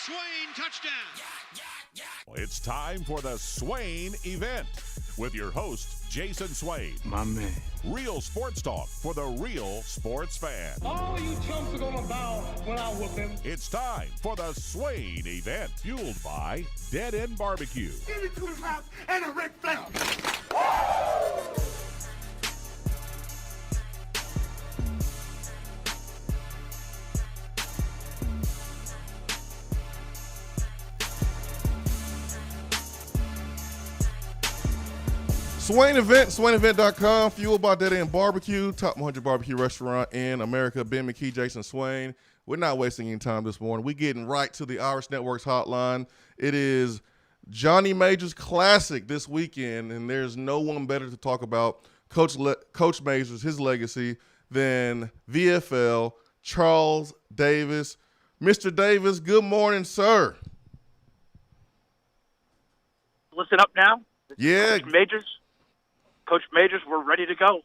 Swain, touchdown. It's time for the Swain Event with your host, Jason Swain. My man. Real sports talk for the real sports fan. All you chumps are gonna bow when I whoop him. It's time for the Swain Event, fueled by Dead End Barbecue. Give me 2 pounds and a Ric Flair. Swain Event, SwainEvent.com, fueled by Dead End Barbecue, top 100 barbecue restaurant in America. Ben McKee, Jason Swain. We're not wasting any time this morning. We're getting right to the Irish Networks hotline. It is Johnny Majors Classic this weekend, and there's no one better to talk about Coach Majors, his legacy, than VFL Charles Davis. Mr. Davis, good morning, sir. Listen up now. Yeah. Coach Majors, we're ready to go.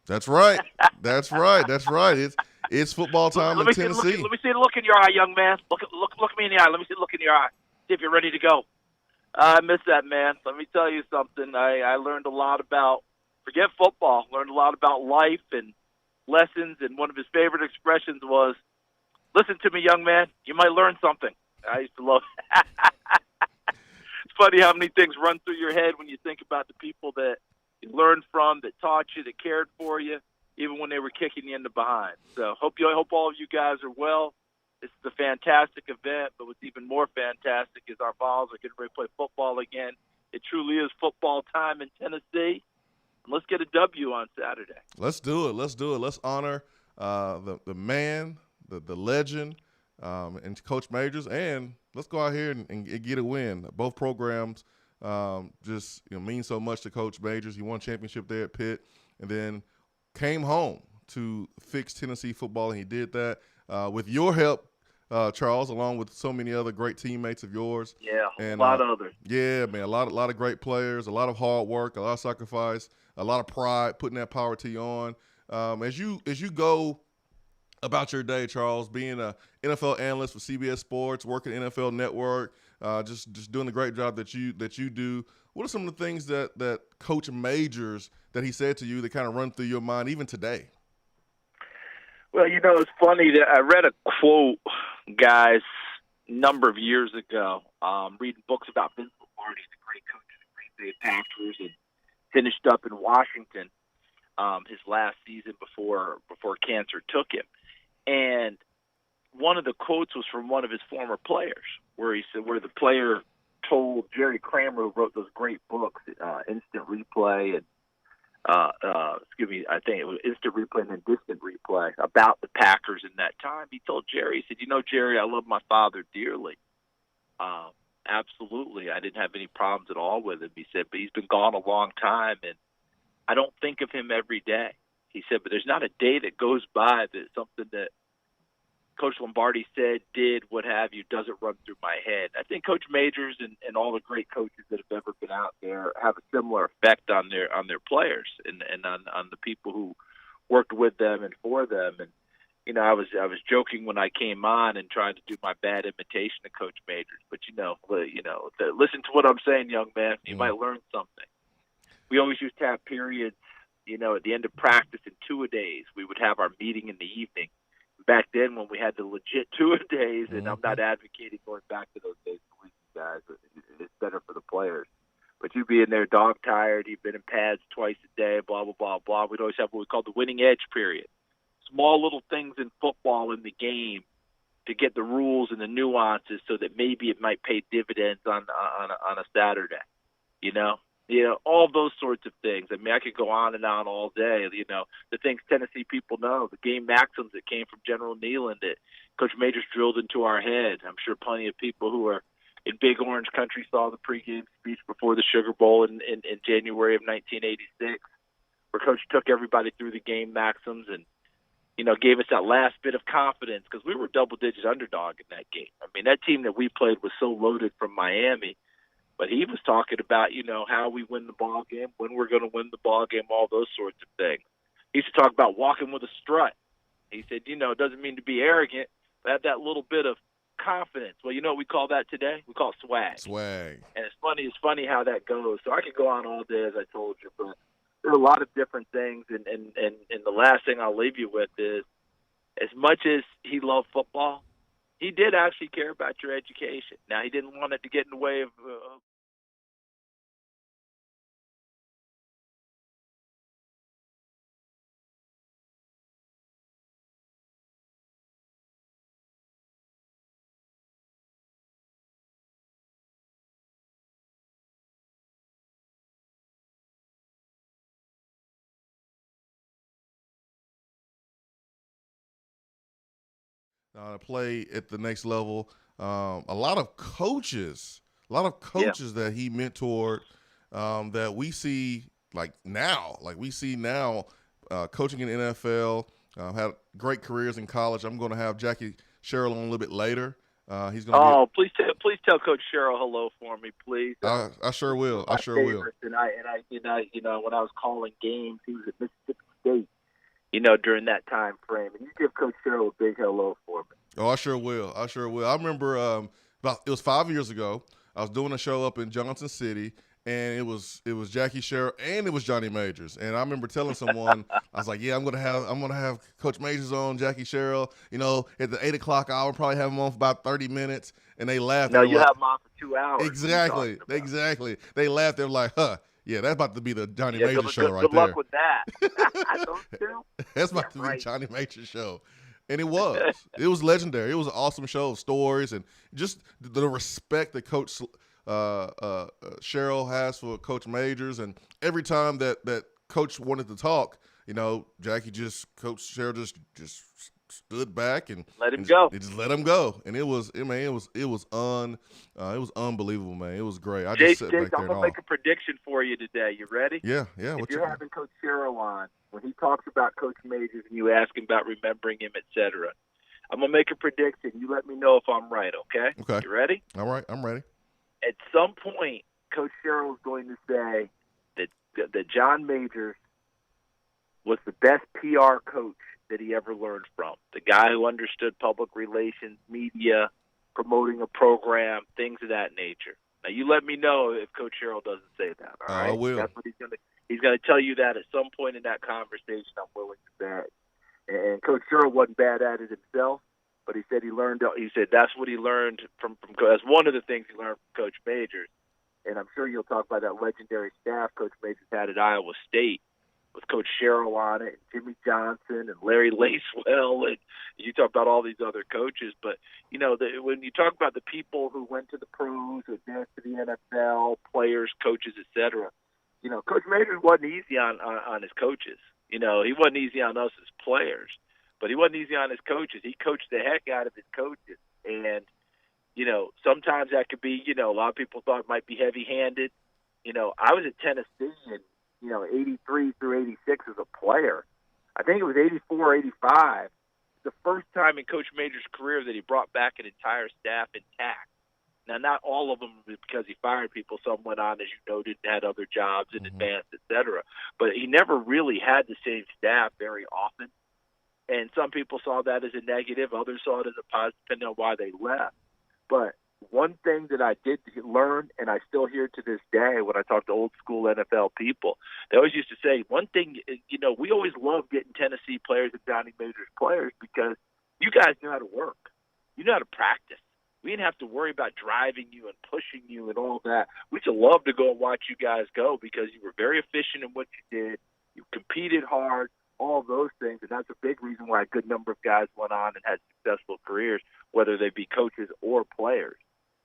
That's right. That's right. That's right. It's football time in Tennessee. Let me see the look in your eye, young man. Look me in the eye. Let me see the look in your eye. See if you're ready to go. I miss that, man. Let me tell you something. I learned a lot about, forget football, learned a lot about life and lessons, and one of his favorite expressions was, listen to me, young man. You might learn something. I used to love it. It's funny how many things run through your head when you think about the people that you learned from, that taught you, that cared for you, even when they were kicking you in the behind. So I hope all of you guys are well. This is a fantastic event, but what's even more fantastic is our Vols are getting ready to play football again. It truly is football time in Tennessee. And let's get a W on Saturday. Let's do it. Let's honor the man, the legend, and Coach Majors, and let's go out here and get a win. Both programs just mean so much to Coach Majors. He won a championship there at Pitt, and then came home to fix Tennessee football, and he did that with your help, Charles, along with so many other great teammates of yours. Yeah, a lot of others. Yeah, man, a lot of great players, a lot of hard work, a lot of sacrifice, a lot of pride, putting that power tee on. As you go about your day, Charles, being an NFL analyst for CBS Sports, working at NFL Network, just doing the great job that you do. What are some of the things that Coach Majors, that he said to you, that kind of run through your mind even today? Well, it's funny that I read a quote, guys, a number of years ago, reading books about Vince Lombardi, the great coach of the Green Bay Packers, and finished up in Washington his last season before cancer took him. And one of the quotes was from one of his former players, where the player told Jerry Kramer, who wrote those great books, Instant Replay and I think it was Instant Replay and then Distant Replay, about the Packers in that time. He told Jerry, he said, Jerry, I love my father dearly. Absolutely. I didn't have any problems at all with him. He said, but he's been gone a long time, and I don't think of him every day. He said, but there's not a day that goes by that something that Coach Lombardi said, did, what have you, doesn't run through my head. I think Coach Majors and all the great coaches that have ever been out there have a similar effect on their players and on the people who worked with them and for them. And I was joking when I came on and trying to do my bad imitation of Coach Majors, but listen to what I'm saying, young man. You might learn something. We always used to have periods, at the end of practice in two-a-days. We would have our meeting in the evening. Back then, when we had the legit two-a-days, and I'm not advocating going back to those days, guys. It's better for the players. But you'd be in there dog-tired. You've been in pads twice a day, blah, blah, blah, blah. We'd always have what we call the winning edge period. Small little things in football in the game to get the rules and the nuances so that maybe it might pay dividends on a Saturday, all those sorts of things. I mean, I could go on and on all day, the things Tennessee people know, the game maxims that came from General Neyland that Coach Majors drilled into our head. I'm sure plenty of people who are in Big Orange Country saw the pregame speech before the Sugar Bowl in January of 1986, where Coach took everybody through the game maxims and, gave us that last bit of confidence because we were double-digit underdog in that game. I mean, that team that we played was so loaded from Miami. But he was talking about, how we win the ball game, when we're going to win the ball game, all those sorts of things. He used to talk about walking with a strut. He said, it doesn't mean to be arrogant, but have that little bit of confidence. Well, you know what we call that today? We call it swag. Swag. And it's funny how that goes. So I could go on all day, as I told you, but there are a lot of different things. And the last thing I'll leave you with is, as much as he loved football, he did actually care about your education. Now, he didn't want it to get in the way of play at the next level. A lot of coaches that he mentored that we see now. We see now coaching in the NFL, had great careers in college. I'm going to have Jackie Sherrill on a little bit later. He's going to please tell Coach Sherrill hello for me, please. I sure will. I sure will. And I when I was calling games, he was at Mississippi State, during that time frame. And you give Coach Sherrill a big hello for me. Oh, I sure will. I remember it was 5 years ago. I was doing a show up in Johnson City, and it was Jackie Sherrill and it was Johnny Majors. And I remember telling someone, I was like, "Yeah, I'm gonna have Coach Majors on, Jackie Sherrill. At the 8 o'clock hour, probably have him on for about 30 minutes." And they laughed. No, you have him on for 2 hours. Exactly. They laughed. They were like, "Huh, yeah, that's about to be the Johnny Majors show right there." Good luck with that. That's about to be the Johnny Majors show. And it was legendary. It was an awesome show of stories and just the respect that Coach Sherrill has for Coach Majors. And every time that Coach wanted to talk, Coach Sherrill just stood back and let him go. Just let him go. And it was unbelievable, man. It was great. Jason, I'm gonna make a prediction for you today. You ready? Yeah. If you're having Coach Sherrill on, when he talks about Coach Majors and you ask him about remembering him, etc., I'm gonna make a prediction. You let me know if I'm right, okay? Okay. You ready? All right, I'm ready. At some point, Coach Sherrill is going to say that John Majors was the best PR coach that he ever learned from. The guy who understood public relations, media, promoting a program, things of that nature. Now, you let me know if Coach Sherrill doesn't say that, all right? I will. That's what he's going to tell you that at some point in that conversation. I'm willing to bet. And Coach Sherrill wasn't bad at it himself, but he said that's what he learned from that's one of the things he learned from Coach Majors. And I'm sure you'll talk about that legendary staff Coach Majors had at Iowa State, with Coach Sherrill on it, and Jimmy Johnson, and Larry Lacewell, and you talk about all these other coaches. But, when you talk about the people who went to the pros, who advanced to the NFL, players, coaches, etc., Coach Majors wasn't easy on his coaches. He wasn't easy on us as players, but he wasn't easy on his coaches. He coached the heck out of his coaches. And, sometimes that could be, a lot of people thought it might be heavy-handed. I was at Tennessee and, 83 through 86 as a player. I think it was 84, 85. The first time in Coach Majors' career that he brought back an entire staff intact. Now, not all of them because he fired people. Some went on, as you noted, and had other jobs in advance, et cetera. But he never really had the same staff very often. And some people saw that as a negative. Others saw it as a positive, depending on why they left. But one thing that I did learn, and I still hear to this day when I talk to old school NFL people, they always used to say, one thing, we always loved getting Tennessee players and Johnny Majors players because you guys knew how to work. You knew how to practice. We didn't have to worry about driving you and pushing you and all that. We used to love to go and watch you guys go because you were very efficient in what you did. You competed hard, all those things, and that's a big reason why a good number of guys went on and had successful careers, whether they be coaches or players.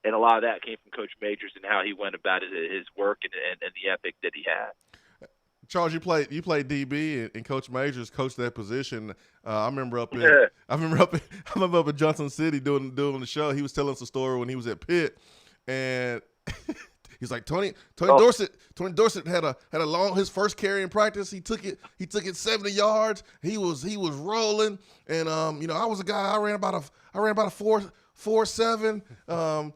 And a lot of that came from Coach Majors and how he went about his work and the ethic that he had. Charles, you played DB, and Coach Majors coached that position. I remember up in Johnson City doing the show. He was telling us a story when he was at Pitt, and he's like Tony Dorsett. Tony Dorsett had a long his first carry in practice. He took it 70 yards. He was rolling, and I was a guy. I ran about a 4.7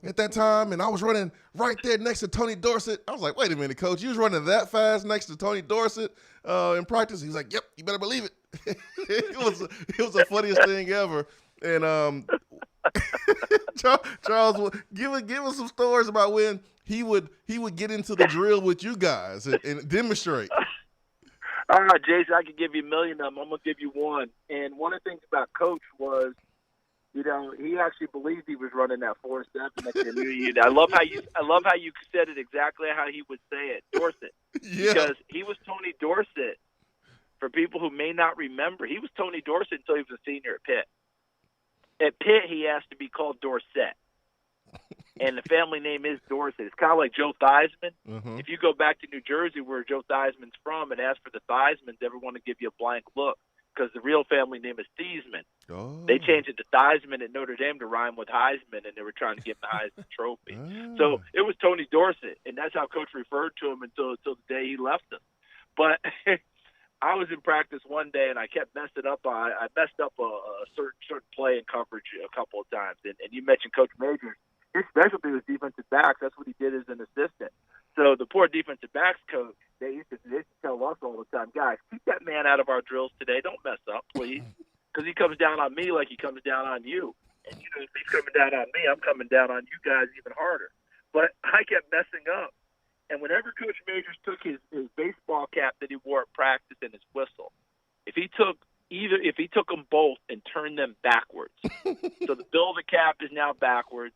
at that time, and I was running right there next to Tony Dorsett. I was like, wait a minute, Coach, you was running that fast next to Tony Dorsett in practice? He's like, yep, you better believe it. It was the funniest thing ever. And Charles, give us some stories about when he would get into the drill with you guys and demonstrate. Jason, I could give you a million of them. I'm going to give you one. And one of the things about Coach was, he actually believed he was running that 4.7. I love how you said it exactly how he would say it, Dorsett. Yeah. Because he was Tony Dorsett. For people who may not remember, he was Tony Dorsett until he was a senior at Pitt. At Pitt, he asked to be called Dorsett. And the family name is Dorsett. It's kind of like Joe Theismann. Mm-hmm. If you go back to New Jersey, where Joe Theismann's from, and ask for the Theismanns, everyone will give you a blank look because the real family name is Thiesman. Oh. They changed it to Theismann at Notre Dame to rhyme with Heisman, and they were trying to get the Heisman Trophy. So it was Tony Dorsett, and that's how Coach referred to him until the day he left us. But I was in practice one day, and I kept messing up. I messed up a certain play and coverage a couple of times. And you mentioned Coach Majors. His specialty was defensive backs. That's what he did as an assistant. So the poor defensive backs coach, they used to tell us all the time, guys, keep that man out of our drills today. Don't mess up, please. Because he comes down on me like he comes down on you. And, if he's coming down on me, I'm coming down on you guys even harder. But I kept messing up. And whenever Coach Majors took his baseball cap that he wore at practice and his whistle, if he took them both and turned them backwards, so the bill of the cap is now backwards,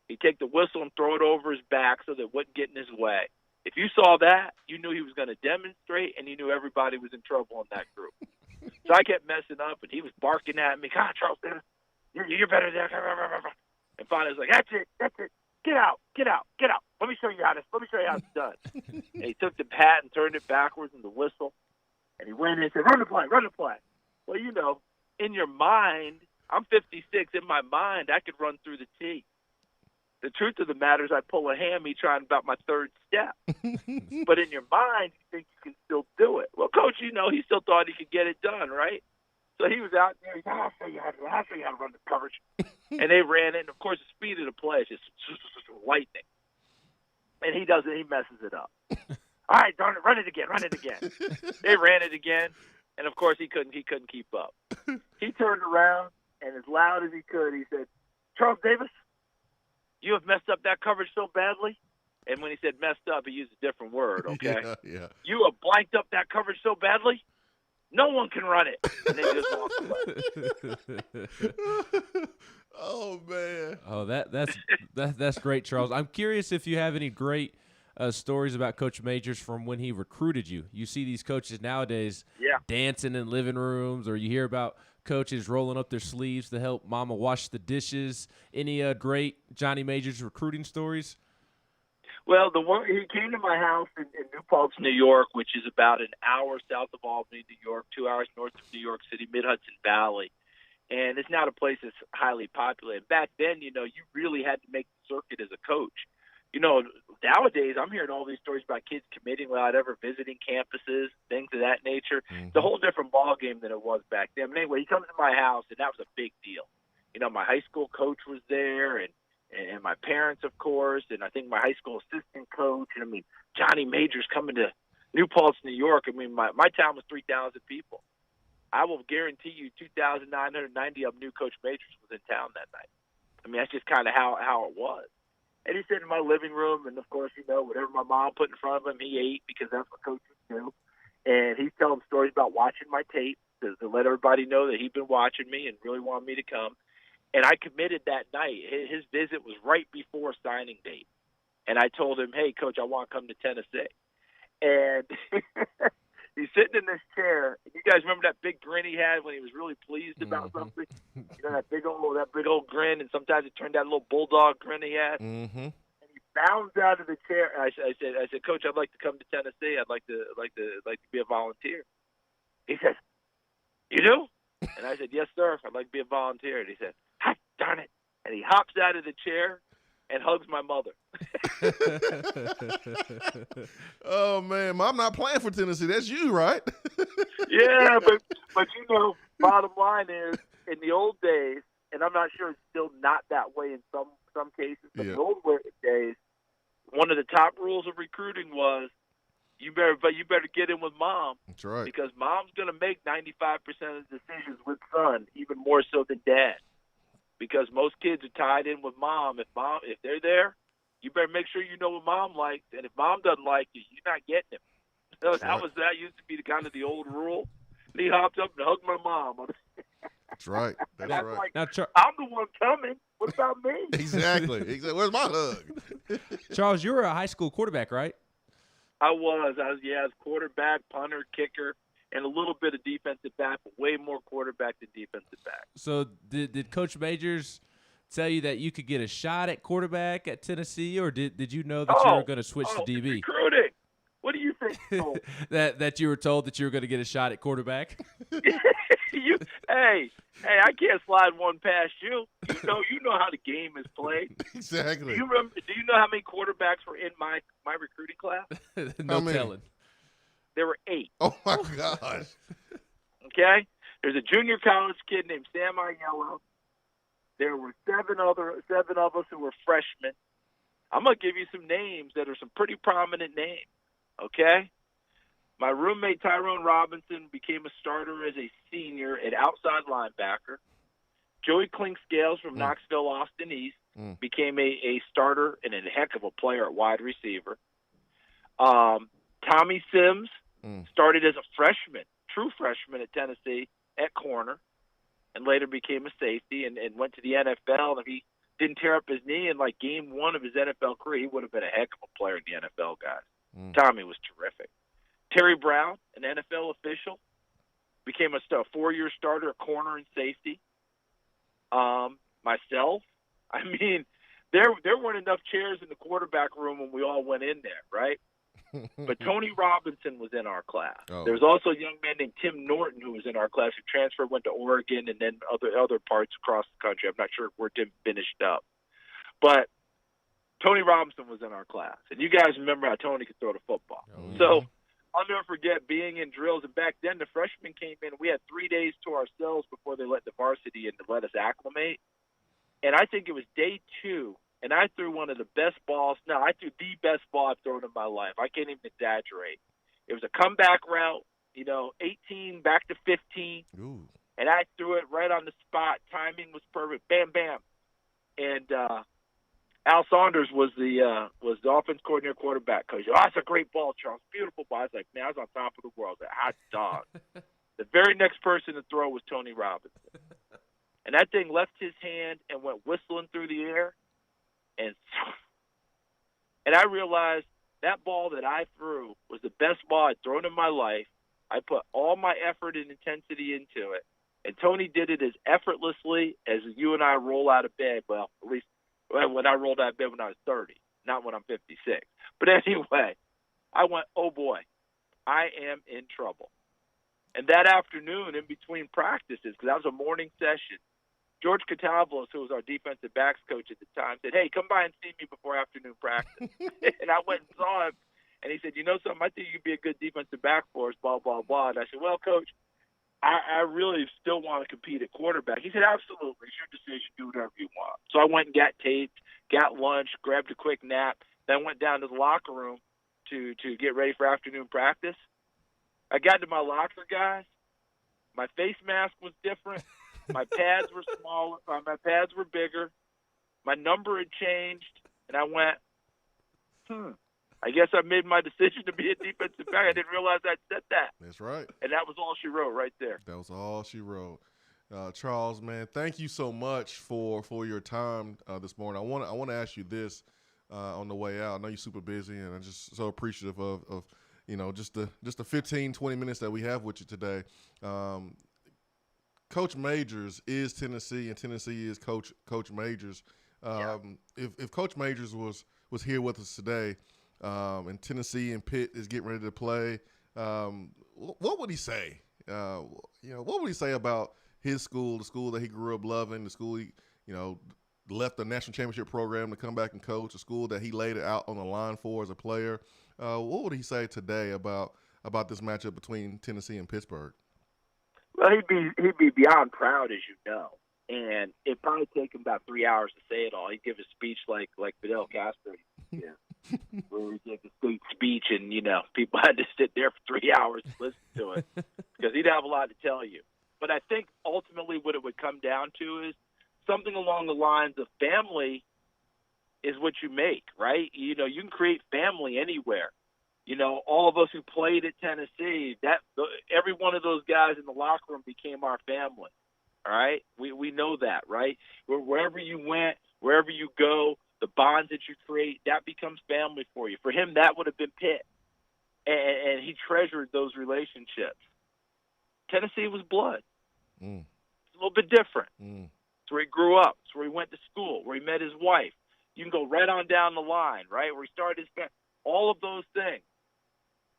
he'd take the whistle and throw it over his back so that it wouldn't get in his way. If you saw that, you knew he was going to demonstrate, and you knew everybody was in trouble in that group. So I kept messing up, and he was barking at me, God, Charles, you're better than that. And finally I was like, that's it. Get out. Let me show you how it's done. And he took the hat and turned it backwards in the whistle, and he went in and said, run the play. Well, in your mind, I'm 56. In my mind, I could run through the tee. The truth of the matter is I pull a hammy trying about my third step. But in your mind, you think you can still do it. Well, Coach, he still thought he could get it done, right? So he was out there. He said, I'll show you how to run the coverage. And they ran it. And, of course, the speed of the play is just lightning. And he does it. He messes it up. All right, darn it, run it again. They ran it again. And, of course, he couldn't keep up. He turned around, and as loud as he could, he said, Charles Davis, you have messed up that coverage so badly. And when he said messed up, he used a different word, okay? Yeah. You have blanked up that coverage so badly, no one can run it. And they just walked away. Oh, man. Oh, that's great, Charles. I'm curious if you have any great stories about Coach Majors from when he recruited you. You see these coaches nowadays dancing in living rooms, or you hear about coaches rolling up their sleeves to help mama wash the dishes. Any great Johnny Majors recruiting stories? Well, he came to my house in New Paltz, New York, which is about an hour south of Albany, New York, 2 hours north of New York City, Mid-Hudson Valley. And it's not a place that's highly populated. Back then, you really had to make the circuit as a coach. Nowadays I'm hearing all these stories about kids committing without ever visiting campuses, things of that nature. Mm-hmm. It's a whole different ballgame than it was back then. But anyway, he comes to my house, and that was a big deal. My high school coach was there, and my parents, of course, and I think my high school assistant coach. And, Johnny Majors coming to New Paltz, New York. My town was 3,000 people. I will guarantee you 2,990 of them knew Coach Majors was in town that night. That's just kind of how it was. And he sat in my living room, and, of course, whatever my mom put in front of him, he ate because that's what coaches do. And he's telling stories about watching my tape to let everybody know that he'd been watching me and really wanted me to come. And I committed that night. His visit was right before signing date. And I told him, hey, Coach, I want to come to Tennessee. And he's sitting in this chair. You guys remember that big grin he had when he was really pleased about something? That big old grin, and sometimes it turned out a little bulldog grin he had. Mm-hmm. And he bounds out of the chair. I said, Coach, I'd like to come to Tennessee. I'd like to be a volunteer. He says, you do? And I said, yes, sir. I'd like to be a volunteer. And he said, hot darn it. And he hops out of the chair and hugs my mother. Oh, man. I'm not playing for Tennessee. That's you, right? Yeah, but bottom line is, in the old days, and I'm not sure it's still not that way in some cases, but in the old days, one of the top rules of recruiting was you better get in with mom. That's right. Because mom's going to make 95% of the decisions with son, even more so than dad. because most kids are tied in with mom. If they're there, you better make sure you know what mom likes, and if mom doesn't like you, you're not getting him. So that used to be the old rule. And he hopped up and hugged my mom. That's right. That's right. Like, Now, I'm the one coming. What about me? Exactly. Where's my hug? Charles, you were a high school quarterback, right? I was quarterback, punter, kicker, and a little bit of defensive back, but way more quarterback than defensive back. So did Coach Majors tell you that you could get a shot at quarterback at Tennessee, or did you know that you were going to switch to DB? Recruiting. What do you think? that you were told that you were going to get a shot at quarterback? Hey, I can't slide one past you. You know how the game is played. Exactly. Do you know how many quarterbacks were in my recruiting class? No telling. There were 8. Oh my gosh. Okay? There's a junior college kid named Sam Aiello. There were 7 of us who were freshmen. I'm gonna give you some names that are some pretty prominent names. Okay? My roommate Tyrone Robinson became a starter as a senior at outside linebacker. Joey Clinkscales from Knoxville, Austin East, became a starter and a heck of a player at wide receiver. Tommy Sims started as a freshman, true freshman at Tennessee at corner, and later became a safety and went to the NFL. And if he didn't tear up his knee in like game 1 of his NFL career, he would have been a heck of a player in the NFL, guys. Tommy was terrific. Terry Brown, an NFL official, became a 4-year starter at corner and safety. Myself, I mean, there weren't enough chairs in the quarterback room when we all went in there, right? But Tony Robinson was in our class. Oh. There was also a young man named Tim Norton who was in our class who transferred, went to Oregon, and then other parts across the country. I'm not sure where Tim finished up. But Tony Robinson was in our class. And you guys remember how Tony could throw the football. So I'll never forget being in drills. And back then, the freshmen came in. We had 3 days to ourselves before they let the varsity in to let us acclimate. And I think it was day 2. And I threw one of the best balls. No, I threw the best ball I've thrown in my life. I can't even exaggerate. It was a comeback route, 18 back to 15. Ooh. And I threw it right on the spot. Timing was perfect. Bam, bam. And Al Saunders was the offense coordinator, quarterback coach. Oh, that's a great ball, Charles. Beautiful ball. I was like, man, I was on top of the world. Hot dog. The very next person to throw was Tony Robinson. And that thing left his hand and went whistling through the air. And I realized that ball that I threw was the best ball I'd thrown in my life. I put all my effort and intensity into it. And Tony did it as effortlessly as you and I roll out of bed. Well, at least when I rolled out of bed when I was 30, not when I'm 56. But anyway, I went, oh, boy, I am in trouble. And that afternoon in between practices, because that was a morning session, George Catavlos, who was our defensive backs coach at the time, said, hey, come by and see me before afternoon practice. And I went and saw him, and he said, you know something, I think you'd be a good defensive back for us, blah, blah, blah. And I said, well, Coach, I really still want to compete at quarterback. He said, absolutely, it's your decision, do whatever you want. So I went and got taped, got lunch, grabbed a quick nap, then went down to the locker room to get ready for afternoon practice. I got to my locker, guys. My face mask was different. My pads were smaller. My pads were bigger. My number had changed, and I went, I guess I made my decision to be a defensive back. I didn't realize I'd said that. That's right. And that was all she wrote right there. That was all she wrote. Charles, man, thank you so much for your time this morning. I want to ask you this on the way out. I know you're super busy, and I'm just so appreciative of just the 15, 20 minutes that we have with you today. Coach Majors is Tennessee, and Tennessee is Coach Majors. If Coach Majors was here with us today, and Tennessee and Pitt is getting ready to play, what would he say? What would he say about his school, the school that he grew up loving, the school he, left the national championship program to come back and coach, a school that he laid it out on the line for as a player? What would he say today about this matchup between Tennessee and Pittsburgh? Well, he'd be beyond proud, as you know, and it'd probably take him about 3 hours to say it all. He'd give a speech like Fidel Castro, where he gave the state speech, and people had to sit there for 3 hours to listen to it because he'd have a lot to tell you. But I think ultimately what it would come down to is something along the lines of family is what you make, right? You can create family anywhere. All of us who played at Tennessee, every one of those guys in the locker room became our family. All right, we know that, right? Wherever you went, wherever you go, the bonds that you create, that becomes family for you. For him, that would have been Pitt, and he treasured those relationships. Tennessee was blood. It's a little bit different. It's where he grew up. It's where he went to school, where he met his wife. You can go right on down the line, right, where he started his family. All of those things.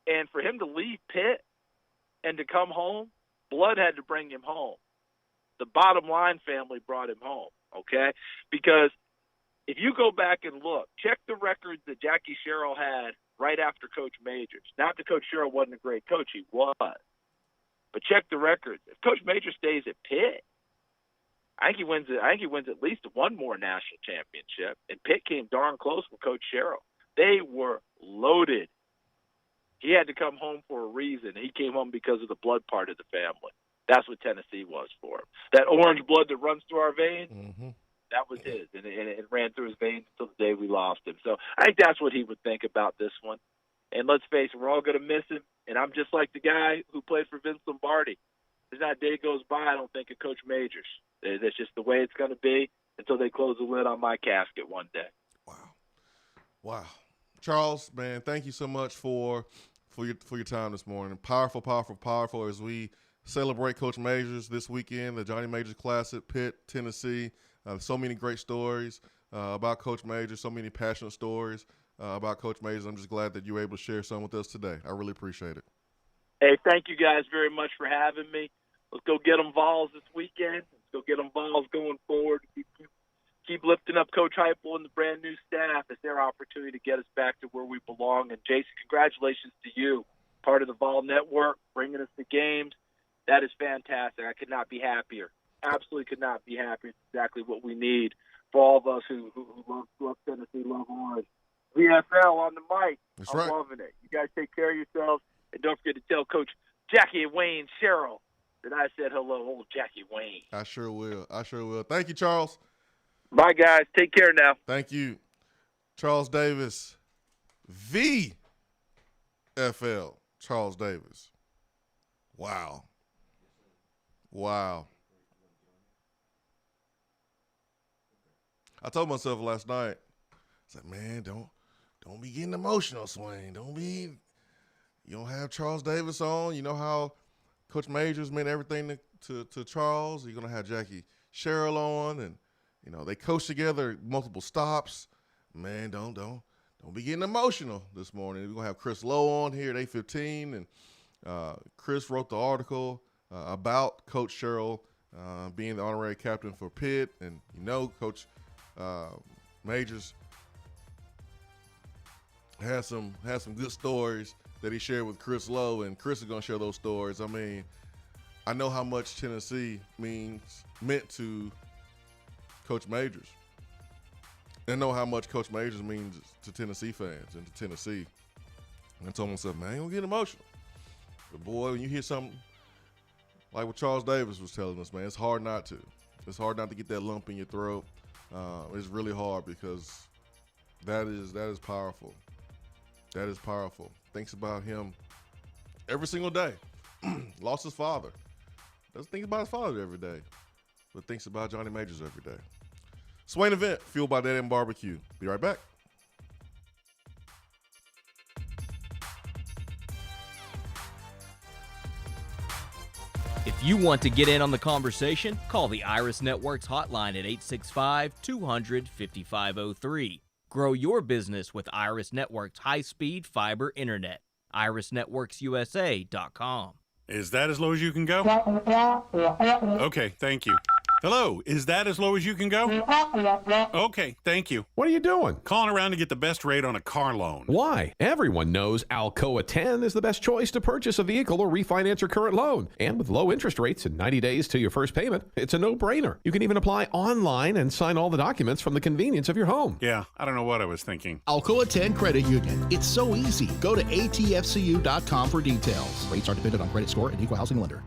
And for him to leave Pitt and to come home, blood had to bring him home. The bottom line family brought him home, okay? Because if you go back and look, check the records that Jackie Sherrill had right after Coach Majors. Not that Coach Sherrill wasn't a great coach, he was. But check the records. If Coach Majors stays at Pitt, I think he wins at least one more national championship. And Pitt came darn close with Coach Sherrill. They were loaded. He had to come home for a reason. He came home because of the blood part of the family. That's what Tennessee was for him. That orange blood that runs through our veins, that was his. And it ran through his veins until the day we lost him. So I think that's what he would think about this one. And let's face it, we're all going to miss him. And I'm just like the guy who played for Vince Lombardi. There's not a day goes by I don't think of Coach Majors. That's just the way it's going to be until they close the lid on my casket one day. Wow. Charles, man, thank you so much for your time this morning. Powerful, powerful, powerful as we celebrate Coach Majors this weekend, the Johnny Majors Classic, Pitt, Tennessee. So many great stories about Coach Majors, so many passionate stories about Coach Majors. I'm just glad that you were able to share some with us today. I really appreciate it. Hey, thank you guys very much for having me. Let's go get them Vols this weekend. Let's go get them Vols going forward. Keep lifting up Coach Heupel and the brand-new staff. It's their opportunity to get us back to where we belong. And, Jason, congratulations to you, part of the Vol Network, bringing us to games. That is fantastic. I could not be happier. Absolutely could not be happier. It's exactly what we need for all of us who love Tennessee, love Orange. VFL on the mic. That's I'm right. loving it. You guys take care of yourselves. And don't forget to tell Coach Jackie Wayne Sherrill that I said hello, old Jackie Wayne. I sure will. Thank you, Charles. Bye, guys. Take care now. Thank you. Charles Davis, VFL. Charles Davis. Wow. I told myself last night, I said, man, don't be getting emotional, Swain. You don't have Charles Davis on. You know how Coach Majors meant everything to Charles. You're going to have Jackie Sherrill on, and, they coach together multiple stops. Man, don't be getting emotional this morning. We're going to have Chris Lowe on here at 8:15, and Chris wrote the article about Coach Sherrill being the honorary captain for Pitt, and Coach Majors has some good stories that he shared with Chris Lowe, and Chris is going to share those stories. I mean, I know how much Tennessee meant to Coach Majors. I know how much Coach Majors means to Tennessee fans and to Tennessee. And I told myself, man, I ain't gonna get emotional. But boy, when you hear something like what Charles Davis was telling us, man, it's hard not to. It's hard not to get that lump in your throat. It's really hard because that is powerful. That is powerful. Thinks about him every single day. Lost his father. Doesn't think about his father every day, but thinks about Johnny Majors every day. Swain Event, fueled by Dead End Barbecue. Be right back. If you want to get in on the conversation, call the Iris Networks hotline at 865-200-5503. Grow your business with Iris Networks high-speed fiber internet. IrisNetworksUSA.com. Is that as low as you can go? Okay, thank you. Hello, is that as low as you can go? Okay, thank you. What are you doing? Calling around to get the best rate on a car loan. Why? Everyone knows Alcoa 10 is the best choice to purchase a vehicle or refinance your current loan. And with low interest rates and 90 days to your first payment, it's a no-brainer. You can even apply online and sign all the documents from the convenience of your home. Yeah, I don't know what I was thinking. Alcoa 10 Credit Union. It's so easy. Go to atfcu.com for details. Rates are dependent on credit score and equal housing lender.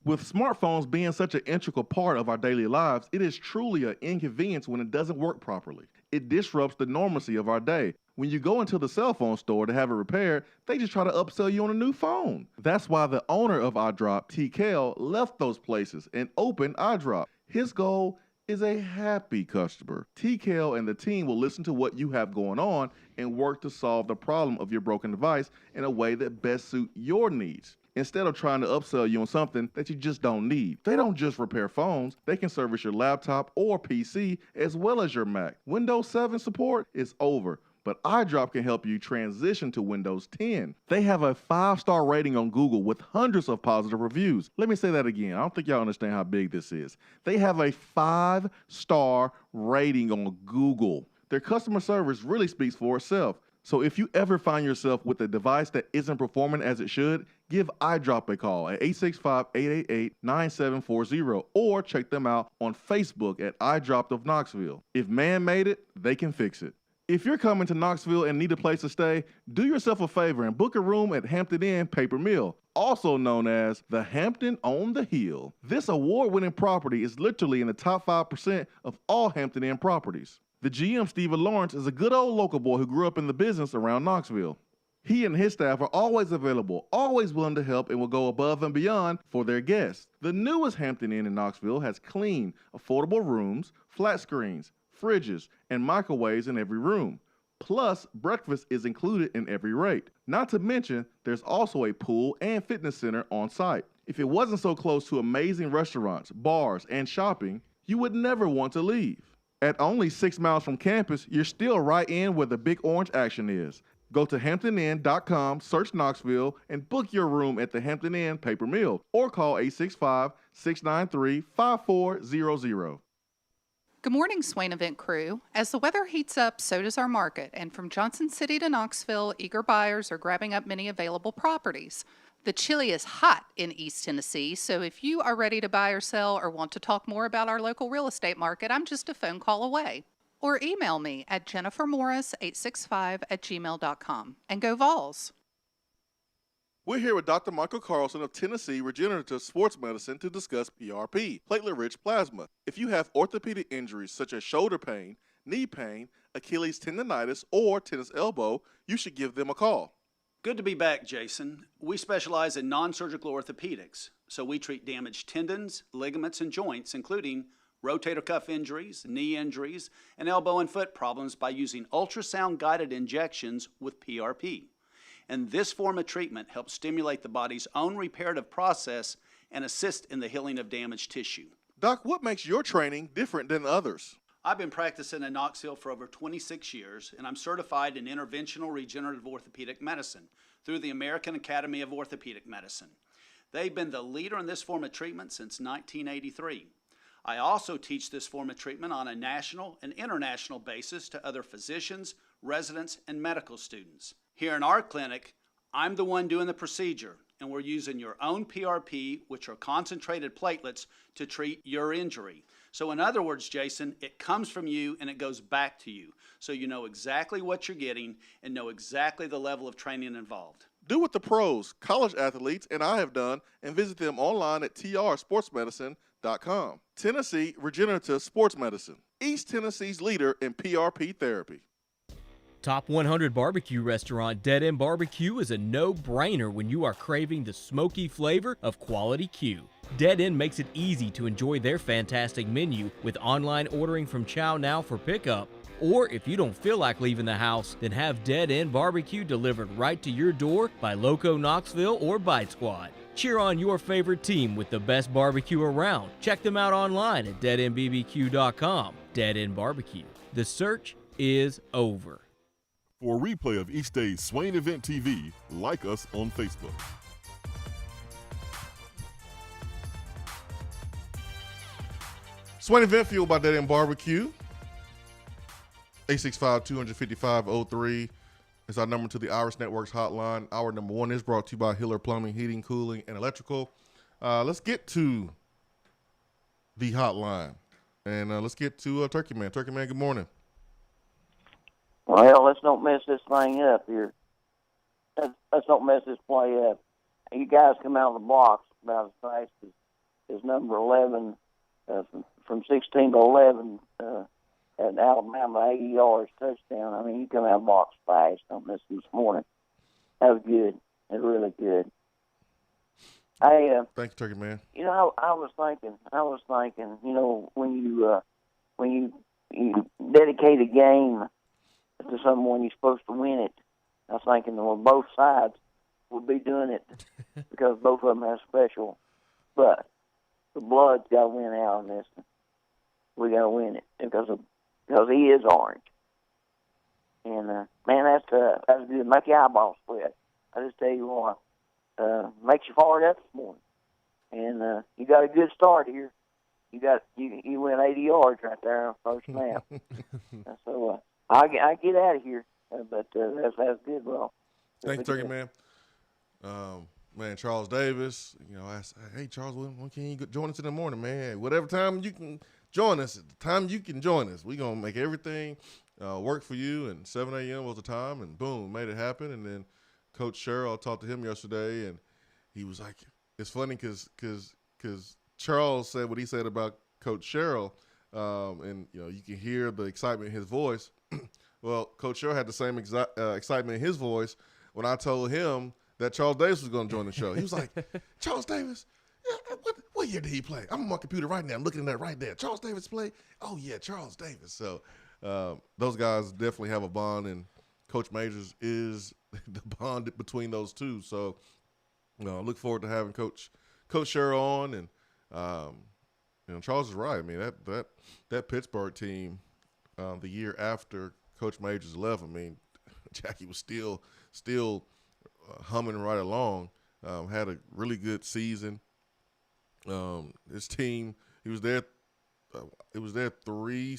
With smartphones being such an integral part of our daily lives, it is truly an inconvenience when it doesn't work properly. It disrupts the normalcy of our day. When you go into the cell phone store to have it repaired, they just try to upsell you on a new phone. That's why the owner of iDrop, TKL, left those places and opened iDrop. His goal is a happy customer. TKL and the team will listen to what you have going on and work to solve the problem of your broken device in a way that best suits your needs, instead of trying to upsell you on something that you just don't need. They don't just repair phones, they can service your laptop or PC as well as your Mac. Windows 7 support is over, but iDrop can help you transition to Windows 10. They have a 5-star rating on Google with hundreds of positive reviews. Let me say that again. I don't think y'all understand how big this is. They have a 5-star rating on Google. Their customer service really speaks for itself. So if you ever find yourself with a device that isn't performing as it should, give iDrop a call at 865-888-9740 or check them out on Facebook at iDrop of Knoxville. If man made it, they can fix it. If you're coming to Knoxville and need a place to stay, do yourself a favor and book a room at Hampton Inn Paper Mill, also known as the Hampton on the Hill. This award-winning property is literally in the top 5% of all Hampton Inn properties. The GM, Stephen Lawrence, is a good old local boy who grew up in the business around Knoxville. He and his staff are always available, always willing to help, and will go above and beyond for their guests. The newest Hampton Inn in Knoxville has clean, affordable rooms, flat screens, fridges, and microwaves in every room. Plus, breakfast is included in every rate. Not to mention, there's also a pool and fitness center on site. If it wasn't so close to amazing restaurants, bars, and shopping, you would never want to leave. At only 6 miles from campus, you're still right in where the big orange action is. Go to HamptonInn.com, search Knoxville, and book your room at the Hampton Inn Paper Mill or call 865-693-5400. Good morning, Swain Event crew. As the weather heats up, so does our market, and from Johnson City to Knoxville, eager buyers are grabbing up many available properties. The chili is hot in East Tennessee, so if you are ready to buy or sell or want to talk more about our local real estate market, I'm just a phone call away. Or email me at jennifermorris865@gmail.com. And go Vols! We're here with Dr. Michael Carlson of Tennessee Regenerative Sports Medicine to discuss PRP, platelet-rich plasma. If you have orthopedic injuries such as shoulder pain, knee pain, Achilles tendonitis, or tennis elbow, you should give them a call. Good to be back, Jason. We specialize in non-surgical orthopedics, so we treat damaged tendons, ligaments, and joints, including rotator cuff injuries, knee injuries, and elbow and foot problems by using ultrasound-guided injections with PRP. And this form of treatment helps stimulate the body's own reparative process and assist in the healing of damaged tissue. Doc, what makes your training different than others? I've been practicing in Knoxville for over 26 years, and I'm certified in interventional regenerative orthopedic medicine through the American Academy of Orthopedic Medicine. They've been the leader in this form of treatment since 1983. I also teach this form of treatment on a national and international basis to other physicians, residents, and medical students. Here in our clinic, I'm the one doing the procedure, and we're using your own PRP, which are concentrated platelets, to treat your injury. So in other words, Jason, it comes from you and it goes back to you. So you know exactly what you're getting and know exactly the level of training involved. Do what the pros, college athletes, and I have done, and visit them online at trsportsmedicine.com. Tennessee Regenerative Sports Medicine, East Tennessee's leader in PRP therapy. Top 100 barbecue restaurant Dead End Barbecue is a no-brainer when you are craving the smoky flavor of quality Q. Dead End makes it easy to enjoy their fantastic menu with online ordering from Chow Now for pickup. Or if you don't feel like leaving the house, then have Dead End Barbecue delivered right to your door by Loco Knoxville or Bite Squad. Cheer on your favorite team with the best barbecue around. Check them out online at deadendbbq.com. Dead End Barbecue. The search is over. For a replay of each day's Swain Event TV, like us on Facebook. Swain Event fueled by Dead End Barbecue. 865-255-03 is our number to the Irish Networks hotline. Hour number 1 is brought to you by Hiller Plumbing, Heating, Cooling, and Electrical. Let's get to the hotline. And let's get to Turkey Man. Turkey Man, good morning. Well, let's don't mess this thing up here. Let's don't mess this play up. You guys come out of the blocks about as fast as is number 11 from 16 to 11 at Alabama, 80 yards, touchdown. I mean, you come out of the box fast on this morning. That was good. It was really good. Thank you, Turkey Man. You know, I was thinking, you know, when you dedicate a game to someone, you're supposed to win it. I was thinking, well, both sides would be doing it because both of them have special. But the Blood's got to win out on this. We got to win it because he is orange. And man, that's good. Make your eyeballs sweat. I just tell you what, makes you fired up this morning. And you got a good start here. You went 80 yards right there on first snap. So I get out of here, but that's good, bro. Thank you, Turkey Man. Man, Charles Davis. You know, I said, hey Charles, when can you join us in the morning, man? Whatever time you can join us, at the time you can join us, we're gonna make everything work for you. And 7 a.m. was the time, and boom, made it happen. And then Coach Sherrill, I talked to him yesterday, and he was like, it's funny because Charles said what he said about Coach Sherrill, and you know you can hear the excitement in his voice. Well, Coach Sherrill had the same excitement in his voice when I told him that Charles Davis was going to join the show. He was like, Charles Davis? Yeah, what year did he play? I'm on my computer right now. I'm looking at that right there. Charles Davis play? Oh, yeah, Charles Davis. So those guys definitely have a bond, and Coach Majors is the bond between those two. So I look forward to having Coach Sherrill on. And, you know, Charles is right. I mean, that Pittsburgh team the year after Coach Majors left, I mean, Jackie was still humming right along. Had a really good season. His team, he was there. It was there 3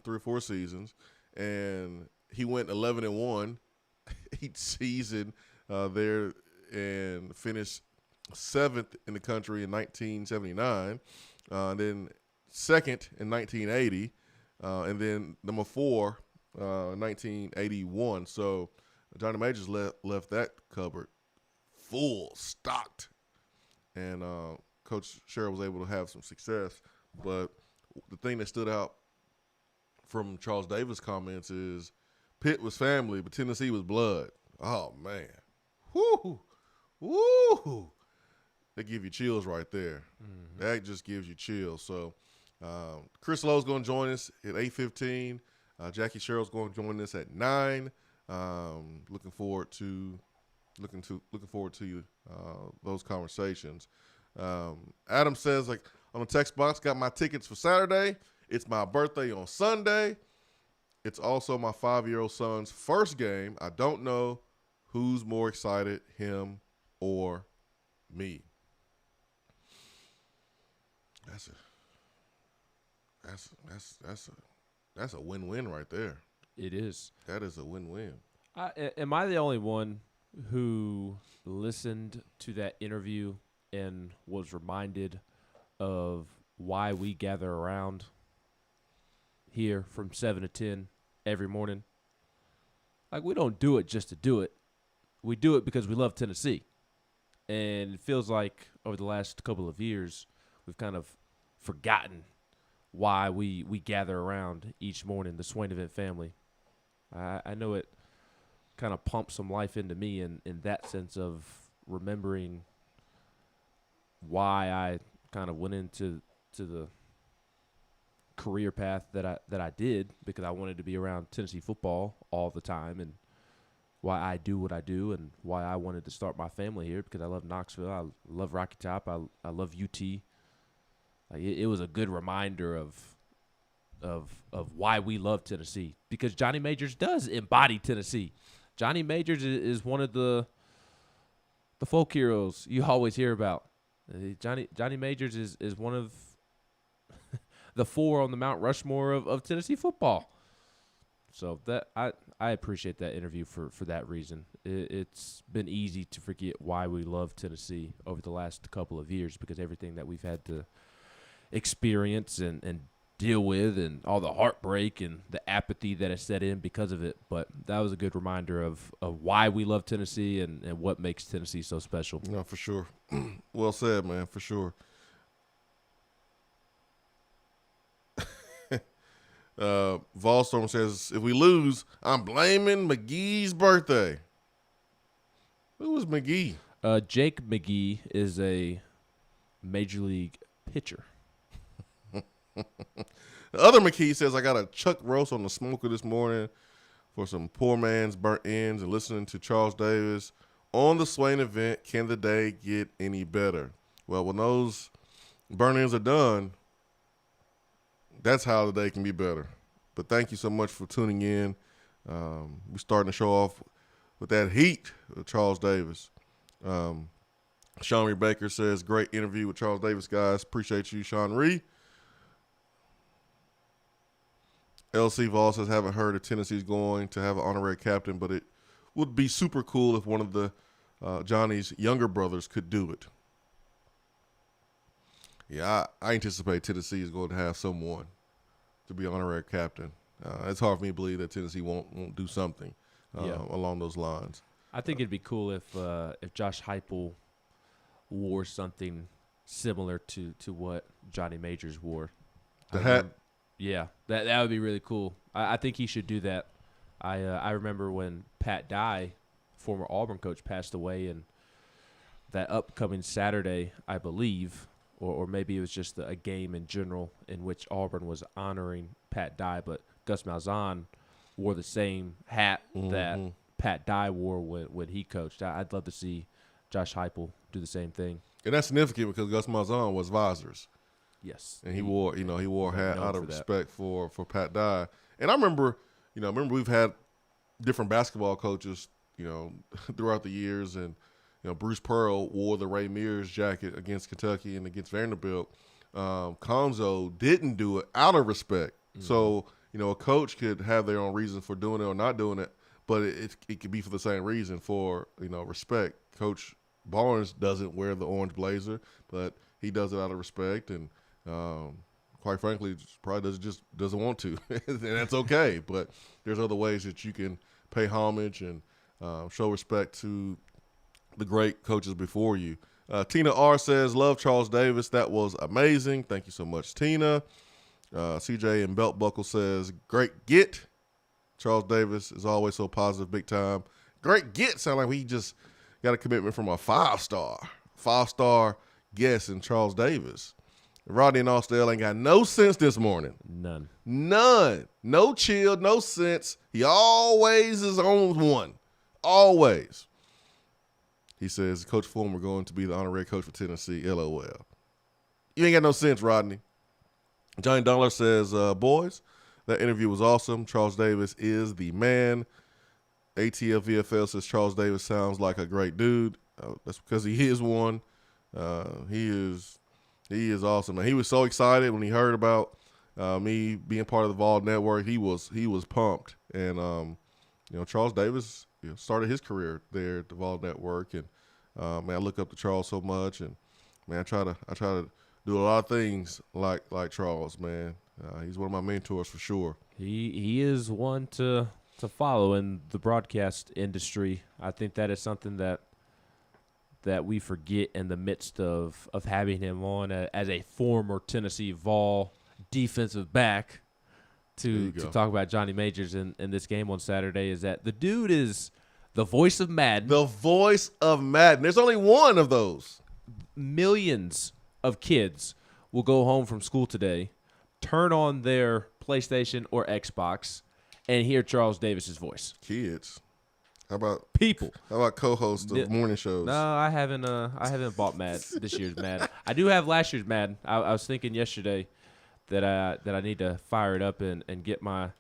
or 4 seasons, and he went 11-1 each season there, and finished 7th in the country in 1979, then 2nd in 1980, and then number 4 1981. So Johnny Majors left that cupboard full, stocked, and Coach Sherrill was able to have some success. But the thing that stood out from Charles Davis' comments is Pitt was family, but Tennessee was blood. Oh, man. Woo! Woo! They give you chills right there. Mm-hmm. That just gives you chills. So Chris Lowe's going to join us at 8:15. Jackie Sherrill's going to join us at 9. Looking forward to those conversations. Adam says, like, on the text box, got my tickets for Saturday. It's my birthday on Sunday. It's also my 5-year-old son's first game. I don't know who's more excited, him or me. That's a win-win right there. It is. That is a win-win. Am I the only one who listened to that interview and was reminded of why we gather around here from 7 to 10 every morning? Like, we don't do it just to do it. We do it because we love Tennessee. And it feels like over the last couple of years, we've kind of forgotten why we gather around each morning, the Swain Event family. I know it kind of pumps some life into me in that sense of remembering why I kind of went into the career path that I did, because I wanted to be around Tennessee football all the time, and why I do what I do, and why I wanted to start my family here, because I love Knoxville, I love Rocky Top, I love UT. Like, it was a good reminder of why we love Tennessee, because Johnny Majors does embody Tennessee. Johnny Majors is one of the folk heroes you always hear about. Johnny Majors is one of the 4 on the Mount Rushmore of Tennessee football. So that I appreciate that interview for that reason. It's been easy to forget why we love Tennessee over the last couple of years, because everything that we've had to experience and deal with, and all the heartbreak and the apathy that has set in because of it. But that was a good reminder of why we love Tennessee and what makes Tennessee so special. No, for sure. Well said, man, for sure. Volstorm says, if we lose, I'm blaming McGee's birthday. Who was McGee? Jake McGee is a Major League pitcher. The other McKee says, I got a chuck roast on the smoker this morning for some poor man's burnt ends and listening to Charles Davis on the Swain event. Can the day get any better? Well, when those burnt ends are done, that's how the day can be better. But thank you so much for tuning in. We're starting to show off with that heat with Charles Davis. Sean Ree Baker says, great interview with Charles Davis, guys. Appreciate you, Sean Ree. LC Vol says, haven't heard if Tennessee's going to have an honorary captain, but it would be super cool if one of the Johnny's younger brothers could do it. Yeah, I anticipate Tennessee is going to have someone to be honorary captain. It's hard for me to believe that Tennessee won't do something along those lines. I think it'd be cool if Josh Heupel wore something similar to what Johnny Majors wore. The hat? Yeah, that would be really cool. I think he should do that. I remember when Pat Dye, former Auburn coach, passed away, and that upcoming Saturday, I believe, or maybe it was just a game in general in which Auburn was honoring Pat Dye, but Gus Malzahn wore the same hat that Pat Dye wore when he coached. I'd love to see Josh Heupel do the same thing. And that's significant because Gus Malzahn was visors. Yes. And he wore a hat out of respect for Pat Dye. And I remember we've had different basketball coaches, throughout the years, and Bruce Pearl wore the Ray Mears jacket against Kentucky and against Vanderbilt. Conzo didn't do it out of respect. Mm-hmm. So, a coach could have their own reason for doing it or not doing it, but it could be for the same reason, for, respect. Coach Barnes doesn't wear the orange blazer, but he does it out of respect, and quite frankly, probably doesn't want to, and that's okay. But there's other ways that you can pay homage and show respect to the great coaches before you. Tina R says, love Charles Davis. That was amazing. Thank you so much, Tina. CJ and Belt Buckle says, great get. Charles Davis is always so positive, big time. Great get. Sound like we just got a commitment from a five-star guest in Charles Davis. Rodney and Austell ain't got no sense this morning. None. No chill, no sense. He always is on one. Always. He says, Coach Fulmer going to be the honorary coach for Tennessee. LOL. You ain't got no sense, Rodney. Johnny Dollar says, boys, that interview was awesome. Charles Davis is the man. ATL VFL says Charles Davis sounds like a great dude. That's because he is one. He is awesome. And he was so excited when he heard about me being part of the Vol Network. He was pumped. And Charles Davis started his career there at the Vol Network. And man, I look up to Charles so much. And man, I try to do a lot of things like Charles. Man, he's one of my mentors for sure. He is one to follow in the broadcast industry. I think that is something that we forget in the midst of having him on as a former Tennessee Vol defensive back to talk about Johnny Majors in this game on Saturday, is that the dude is the voice of Madden. The voice of Madden. There's only one of those. Millions of kids will go home from school today, turn on their PlayStation or Xbox, and hear Charles Davis's voice. Kids. How about people? How about co-hosts of morning shows? No, I haven't bought this year's Madden. I do have last year's Madden. I was thinking yesterday that I need to fire it up and get my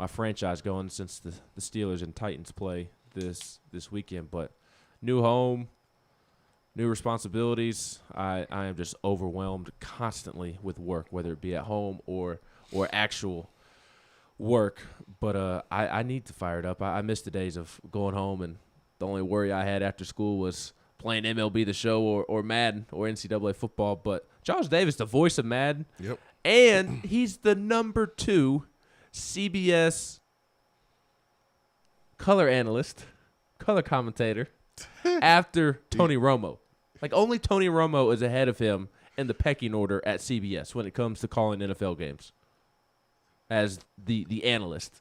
franchise going, since the Steelers and Titans play this weekend. But new home, new responsibilities. I am just overwhelmed constantly with work, whether it be at home or actual work. But I need to fire it up. I miss the days of going home and the only worry I had after school was playing MLB The Show or Madden or NCAA football. But Charles Davis, the voice of Madden. Yep. And he's the number 2 CBS color analyst, color commentator after Tony Romo. Like, only Tony Romo is ahead of him in the pecking order at CBS when it comes to calling NFL games. as the analyst.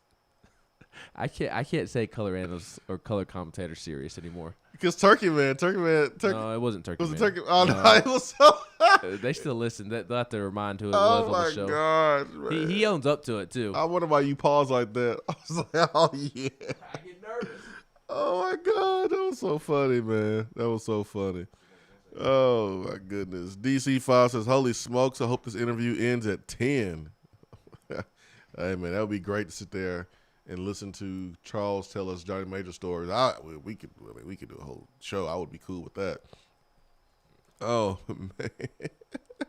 I can't say color analyst or color commentator serious anymore. Because Turkey Man. No, it wasn't Turkey Man. Turkey? Oh, no, it was so. They still listen. They'll have to remind who it Oh was on the show. my gosh, man. He owns up to it too. I wonder why you paused like that. I was like, oh yeah. I get nervous. Oh my God, that was so funny, man. That was so funny. Oh my goodness. DC5 says, "Holy smokes! I hope this interview ends at 10." Hey man, that would be great to sit there and listen to Charles tell us Johnny Major stories. We could do a whole show. I would be cool with that. Oh man,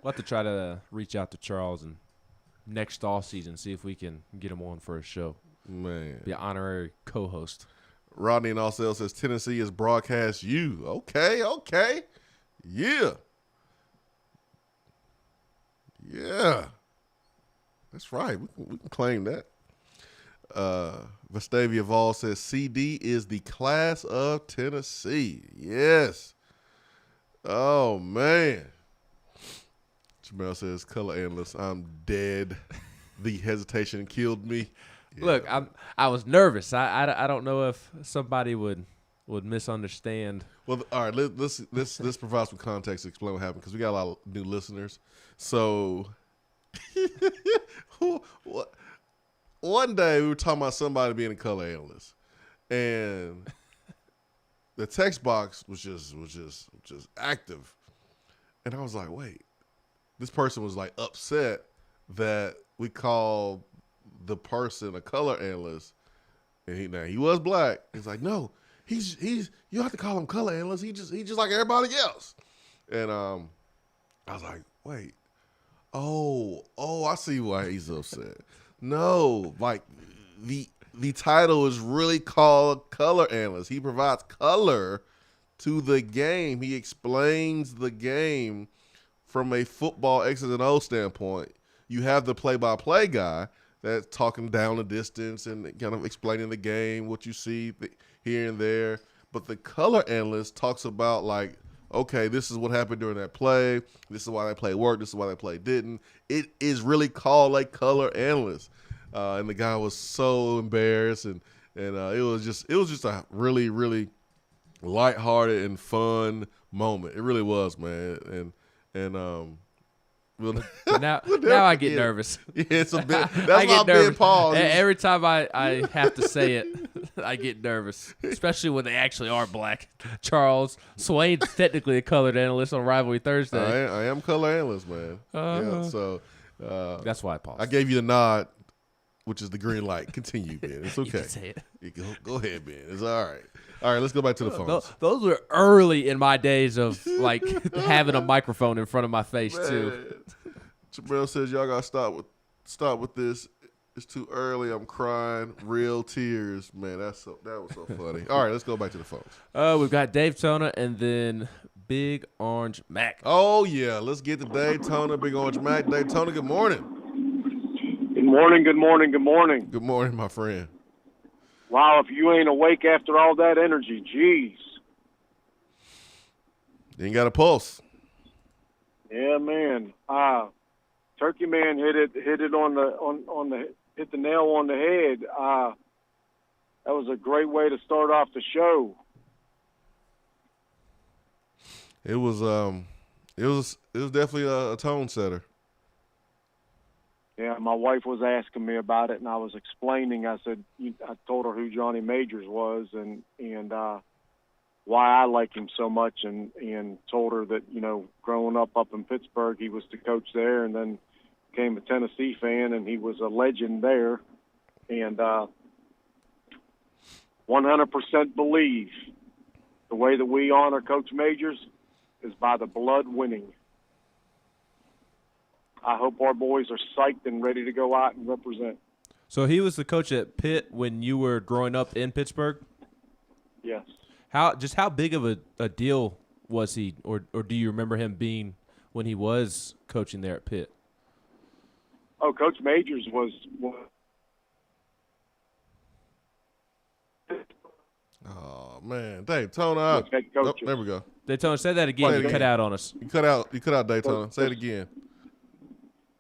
We'll have to try to reach out to Charles and next off season see if we can get him on for a show. Man, be an honorary co-host. Rodney in Allsale says Tennessee is broadcast you. Okay, yeah. That's right. We can claim that. Vestavia Vol says CD is the class of Tennessee. Yes. Oh man. Jamel says color analyst. I'm dead. The hesitation killed me. Yeah. Look, I was nervous. I don't know if somebody would misunderstand. Well, all right. Let's provide some context to explain what happened because we got a lot of new listeners. So, one day we were talking about somebody being a color analyst, and the text box was just active, and I was like, wait, this person was like upset that we called the person a color analyst, and he was black. He's like, no, he's you have to call him color analyst. He just like everybody else. And I was like, wait, oh, I see why he's upset. No, like the title is really called color analyst. He provides color to the game. He explains the game from a football X's and O standpoint. You have the play-by-play guy that's talking down the distance and kind of explaining the game, what you see here and there. But the color analyst talks about like, okay, this is what happened during that play. This is why that play worked. This is why that play didn't. It is really called a color analyst. And the guy was so embarrassed, and it was just a really, really lighthearted and fun moment. It really was, man. Now I get nervous. Yeah, it's a bit. That's why I'm being paused. Every time I have to say it, I get nervous, especially when they actually are black. Charles Swain's technically a colored analyst on Rivalry Thursday. I am color analyst, man. Yeah, so that's why I paused. I gave you the nod, which is the green light. Continue, man. It's okay. You can say it. Go ahead, man. It's all right. All right, let's go back to the phones. Those were early in my days of like having a microphone in front of my face too. Jabril says y'all gotta stop with this. It's too early. I'm crying. Real tears, man. That was so funny. All right, let's go back to the phones. We've got Dave Tona and then Big Orange Mac. Oh yeah, let's get to Dave Tona, Big Orange Mac. Dave Tona, good morning. Good morning. Good morning. Good morning. Good morning, my friend. Wow, if you ain't awake after all that energy, jeez. You ain't got a pulse. Yeah, man. Turkey Man hit the nail on the head. That was a great way to start off the show. It was definitely a tone setter. Yeah, my wife was asking me about it, and I was explaining. I told her who Johnny Majors was and why I like him so much, and told her that, growing up in Pittsburgh, he was the coach there, and then became a Tennessee fan, and he was a legend there. And 100% believe the way that we honor Coach Majors is by the blood winning. I hope our boys are psyched and ready to go out and represent. So he was the coach at Pitt when you were growing up in Pittsburgh? Yes. How big of a deal was he, or do you remember him being when he was coaching there at Pitt? Oh, Coach Majors was Oh man, Daytona. Oh, there we go. Daytona, say that again. You cut out on us. You cut out Daytona. Say it again.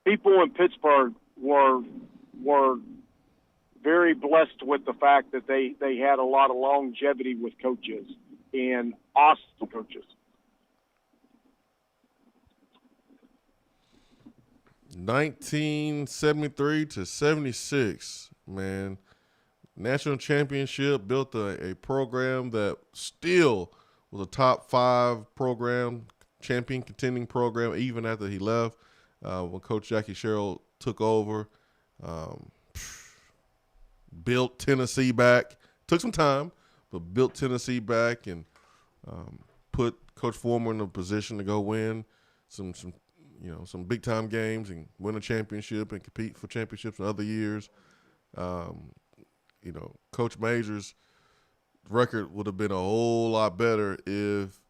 People in Pittsburgh were were very blessed with the fact that they had a lot of longevity with coaches and awesome coaches. 1973 to 76, man. National championship, built a program that still was a top 5 program, champion contending program, even after he left. When Coach Jackie Sherrill took over, built Tennessee back. Took some time, but built Tennessee back and put Coach Foreman in a position to go win some big time games and win a championship and compete for championships in other years. Coach Majors' record would have been a whole lot better if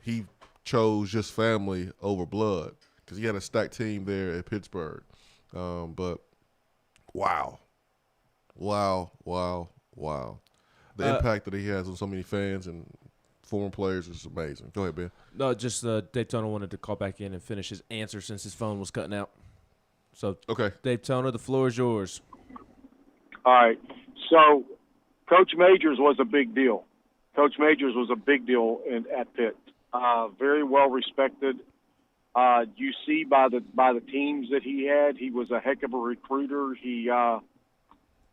he chose just family over blood, because he had a stacked team there at Pittsburgh. But wow. The impact that he has on so many fans and former players is amazing. Go ahead, Ben. No, just Daytona wanted to call back in and finish his answer since his phone was cutting out. So, okay, Daytona, the floor is yours. All right. So, Coach Majors was a big deal. Coach Majors was a big deal at Pitt. Very well respected. You see by the teams that he had, he was a heck of a recruiter. He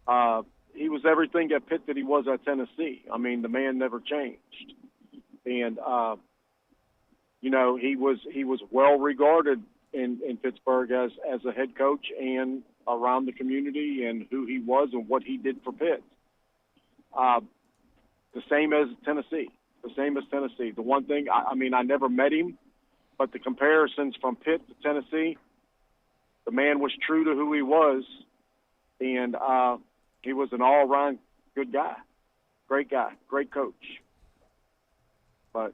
was everything at Pitt that he was at Tennessee. I mean, the man never changed. And he was well regarded in Pittsburgh as a head coach and around the community and who he was and what he did for Pitt. The same as Tennessee. The one thing, I never met him, but the comparisons from Pitt to Tennessee, the man was true to who he was, and he was an all-around good guy, great coach. But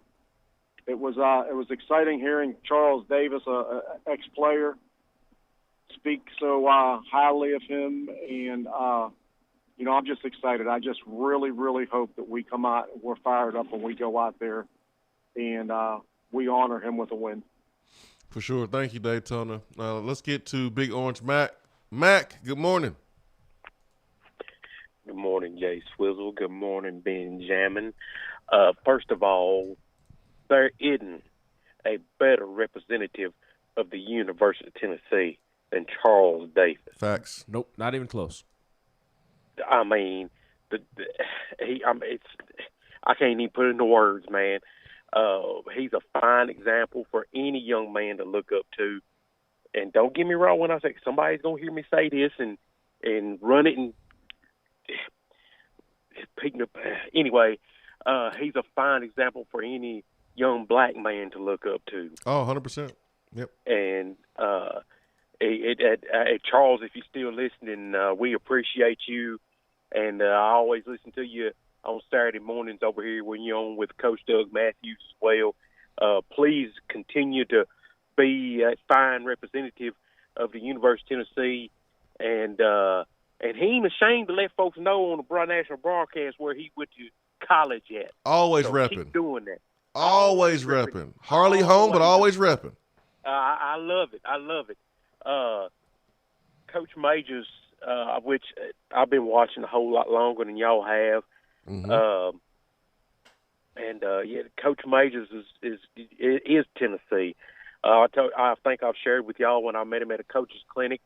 it was exciting hearing Charles Davis, a ex-player, speak so highly of him, and I'm just excited. I just really, really hope that we come out, we're fired up when we go out there, and we honor him with a win. For sure. Thank you, Daytona. Let's get to Big Orange Mac. Mac, good morning. Good morning, Jay Swizzle. Good morning, Benjamin. First of all, there isn't a better representative of the University of Tennessee than Charles Davis. Facts. Nope, not even close. I mean, I can't even put it into words, man. He's a fine example for any young man to look up to. And don't get me wrong when I say somebody's gonna hear me say this and run it and anyway. He's a fine example for any young black man to look up to. Oh, 100%. Yep. And Charles, if you're still listening, we appreciate you. And I always listen to you on Saturday mornings over here when you're on with Coach Doug Matthews as well. Please continue to be a fine representative of the University of Tennessee. And he ain't ashamed to let folks know on the national broadcast where he went to college at. Always so repping. Keep doing that. Always repping. Hardly home, but always repping. I love it. Coach Majors, which I've been watching a whole lot longer than y'all have. Mm-hmm. Coach Majors is Tennessee. I think I've shared with y'all when I met him at a coach's clinic,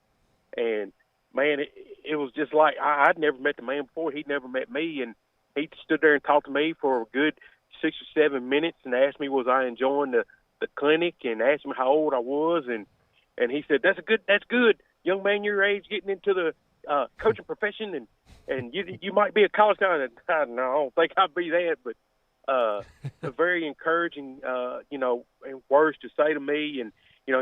and man, it was just like I'd never met the man before. He'd never met me, and he stood there and talked to me for a good 6 or 7 minutes and asked me was I enjoying the clinic, and asked me how old I was, and he said that's good, young man your age getting into the coaching profession, and you might be a college guy. No, I don't think I'd be that, but very encouraging, words to say to me, and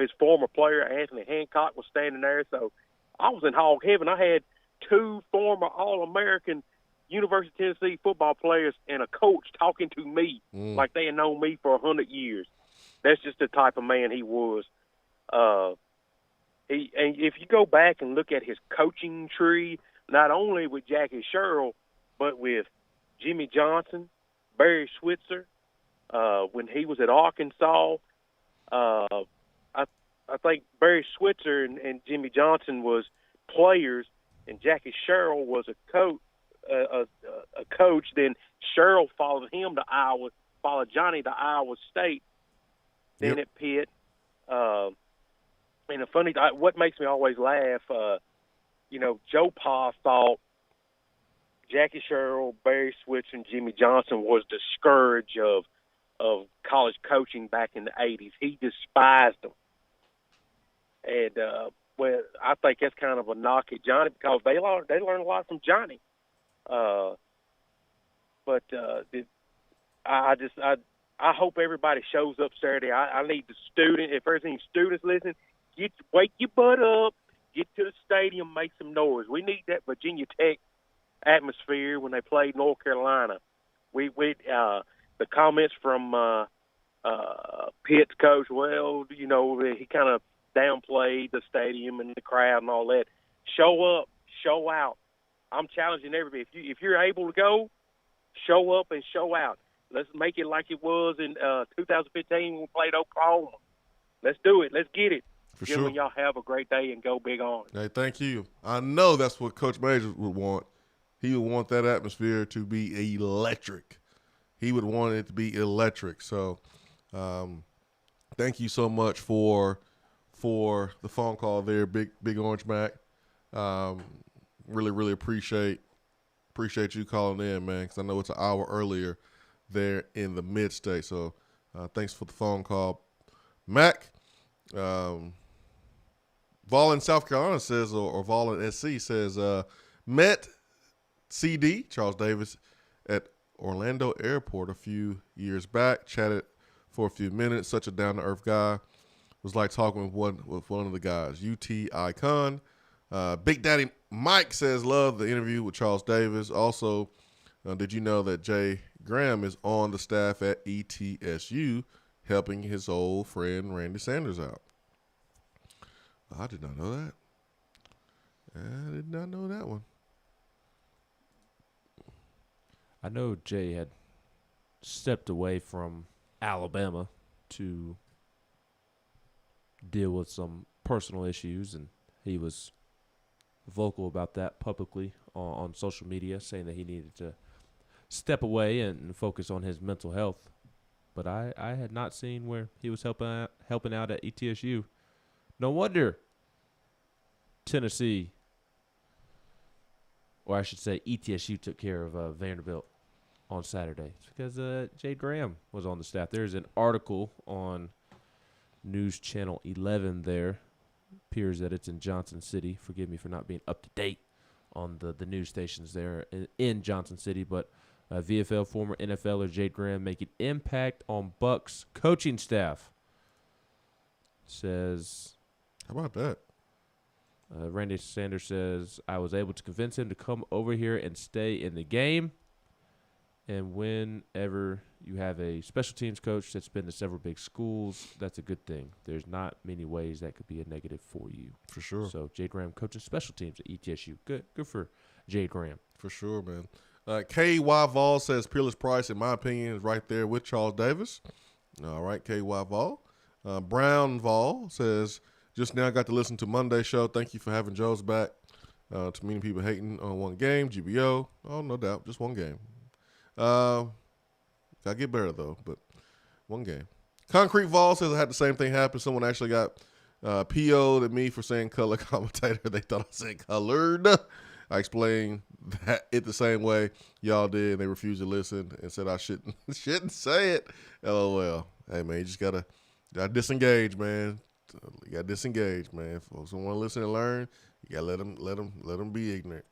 his former player Anthony Hancock was standing there, so I was in hog heaven. I had 2 former All-American University of Tennessee football players and a coach talking to me like they had known me for 100 years. That's just the type of man he was. And if you go back and look at his coaching tree, not only with Jackie Sherrill, but with Jimmy Johnson, Barry Switzer, when he was at Arkansas, I think Barry Switzer and Jimmy Johnson was players, and Jackie Sherrill was a coach. Then Sherrill followed him to Iowa, followed Johnny to Iowa State, then at Pitt. And the funny, what makes me always laugh, Joe Pa thought Jackie Sherrill, Barry Switzer, and Jimmy Johnson was the scourge of college coaching back in the 80s. He despised them. And, I think that's kind of a knock at Johnny because they learned a lot from Johnny. I hope everybody shows up Saturday. I need the student. If there's any students listening, wake your butt up, get to the stadium, make some noise. We need that Virginia Tech atmosphere when they played North Carolina. The comments from Pitt's coach, he kind of downplayed the stadium and the crowd and all that. Show up, show out. I'm challenging everybody. If you're able to go, show up and show out. Let's make it like it was in 2015 when we played Oklahoma. Let's do it. Let's get it. For Gentlemen, sure. y'all have a great day and go Big Orange. Hey, thank you. I know that's what Coach Majors would want. He would want that atmosphere to be electric. He would want it to be electric. So thank you so much for the phone call there, Big Orange Mac. Really, really appreciate you calling in, man, because I know it's an hour earlier there in the mid-state. So thanks for the phone call. Mac, Vol in South Carolina says, or Vol in SC says, met CD, Charles Davis, at Orlando Airport a few years back, chatted for a few minutes. Such a down-to-earth guy. Was like talking with one of the guys. UT icon. Big Daddy Mike says, love the interview with Charles Davis. Also, did you know that Jay Graham is on the staff at ETSU helping his old friend Randy Sanders out? I did not know that. I did not know that one. I know Jay had stepped away from Alabama to deal with some personal issues, and he was vocal about that publicly on social media, saying that he needed to step away and focus on his mental health. But I had not seen where he was helping out at ETSU. No wonder Tennessee, or I should say ETSU, took care of Vanderbilt on Saturday. It's because Jay Graham was on the staff. There's an article on News Channel 11 there. Appears that it's in Johnson City. Forgive me for not being up to date on the news stations there in Johnson City. But VFL former NFLer Jay Graham making impact on Bucks coaching staff. Says, how about that? Randy Sanders says, I was able to convince him to come over here and stay in the game. And whenever you have a special teams coach that's been to several big schools, that's a good thing. There's not many ways that could be a negative for you. For sure. So Jay Graham coaching special teams at ETSU. Good for Jay Graham. For sure, man. KY Vol says Peerless Price, in my opinion, is right there with Charles Davis. All right, KY Vol. Brown Vol says, just now got to listen to Monday's show. Thank you for having Joe's back. To many people hating on one game, GBO. Oh, no doubt, just one game. Gotta get better, though, but one game. Concrete Vol says I had the same thing happen. Someone actually got PO'd at me for saying color commentator. They thought I said colored. I explained it the same way y'all did. They refused to listen and said I shouldn't say it. LOL. Hey, man, you just gotta disengage, man. You gotta disengage, man. If folks don't want to listen and learn, you gotta let them be ignorant.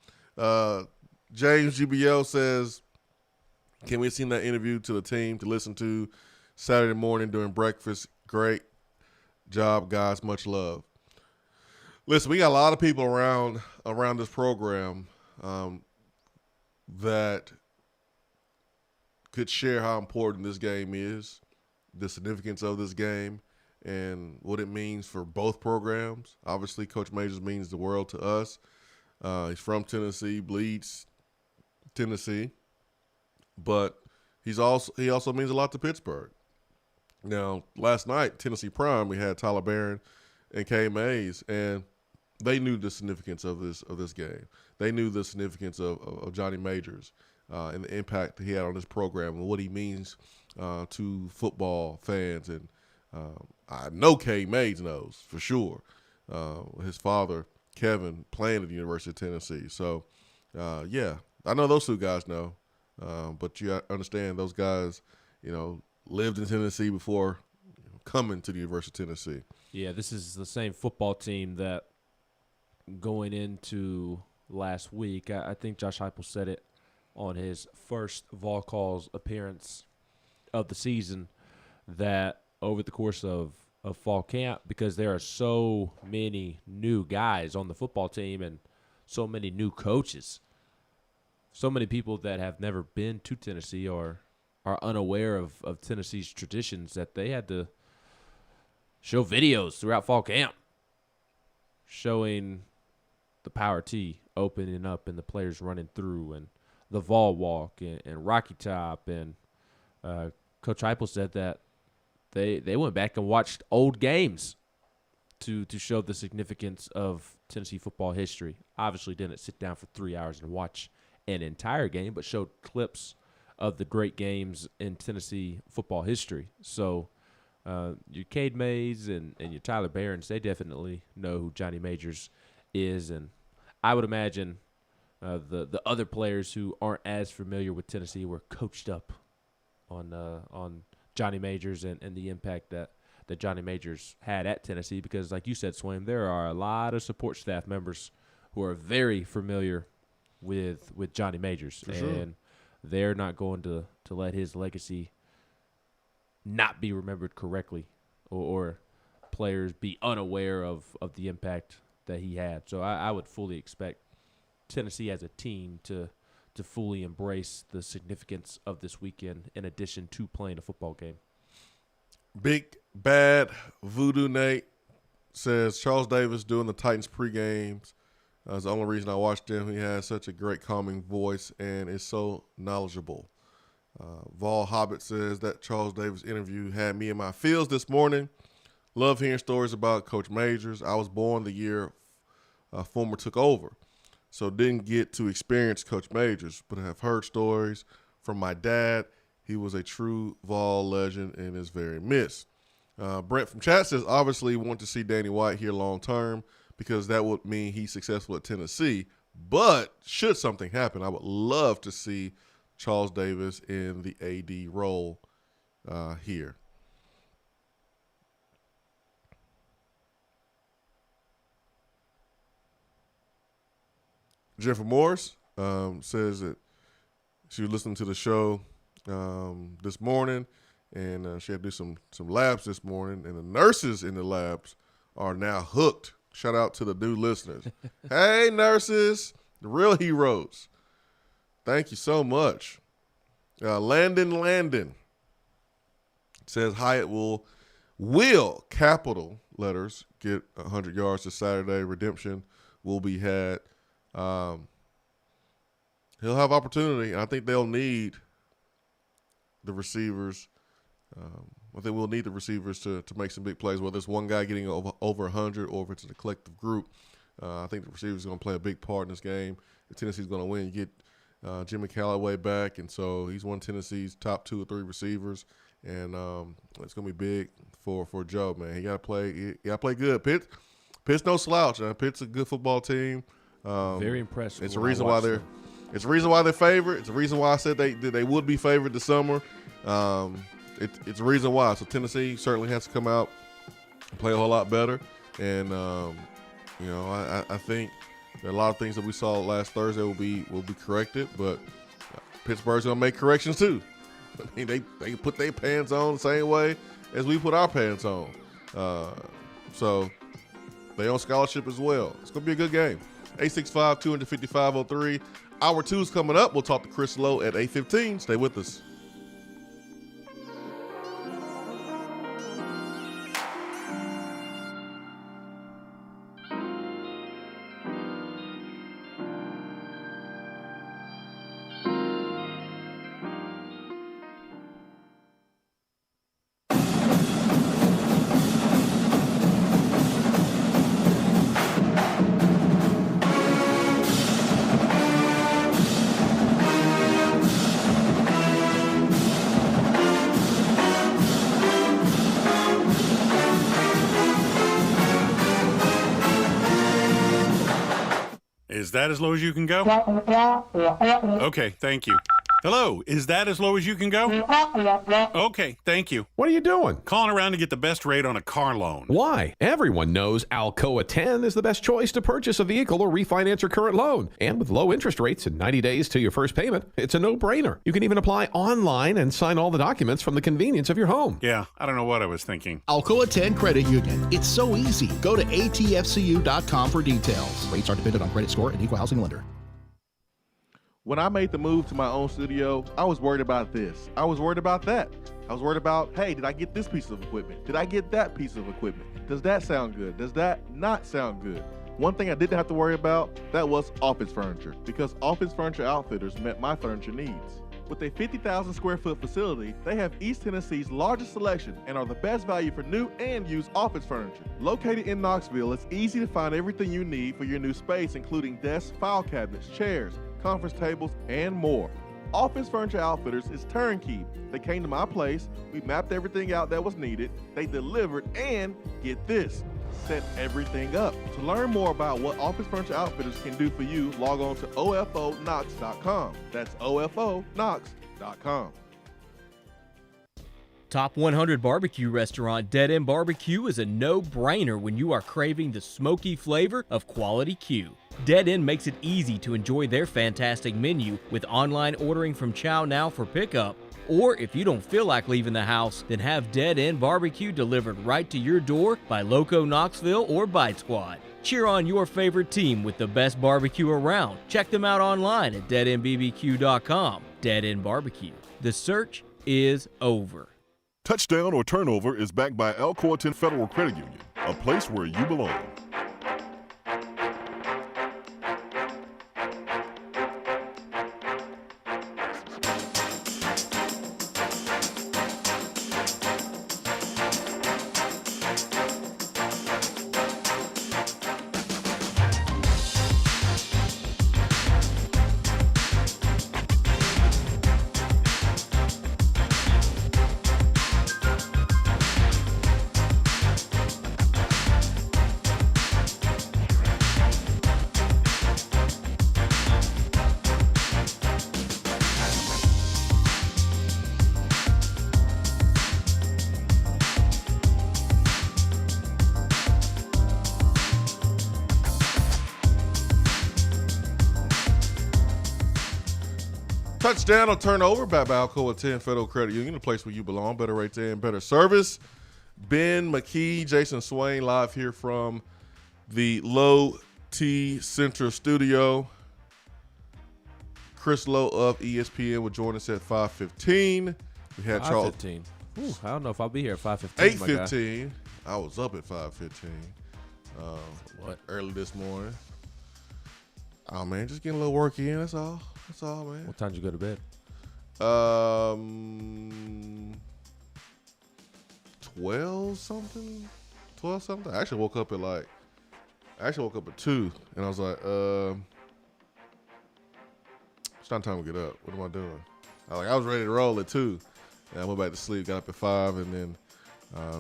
James GBL says, can we send that interview to the team to listen to Saturday morning during breakfast? Great job, guys. Much love. Listen, we got a lot of people around this program that could share how important this game is, the significance of this game, and what it means for both programs. Obviously, Coach Majors means the world to us. He's from Tennessee, bleeds Tennessee. But he also means a lot to Pittsburgh. Now, last night, Tennessee Prime, we had Tyler Barron and Kay Mays, and they knew the significance of this game. They knew the significance of Johnny Majors and the impact he had on this program and what he means to football fans. And I know K. Mays knows for sure. His father, Kevin, playing at the University of Tennessee. So, yeah, I know those two guys know. But you understand those guys, lived in Tennessee before coming to the University of Tennessee. Yeah, this is the same football team that going into last week, I think Josh Heupel said it on his first Vol Calls appearance of the season, that over the course of fall camp, because there are so many new guys on the football team and so many new coaches, so many people that have never been to Tennessee or are unaware of Tennessee's traditions, that they had to show videos throughout fall camp showing the power tee opening up and the players running through and the Vol walk and Rocky Top. And Coach Heupel said that they went back and watched old games to show the significance of Tennessee football history. Obviously didn't sit down for 3 hours and watch an entire game, but showed clips of the great games in Tennessee football history. So your Cade Mays and your Tyler Behrens, they definitely know who Johnny Majors is. And I would imagine the other players who aren't as familiar with Tennessee were coached up on Johnny Majors and the impact that Johnny Majors had at Tennessee, because like you said, Swain, there are a lot of support staff members who are very familiar with Johnny Majors. For sure. And they're not going to let his legacy not be remembered correctly or players be unaware of the impact that he had. So I would fully expect Tennessee as a team to fully embrace the significance of this weekend in addition to playing a football game. Big Bad Voodoo Nate says Charles Davis doing the Titans pregames is the only reason I watched him. He has such a great calming voice and is so knowledgeable. Vol Hobbit says that Charles Davis interview had me in my feels this morning. Love hearing stories about Coach Majors. I was born the year former took over, so didn't get to experience Coach Majors, but have heard stories from my dad. He was a true Vol legend and is very missed. Brent from chat says, obviously want to see Danny White here long term because that would mean he's successful at Tennessee. But should something happen, I would love to see Charles Davis in the AD role here. Jennifer Morris says that she was listening to the show this morning, and she had to do some labs this morning, and the nurses in the labs are now hooked. Shout out to the new listeners. Hey, nurses, the real heroes. Thank you so much. Landon says Hyatt will capital letters get 100 yards this Saturday. Redemption will be had. He'll have opportunity, and I think they'll need the receivers. I think we'll need the receivers to make some big plays, whether it's one guy getting over 100 or if it's a collective group. I think the receivers are going to play a big part in this game. If Tennessee's going to win, you get Jimmy Callaway back, and so he's one of Tennessee's top 2 or 3 receivers, and it's going to be big for Joe, man. He got to play good. Pitt's no slouch. Pitt's a good football team. Very impressive. It's a reason why they're favored. It's a reason why I said they would be favored this summer. It's a reason why. So Tennessee certainly has to come out and play a whole lot better. And I think there are a lot of things that we saw last Thursday will be corrected, but Pittsburgh's gonna make corrections too. I mean, they put their pants on the same way as we put our pants on. So they on scholarship as well. It's gonna be a good game. 865-255-03. Hour 2 is coming up. We'll talk to Chris Lowe at 8:15. Stay with us. is that as low as you can go? Okay, thank you. Hello, is that as low as you can go? Okay, thank you. What are you doing? Calling around to get the best rate on a car loan. Why? Everyone knows Alcoa 10 is the best choice to purchase a vehicle or refinance your current loan. And with low interest rates and 90 days to your first payment, it's a no-brainer. You can even apply online and sign all the documents from the convenience of your home. Yeah, I don't know what I was thinking. Alcoa 10 Credit Union. It's so easy. Go to atfcu.com for details. Rates are dependent on credit score and equal housing lender. When I made the move to my own studio, I was worried about this. I was worried about that. I was worried about, hey, did I get this piece of equipment? Did I get that piece of equipment? Does that sound good? Does that not sound good? One thing I didn't have to worry about, that was office furniture, because Office Furniture Outfitters met my furniture needs. With a 50,000 square foot facility, they have East Tennessee's largest selection and are the best value for new and used office furniture. Located in Knoxville, it's easy to find everything you need for your new space, including desks, file cabinets, chairs, conference tables, and more. Office Furniture Outfitters is turnkey. They came to my place, we mapped everything out that was needed, they delivered, and get this, set everything up. To learn more about what Office Furniture Outfitters can do for you, log on to ofonox.com. That's ofonox.com. Top 100 barbecue restaurant Dead End Barbecue is a no-brainer when you are craving the smoky flavor of quality Q. Dead End makes it easy to enjoy their fantastic menu with online ordering from Chow Now for pickup. Or if you don't feel like leaving the house, then have Dead End Barbecue delivered right to your door by Loco Knoxville or Bite Squad. Cheer on your favorite team with the best barbecue around. Check them out online at deadendbbq.com. Dead End Barbecue. The search is over. Touchdown or Turnover is backed by Alcoa 10 Federal Credit Union, a place where you belong. Touchdown or turnover, back by Alcoa 10 Federal Credit Union, the place where you belong. Better rates and better service. Ben McKee, Jason Swain, live here from the Low T Center studio. Chris Lowe of ESPN will join us at 5:15. We had Charles. 5:15. Ooh, I don't know if I'll be here at 5:15. 8:15. I was up at 5:15. What? Early this morning. Oh man, just getting a little work in. That's all. That's all, man. What time did you go to bed? 12 something. I actually woke up at 2, and I was like, it's not time to get up. What am I doing? I was ready to roll at 2, and I went back to sleep. Got up at 5, and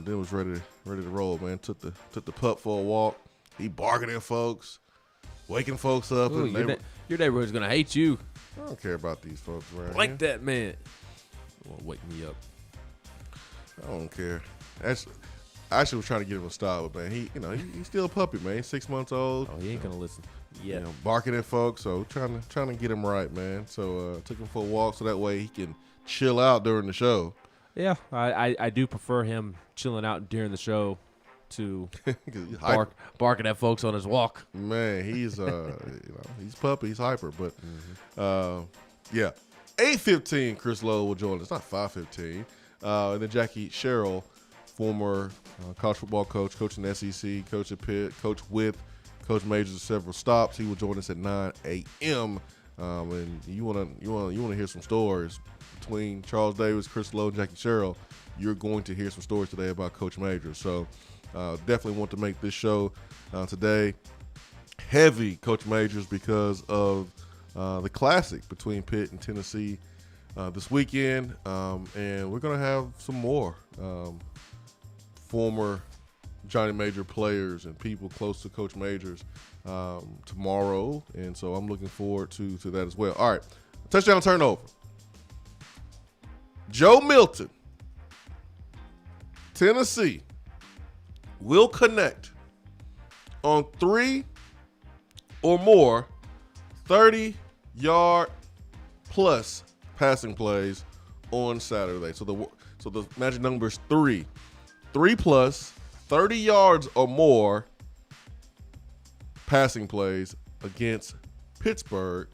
then was ready to roll. Man, took the pup for a walk. He barking at folks, waking folks up. Ooh, your neighborhood's gonna hate you. I don't care about these folks around Like here. that man. Well, wake me up. I don't care. I actually was trying to get him to stop, but man, he's still a puppy, man. He's 6 months old. Oh, he ain't gonna listen. Yeah. Barking at folks. So trying to get him right, man. So took him for a walk so that way he can chill out during the show. Yeah, I do prefer him chilling out during the show to barking at folks on his walk. Man, he's he's puppy, he's hyper, but yeah. 8:15, Chris Lowe will join us. Not 5:15. And then Jackie Sherrill, former college football coach, coaching the SEC, coach at Pitt, coach with Coach Majors at several stops. He will join us at 9 a.m. And you wanna hear some stories between Charles Davis, Chris Lowe, and Jackie Sherrill. You're going to hear some stories today about Coach Majors. So definitely want to make this show today heavy Coach Majors because of the classic between Pitt and Tennessee this weekend. And we're going to have some more former Johnny Major players and people close to Coach Majors tomorrow, and so I'm looking forward to that as well. All right, touchdown turnover. Joe Milton, Tennessee, will connect on 3 or more 30-yard plus passing plays on Saturday. So the magic number is 3. 3 plus 30 yards or more passing plays against Pittsburgh,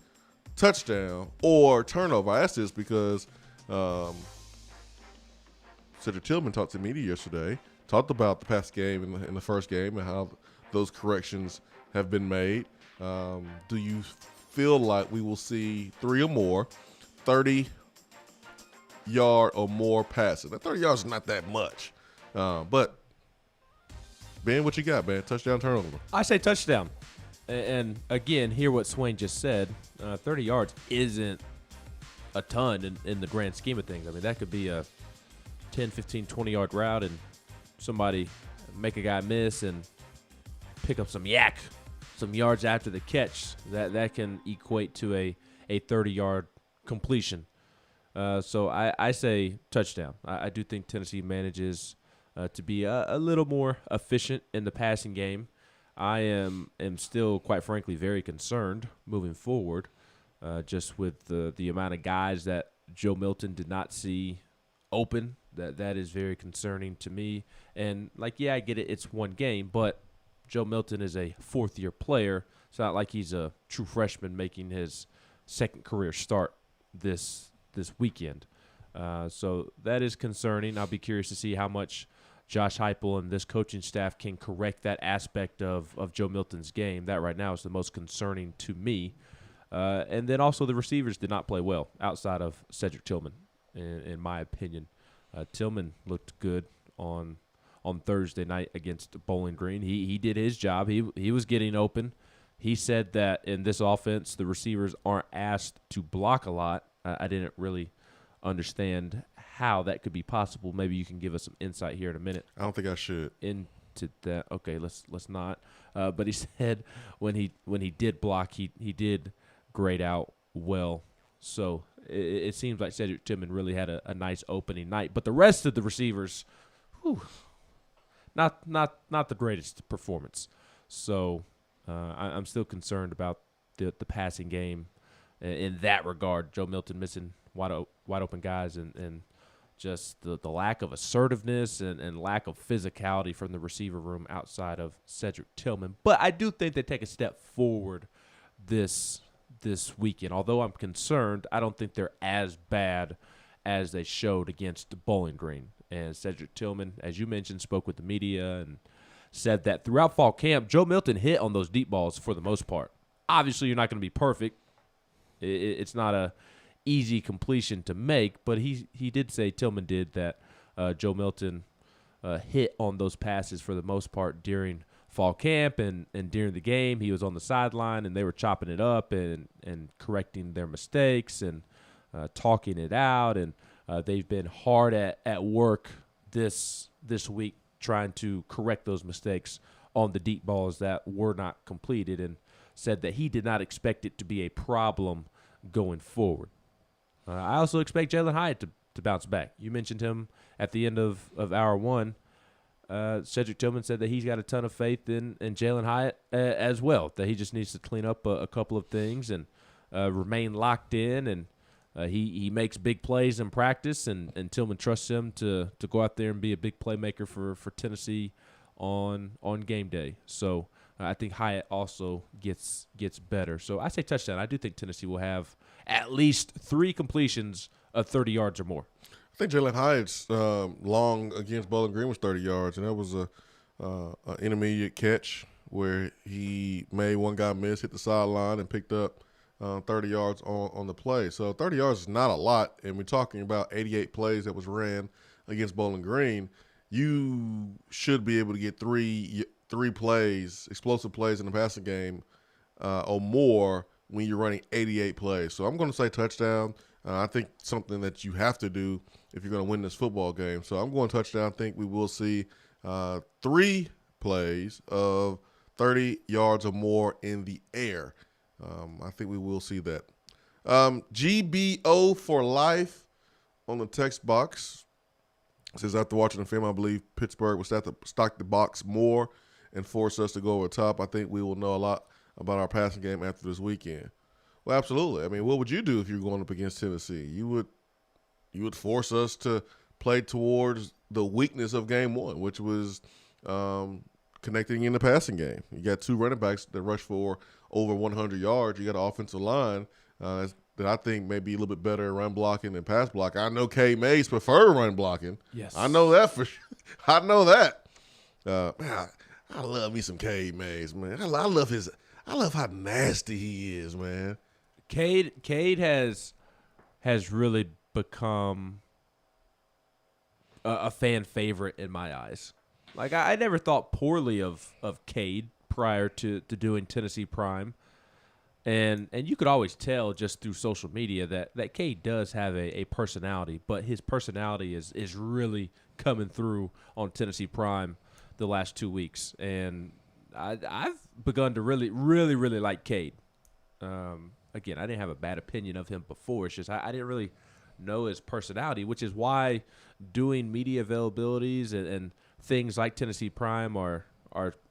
touchdown or turnover. I asked this because Cedric Tillman talked to media yesterday, talked about the past game in the first game and how those corrections have been made. Do you feel like we will see 3 or more 30-yard or more passes? Now, 30 yards is not that much, but Ben, what you got, man? Touchdown, turnover. I say touchdown. And again, hear what Swain just said. 30 yards isn't a ton in the grand scheme of things. I mean, that could be a 10, 15, 20-yard route and somebody make a guy miss and pick up some yards after the catch. That can equate to a 30-yard completion. So I say touchdown. I do think Tennessee manages to be a little more efficient in the passing game. I am still, quite frankly, very concerned moving forward, just with the amount of guys that Joe Milton did not see open. That is very concerning to me. And, I get it. It's one game, but Joe Milton is a fourth-year player. It's not like he's a true freshman making his second career start this weekend. So that is concerning. I'll be curious to see how much Josh Heupel and this coaching staff can correct that aspect of Joe Milton's game. That right now is the most concerning to me. And then also the receivers did not play well outside of Cedric Tillman, in my opinion. Tillman looked good on Thursday night against Bowling Green. He did his job. He was getting open. He said that in this offense, the receivers aren't asked to block a lot. I didn't really understand how that could be possible. Maybe you can give us some insight here in a minute. I don't think I should. Into that. Okay, let's not. But he said when he did block, he did grade out well. So it seems like Cedric Tillman really had a nice opening night. But the rest of the receivers, not the greatest performance. So I'm still concerned about the passing game in that regard. Joe Milton missing wide open guys and just the lack of assertiveness and lack of physicality from the receiver room outside of Cedric Tillman. But I do think they take a step forward this weekend. Although I'm concerned, I don't think they're as bad as they showed against Bowling Green. And Cedric Tillman, as you mentioned, spoke with the media and said that throughout fall camp, Joe Milton hit on those deep balls for the most part. Obviously, you're not going to be perfect. It's not a easy completion to make, but he did say, Tillman did, that Joe Milton hit on those passes for the most part during fall camp and during the game. He was on the sideline and they were chopping it up and correcting their mistakes and talking it out, and they've been hard at work this week trying to correct those mistakes on the deep balls that were not completed, and said that he did not expect it to be a problem going forward. I also expect Jalen Hyatt to bounce back. You mentioned him at the end of hour one. Cedric Tillman said that he's got a ton of faith in Jalen Hyatt as well, that he just needs to clean up a couple of things and remain locked in. And he makes big plays in practice, and Tillman trusts him to go out there and be a big playmaker for Tennessee on game day. So I think Hyatt also gets better. So I say touchdown. I do think Tennessee will have at least 3 completions of 30 yards or more. I think Jalen Hyatt's long against Bowling Green was 30 yards, and that was an intermediate catch where he made one guy miss, hit the sideline, and picked up 30 yards on the play. So 30 yards is not a lot, and we're talking about 88 plays that was ran against Bowling Green. You should be able to get three plays, explosive plays in the passing game or more when you're running 88 plays. So I'm going to say touchdown. I think something that you have to do if you're going to win this football game. So I'm going touchdown. I think we will see 3 plays of 30 yards or more in the air. I think we will see that. GBO for life on the text box says, after watching the film, I believe Pittsburgh will stock the box more and force us to go over the top. I think we will know a lot about our passing game after this weekend. Well, absolutely. I mean, what would you do if you were going up against Tennessee? You would force us to play towards the weakness of game one, which was connecting in the passing game. You got 2 running backs that rush for over 100 yards. You got an offensive line that I think may be a little bit better at run blocking than pass blocking. I know K. Mays prefer run blocking. Yes. I know that for sure. I know that. Man, I love me some K. Mays, man. I love how nasty he is, man. Cade has really become a fan favorite in my eyes. Like, I never thought poorly of Cade prior to doing Tennessee Prime. And you could always tell just through social media that Cade does have a personality, but his personality is really coming through on Tennessee Prime the last 2 weeks. And I've begun to really, really, really like Cade. Again, I didn't have a bad opinion of him before. It's just I didn't really know his personality, which is why doing media availabilities and things like Tennessee Prime are,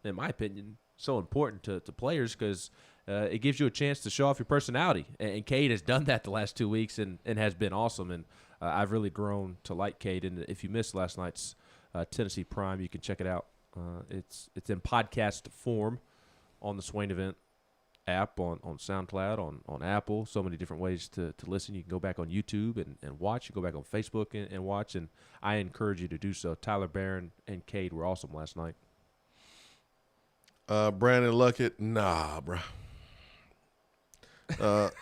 in my opinion, so important to players, because it gives you a chance to show off your personality. And Cade has done that the last 2 weeks and has been awesome. And I've really grown to like Cade. And if you missed last night's Tennessee Prime, you can check it out. It's in podcast form on the Swain Event app, on SoundCloud, on Apple. So many different ways to listen. You can go back on YouTube and watch. You can go back on Facebook and watch. And I encourage you to do so. Tyler Barron and Cade were awesome last night. Brandon Luckett, nah, bro.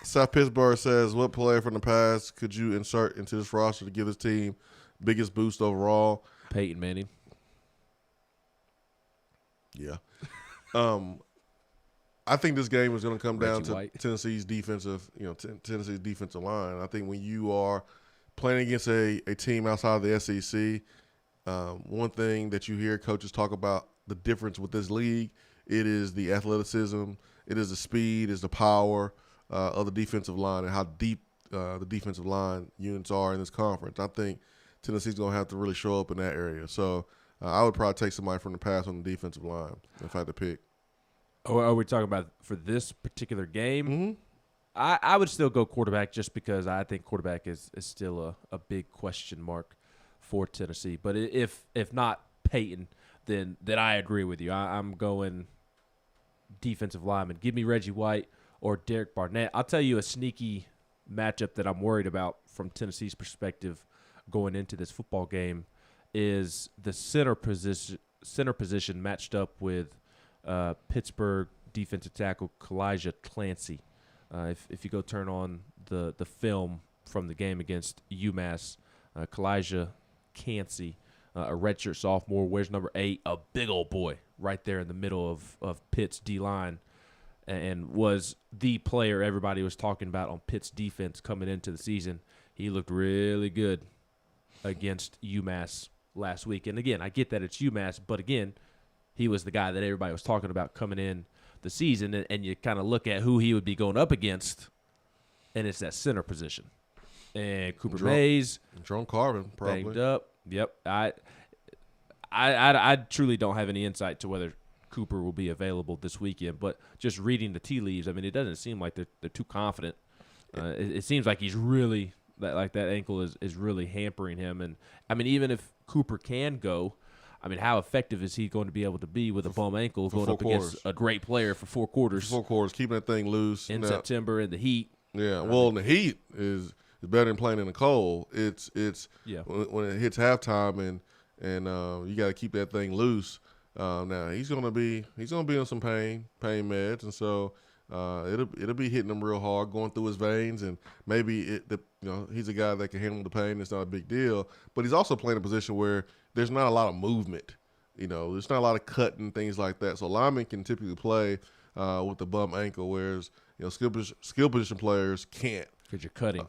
South Pittsburgh says, what player from the past could you insert into this roster to give this team biggest boost overall? Peyton Manning. Yeah. I think this game is going to come down to White. Tennessee's defensive, Tennessee's defensive line. I think when you are playing against a team outside of the SEC, one thing that you hear coaches talk about the difference with this league, it is the athleticism, it is the speed, it's the power of the defensive line and how deep the defensive line units are in this conference. I think Tennessee's going to have to really show up in that area. So I would probably take somebody from the past on the defensive line if I had to pick. Are we talking about for this particular game? Mm-hmm. I would still go quarterback just because I think quarterback is still a big question mark for Tennessee. But if not Peyton, then I agree with you. I'm going defensive lineman. Give me Reggie White or Derek Barnett. I'll tell you a sneaky matchup that I'm worried about from Tennessee's perspective going into this football game is the center position matched up with Pittsburgh defensive tackle Kalijah Clancy. If you go turn on the film from the game against UMass, Kalijah Clancy, a redshirt sophomore, wears number 8, a big old boy right there in the middle of Pitt's D-line, and was the player everybody was talking about on Pitt's defense coming into the season. He looked really good against UMass last week. And, again, I get that it's UMass, but, again, he was the guy that everybody was talking about coming in the season, and you kind of look at who he would be going up against, and it's that center position. And Cooper Mays. Jerome Carvin, probably. Banged up. Yep. I truly don't have any insight to whether Cooper will be available this weekend, but just reading the tea leaves, I mean, it doesn't seem like they're too confident. It seems like he's really that ankle is really hampering him. And, I mean, even if Cooper can go, I mean, how effective is he going to be able to be with a bum ankle going up against a great player for 4 quarters? 4 quarters, keeping that thing loose. In September in the heat. Yeah, well, in the heat is better than playing in the cold. It's when it hits halftime and you got to keep that thing loose. Now he's gonna be on some pain meds, and so it'll be hitting him real hard, going through his veins, and maybe he's a guy that can handle the pain. It's not a big deal, but he's also playing a position where there's not a lot of movement. There's not a lot of cutting, things like that. So linemen can typically play with a bum ankle, whereas skill position players can't. Because you're cutting.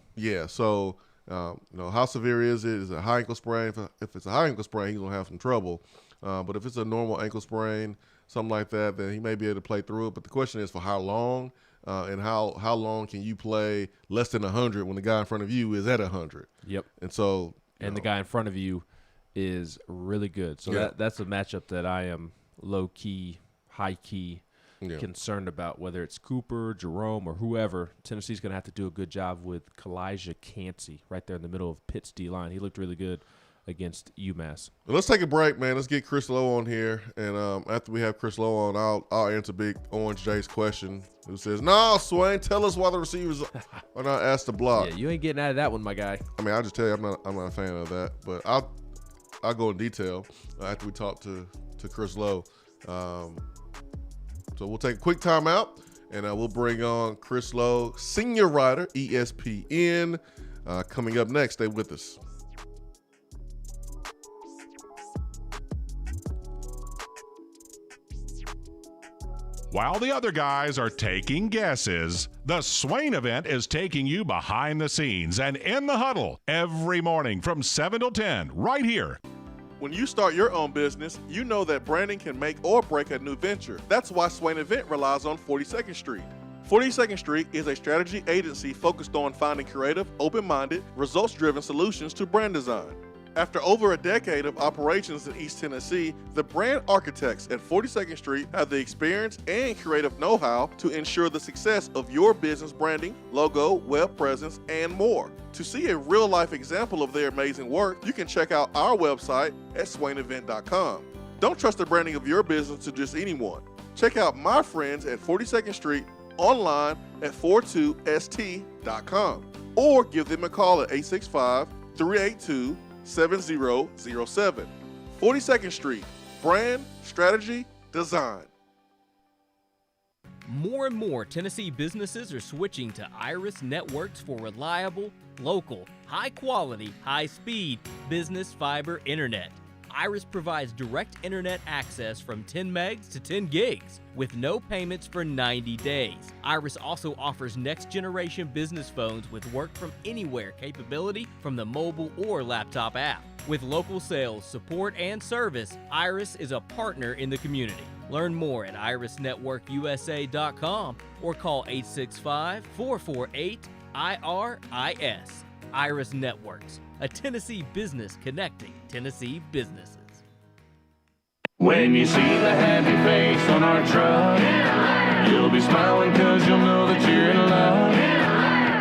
So how severe is it? Is it a high ankle sprain? If it's a high ankle sprain, he's gonna have some trouble. But if it's a normal ankle sprain, something like that, then he may be able to play through it. But the question is for how long, and how long can you play less than 100 when the guy in front of you is at 100? Yep. And so, the guy in front of you is really good. So that's a matchup that I am low-key, high-key concerned about, whether it's Cooper, Jerome, or whoever. Tennessee's going to have to do a good job with Kalijah Cansey right there in the middle of Pitt's D-line. He looked really good against UMass. Well, let's take a break, man. Let's get Chris Lowe on here. And after we have Chris Lowe on, I'll answer Big Orange Jay's question, who says, "No, Swain, tell us why the receivers are not asked to block." Yeah, you ain't getting out of that one, my guy. I mean, I'll just tell you, I'm not a fan of that. But I'll go in detail after we talk to Chris Lowe. So we'll take a quick timeout, and we'll bring on Chris Lowe, senior writer, ESPN, coming up next. Stay with us. While the other guys are taking guesses, the Swain Event is taking you behind the scenes and in the huddle every morning from 7 till 10 right here. When you start your own business, you know that branding can make or break a new venture. That's why Swain Event relies on 42nd Street. 42nd Street is a strategy agency focused on finding creative, open-minded, results-driven solutions to brand design. After over a decade of operations in East Tennessee, the brand architects at 42nd Street have the experience and creative know-how to ensure the success of your business branding, logo, web presence, and more. To see a real-life example of their amazing work, you can check out our website at swainevent.com. Don't trust the branding of your business to just anyone. Check out my friends at 42nd Street online at 42st.com or give them a call at 865-382-7007. 42nd Street, brand, strategy, design. More and more Tennessee businesses are switching to Iris Networks for reliable, local, high-quality, high-speed business fiber internet. Iris provides direct internet access from 10 megs to 10 gigs with no payments for 90 days. Iris also offers next-generation business phones with work-from-anywhere capability from the mobile or laptop app. With local sales, support, and service, Iris is a partner in the community. Learn more at irisnetworkusa.com or call 865-448-IRIS. Iris Networks, a Tennessee business connecting Tennessee businesses. When you see the happy face on our truck, you'll be smiling because you'll know that you're in love.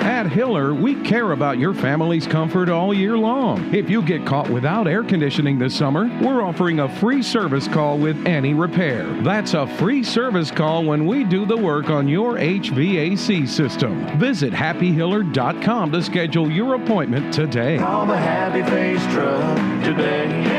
At Hiller, we care about your family's comfort all year long. If you get caught without air conditioning this summer, we're offering a free service call with any repair. That's a free service call when we do the work on your HVAC system. Visit happyhiller.com to schedule your appointment today. Call the Happy Face Truck today.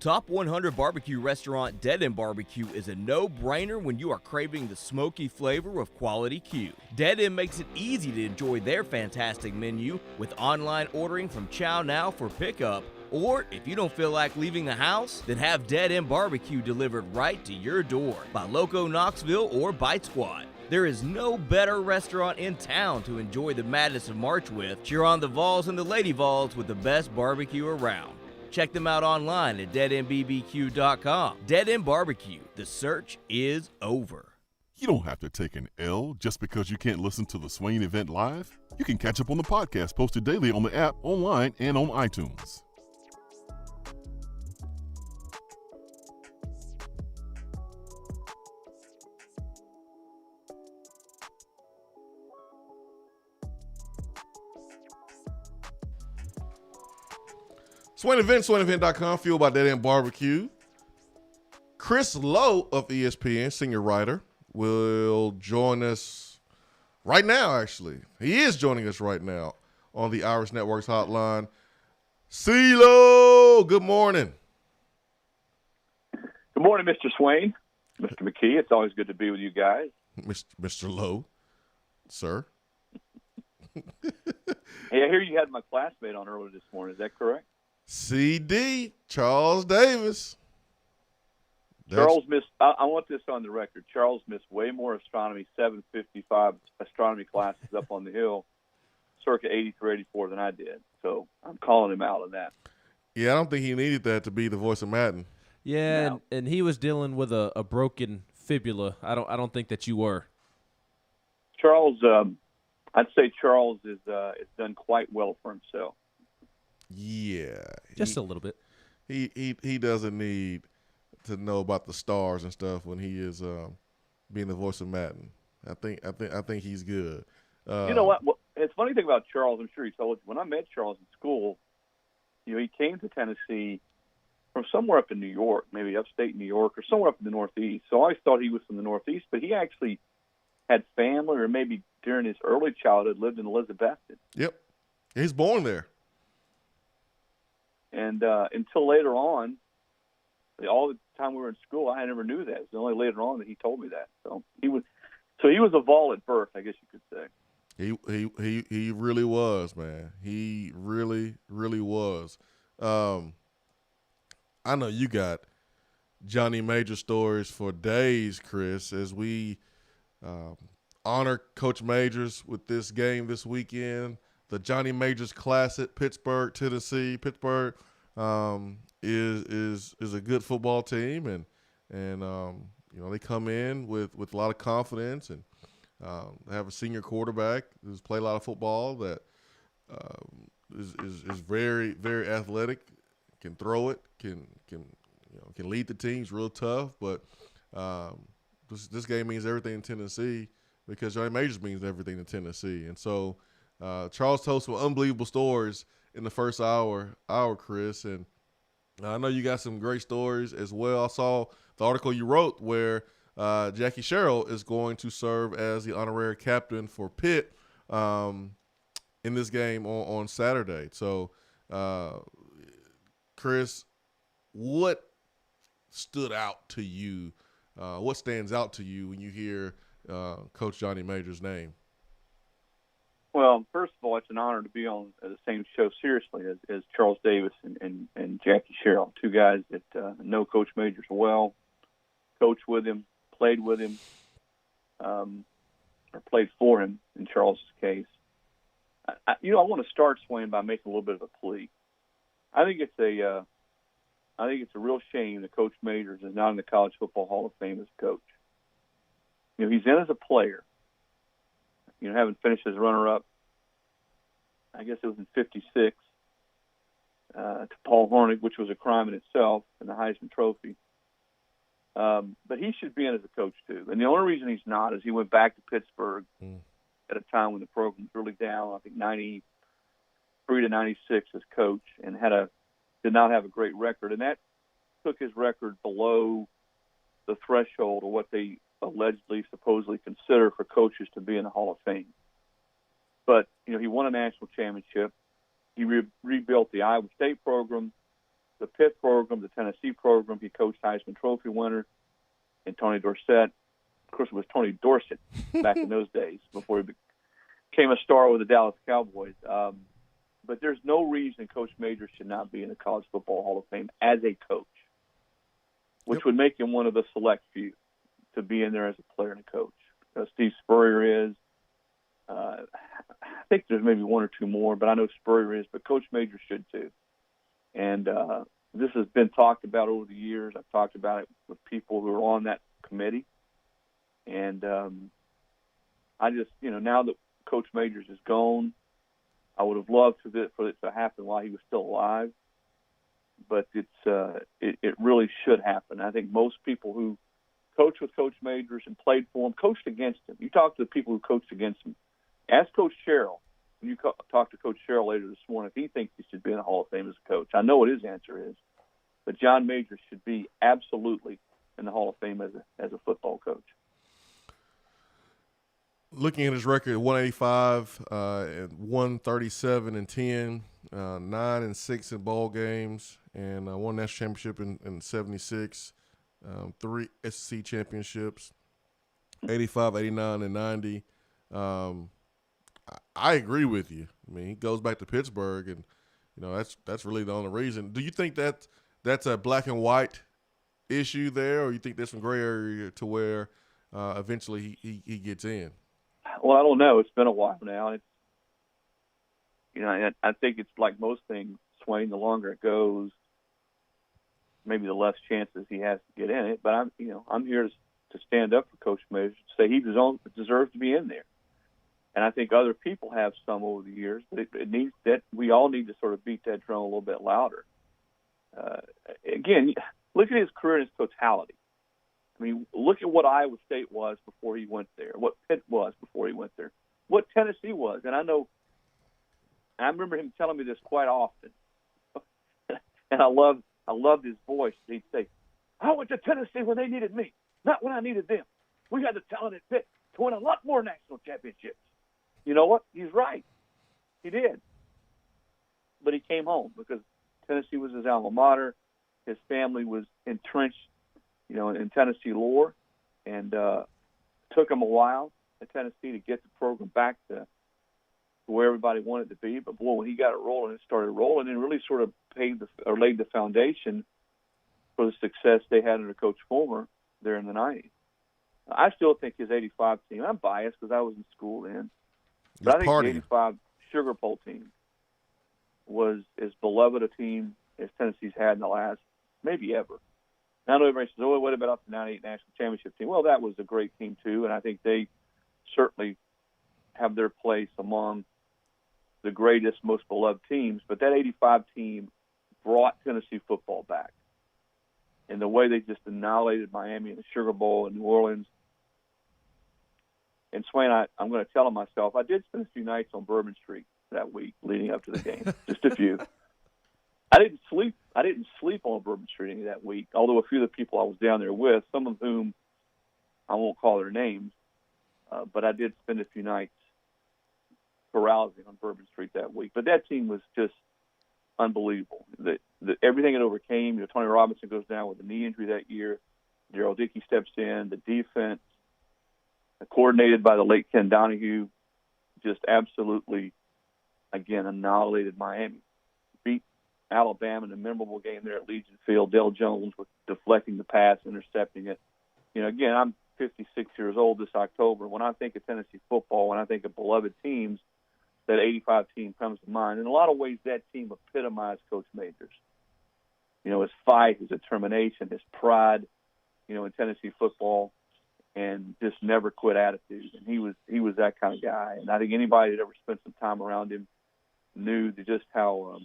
Top 100 barbecue restaurant Dead End Barbecue is a no-brainer when you are craving the smoky flavor of quality Q. Dead End makes it easy to enjoy their fantastic menu with online ordering from Chow Now for pickup. Or if you don't feel like leaving the house, then have Dead End Barbecue delivered right to your door by Loco Knoxville or Bite Squad. There is no better restaurant in town to enjoy the madness of March with. Cheer on the Vols and the Lady Vols with the best barbecue around. Check them out online at deadendbbq.com. Dead End Barbecue. The search is over. You don't have to take an L just because you can't listen to the Swain Event live. You can catch up on the podcast posted daily on the app, online, and on iTunes. Swain Event, swainevent.com, fueled by Dead End Barbecue. Chris Lowe of ESPN, senior writer, will join us right now, actually. He is joining us right now on the Irish Networks hotline. CeeLo, good morning. Good morning, Mr. Swain, Mr. McKee. It's always good to be with you guys. Mr. Lowe, sir. Hey, I hear you had my classmate on earlier this morning. Is that correct? CD, Charles Davis. Charles missed, I want this on the record, Charles missed way more astronomy, 755 astronomy classes up on the hill, circa 83, 84 than I did. So I'm calling him out on that. Yeah, I don't think he needed that to be the voice of Madden. Yeah, No. and he was dealing with a broken fibula. I don't think that you were. Charles, I'd say Charles is done quite well for himself. Yeah, Just a little bit. He doesn't need to know about the stars and stuff when he is being the voice of Madden. I think he's good. You know what? It's funny thing about Charles. I'm sure he told you. When I met Charles in school, he came to Tennessee from somewhere up in New York, maybe upstate New York or somewhere up in the Northeast. So I always thought he was from the Northeast, but he actually had family, or maybe during his early childhood lived in Elizabethton. Yep, he's born there. And until later on, all the time we were in school, I never knew that. It was only later on that he told me that. So he was a Vol at birth, I guess you could say. He really was, man. He really, really was. I know you got Johnny Major stories for days, Chris, as we honor Coach Majors with this game this weekend. The Johnny Majors Classic, Pittsburgh, Tennessee. Pittsburgh is a good football team, and they come in with a lot of confidence, and they have a senior quarterback who's played a lot of football that is very, very athletic, can throw it, can lead the teams, real tough. But this game means everything in Tennessee because Johnny Majors means everything in Tennessee. And so Charles told some unbelievable stories in the first hour, Chris. And I know you got some great stories as well. I saw the article you wrote where Jackie Sherrill is going to serve as the honorary captain for Pitt in this game on Saturday. So, Chris, what stood out to you? What stands out to you when you hear Coach Johnny Major's name? Well, first of all, it's an honor to be on the same show seriously as Charles Davis and Jackie Sherrill, two guys that know Coach Majors well, coached with him, played with him, or played for him in Charles's case. I want to start, Swain, by making a little bit of a plea. I think it's a real shame that Coach Majors is not in the College Football Hall of Fame as a coach. He's in as a player. Having finished as runner-up, I guess it was in '56, to Paul Hornig, which was a crime in itself, in the Heisman Trophy. But he should be in as a coach too. And the only reason he's not is he went back to Pittsburgh at a time when the program was really down. I think 93 to 96 as coach, and did not have a great record, and that took his record below the threshold of what they allegedly, supposedly consider for coaches to be in the Hall of Fame. But he won a national championship. He rebuilt the Iowa State program, the Pitt program, the Tennessee program. He coached Heisman Trophy winner and Tony Dorsett. Of course, it was Tony Dorsett back in those days before he became a star with the Dallas Cowboys. But there's no reason Coach Majors should not be in the College Football Hall of Fame as a coach, which would make him one of the select few to be in there as a player and a coach. Steve Spurrier is. I think there's maybe one or two more, but I know Spurrier is. But Coach Majors should too. And this has been talked about over the years. I've talked about it with people who are on that committee. And I just, now that Coach Majors is gone, I would have loved for it to happen while he was still alive. But it really should happen. I think most people who coached with Coach Majors and played for him, coached against him. You talk to the people who coached against him. Ask Coach Sherrill, when you talk to Coach Sherrill later this morning, if he thinks he should be in the Hall of Fame as a coach. I know what his answer is. But John Majors should be absolutely in the Hall of Fame as a football coach. Looking at his record, 185, and 137 and 10, 9-6 in bowl games, and one national championship in '76, 3 SEC championships, 85, 89, and 90. I agree with you. I mean, he goes back to Pittsburgh, and that's really the only reason. Do you think that's a black and white issue there, or you think there's some gray area to where eventually he gets in? Well, I don't know. It's been a while now. And I think it's like most things, Swain, the longer it goes, maybe the less chances he has to get in it. But I'm here to stand up for Coach Majors, to say he deserves to be in there. And I think other people have some over the years, but it needs that we all need to sort of beat that drum a little bit louder. Again, look at his career in its totality. I mean, look at what Iowa State was before he went there, what Pitt was before he went there, what Tennessee was. And I remember him telling me this quite often. And I loved his voice. He'd say, I went to Tennessee when they needed me, not when I needed them. We had the talent at Pitt to win a lot more national championships. You know what? He's right. He did. But he came home because Tennessee was his alma mater. His family was entrenched, in Tennessee lore. And took him a while at Tennessee to get the program back to where everybody wanted to be. But, boy, when he got it rolling, it started rolling and really sort of laid the foundation for the success they had under Coach Fulmer there in the 90s. I still think his 85 team, I'm biased because I was in school then, but I think the 85 Sugar Bowl team was as beloved a team as Tennessee's had in the last maybe ever. Now, I know everybody says, what about the 98 national championship team? Well, that was a great team too, and I think they certainly have their place among the greatest, most beloved teams. But that 85 team brought Tennessee football back. And the way they just annihilated Miami in the Sugar Bowl in New Orleans. And Swain, I'm going to tell him myself, I did spend a few nights on Bourbon Street that week leading up to the game, just a few. I didn't sleep on Bourbon Street any of that week, although a few of the people I was down there with, some of whom I won't call their names, but I did spend a few nights carousing on Bourbon Street that week. But that team was just unbelievable. Everything it overcame. Tony Robinson goes down with a knee injury that year. Darrell Dickey steps in. The defense, coordinated by the late Ken Donahue, just absolutely, again, annihilated Miami. Beat Alabama in a memorable game there at Legion Field. Dale Jones was deflecting the pass, intercepting it. Again, I'm 56 years old this October. When I think of Tennessee football, when I think of beloved teams, that 85 team comes to mind. In a lot of ways, that team epitomized Coach Majors. His fight, his determination, his pride, in Tennessee football, and just never quit attitude. And he was that kind of guy. And I think anybody that ever spent some time around him knew just how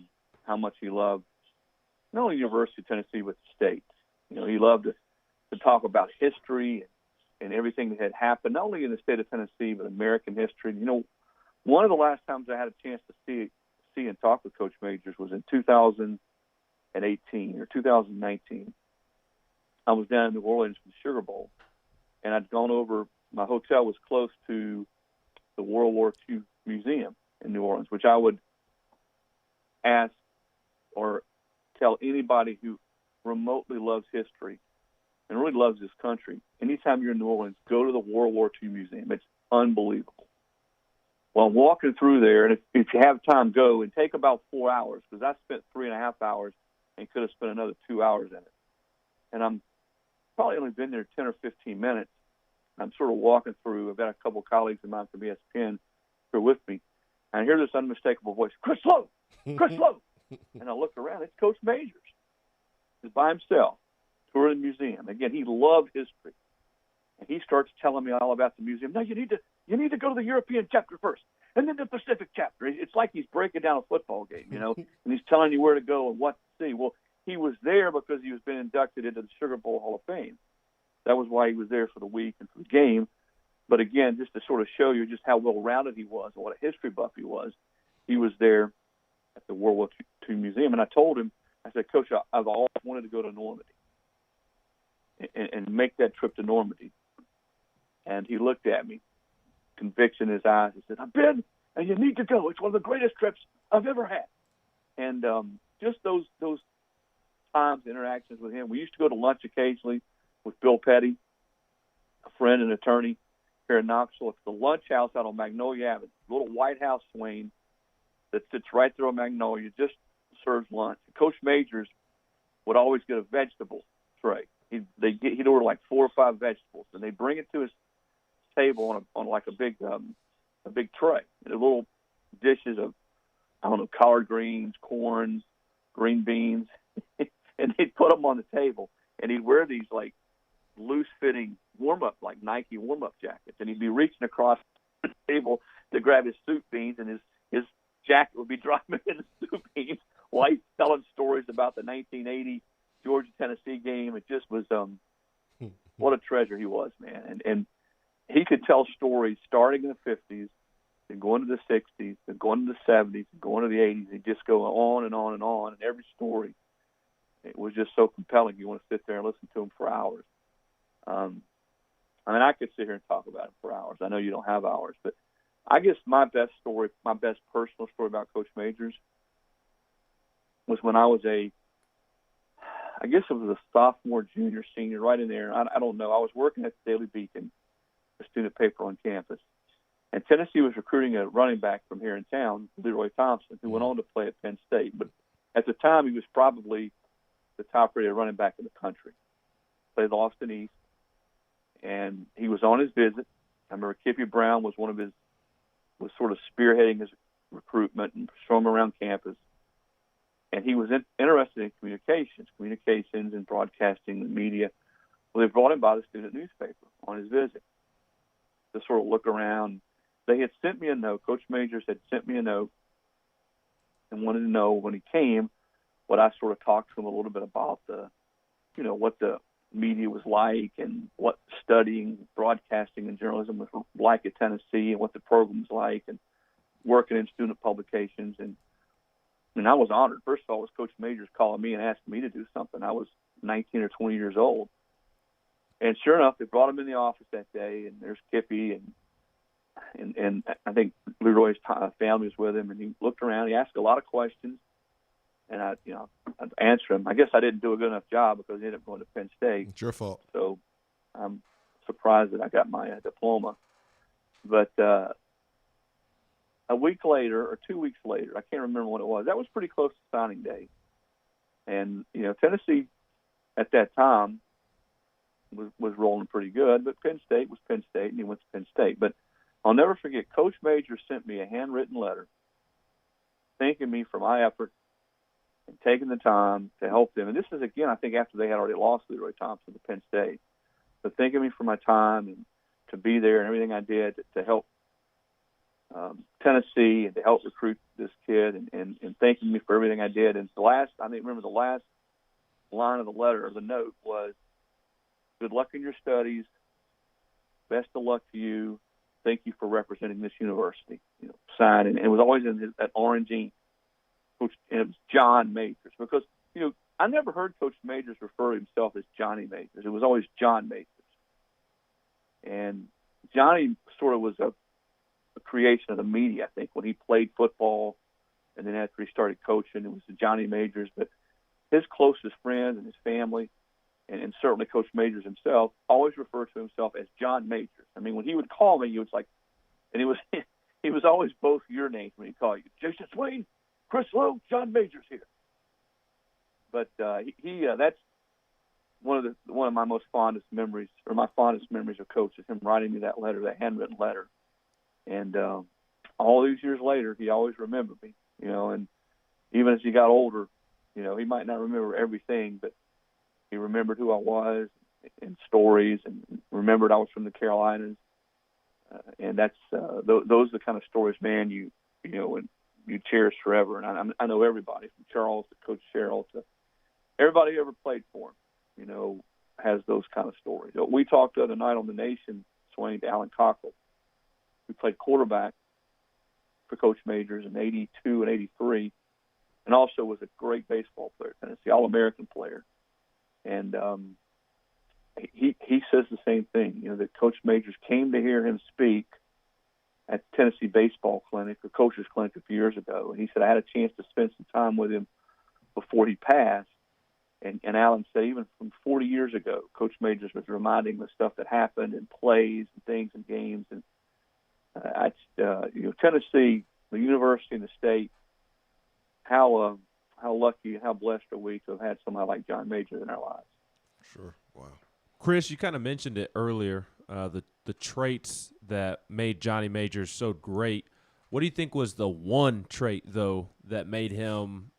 much he loved not only the University of Tennessee but the state. He loved to talk about history and everything that had happened, not only in the state of Tennessee but American history. One of the last times I had a chance to see and talk with Coach Majors was in 2018 or 2019. I was down in New Orleans for the Sugar Bowl, and I'd gone over. My hotel was close to the World War II Museum in New Orleans, which I would ask or tell anybody who remotely loves history and really loves this country. Anytime you're in New Orleans, go to the World War II Museum. It's unbelievable. Well, I'm walking through there, and if you have time, go and take about 4 hours, because I spent 3.5 hours and could have spent another 2 hours in it. And I'm probably only been there 10 or 15 minutes. I'm sort of walking through. I've got a couple of colleagues of mine from ESPN who are with me, and I hear this unmistakable voice, Chris Lowe, Chris Lowe. And I look around. It's Coach Majors. He's by himself, touring the museum. Again, he loved history. And he starts telling me all about the museum. No, you need to go to the European chapter first, and then the Pacific chapter. It's like he's breaking down a football game, and he's telling you where to go and what to see. Well, he was there because he was being inducted into the Sugar Bowl Hall of Fame. That was why he was there for the week and for the game. But again, just to sort of show you just how well-rounded he was and what a history buff he was there at the World War II Museum. And I told him, I said, Coach, I've always wanted to go to Normandy and make that trip to Normandy. And he looked at me, conviction in his eyes. He said, I've been, and you need to go. It's one of the greatest trips I've ever had. And just those times, interactions with him. We used to go to lunch occasionally with Bill Petty, a friend and attorney here in Knoxville. It's the lunch house out on Magnolia Avenue, a little white house, Swain, that sits right there on Magnolia, just serves lunch. Coach Majors would always get a vegetable tray. He'd order like 4 or 5 vegetables, and they'd bring it to his table on like a big tray, and little dishes of I don't know, collard greens, corn, green beans, and he'd put them on the table, and he'd wear these like loose-fitting warm-up, like Nike warm-up jackets, and he'd be reaching across the table to grab his soup beans, and his jacket would be dropping in the soup beans while he's telling stories about the 1980 Georgia-Tennessee game. It just was what a treasure he was, man. And he could tell stories starting in the 50s and going to the 60s and going to the 70s and going to the 80s. He'd just go on and on and on, and every story, it was just so compelling. You want to sit there and listen to him for hours. I mean, I could sit here and talk about him for hours. I know you don't have hours, but I guess my best story, my best personal story about Coach Majors was when I was I guess it was a sophomore, junior, senior, right in there. I don't know. I was working at the Daily Beacon, a student paper on campus, and Tennessee was recruiting a running back from here in town, Leroy Thompson, who went on to play at Penn State. But at the time, he was probably the top-rated running back in the country. Played Austin East, and he was on his visit. I remember Kippy Brown was was sort of spearheading his recruitment and showing him around campus. And he was interested in communications and broadcasting and media. Well, they brought him by the student newspaper on his visit to sort of look around. They had sent me a note. Coach Majors had sent me a note and wanted to know when he came what I sort of talked to him a little bit about what the media was like and what studying broadcasting and journalism was like at Tennessee and what the program was like and working in student publications. And I was honored. First of all, it was Coach Majors calling me and asking me to do something. I was 19 or 20 years old. And sure enough, they brought him in the office that day, and there's Kippy, and I think Leroy's family was with him, and he looked around. He asked a lot of questions, and I'd answer him. I guess I didn't do a good enough job because he ended up going to Penn State. It's your fault. So I'm surprised that I got my diploma. But a week later or 2 weeks later, I can't remember what it was. That was pretty close to signing day. And, Tennessee at that time was rolling pretty good, but Penn State was Penn State, and he went to Penn State. But I'll never forget, Coach Major sent me a handwritten letter thanking me for my effort and taking the time to help them. And this is, again, I think after they had already lost Leroy Thompson to Penn State. But thanking me for my time and to be there and everything I did to help Tennessee and to help recruit this kid and thanking me for everything I did. And the last line of the letter or the note was, "Good luck in your studies. Best of luck to you. Thank you for representing this university." Signed, and it was always in that orange ink. And it was John Majors, because I never heard Coach Majors refer to himself as Johnny Majors. It was always John Majors, and Johnny sort of was a creation of the media. I think when he played football, and then after he started coaching, it was the Johnny Majors. But his closest friends and his family, and certainly Coach Majors himself, always referred to himself as John Majors. I mean, when he would call me, he was like, and he was always both your names when he'd call you, Jason Swain, Chris Lowe, John Majors here. But that's one of my most fondest memories, or my fondest memories of Coach, is him writing me that letter, that handwritten letter. And all these years later, he always remembered me, and even as he got older, he might not remember everything, but he remembered who I was and stories, and remembered I was from the Carolinas. And that's those are the kind of stories, man, you cherish forever. And I know everybody from Charles to Coach Sherrill to everybody who ever played for him, has those kind of stories. We talked the other night on The Nation, Swain, to Alan Cockle, who played quarterback for Coach Majors in 82 and 83, and also was a great baseball player, Tennessee All-American player. And he says the same thing, that Coach Majors came to hear him speak at the Tennessee Baseball Clinic, or Coach's Clinic, a few years ago. And he said, I had a chance to spend some time with him before he passed. And Alan said, even from 40 years ago, Coach Majors was reminding him of stuff that happened in plays and things and games. And Tennessee, the university and the state, how lucky and how blessed are we to have had somebody like John Majors in our lives. Sure. Wow. Chris, you kind of mentioned it earlier, the traits that made Johnny Majors so great. What do you think was the one trait, though, that made him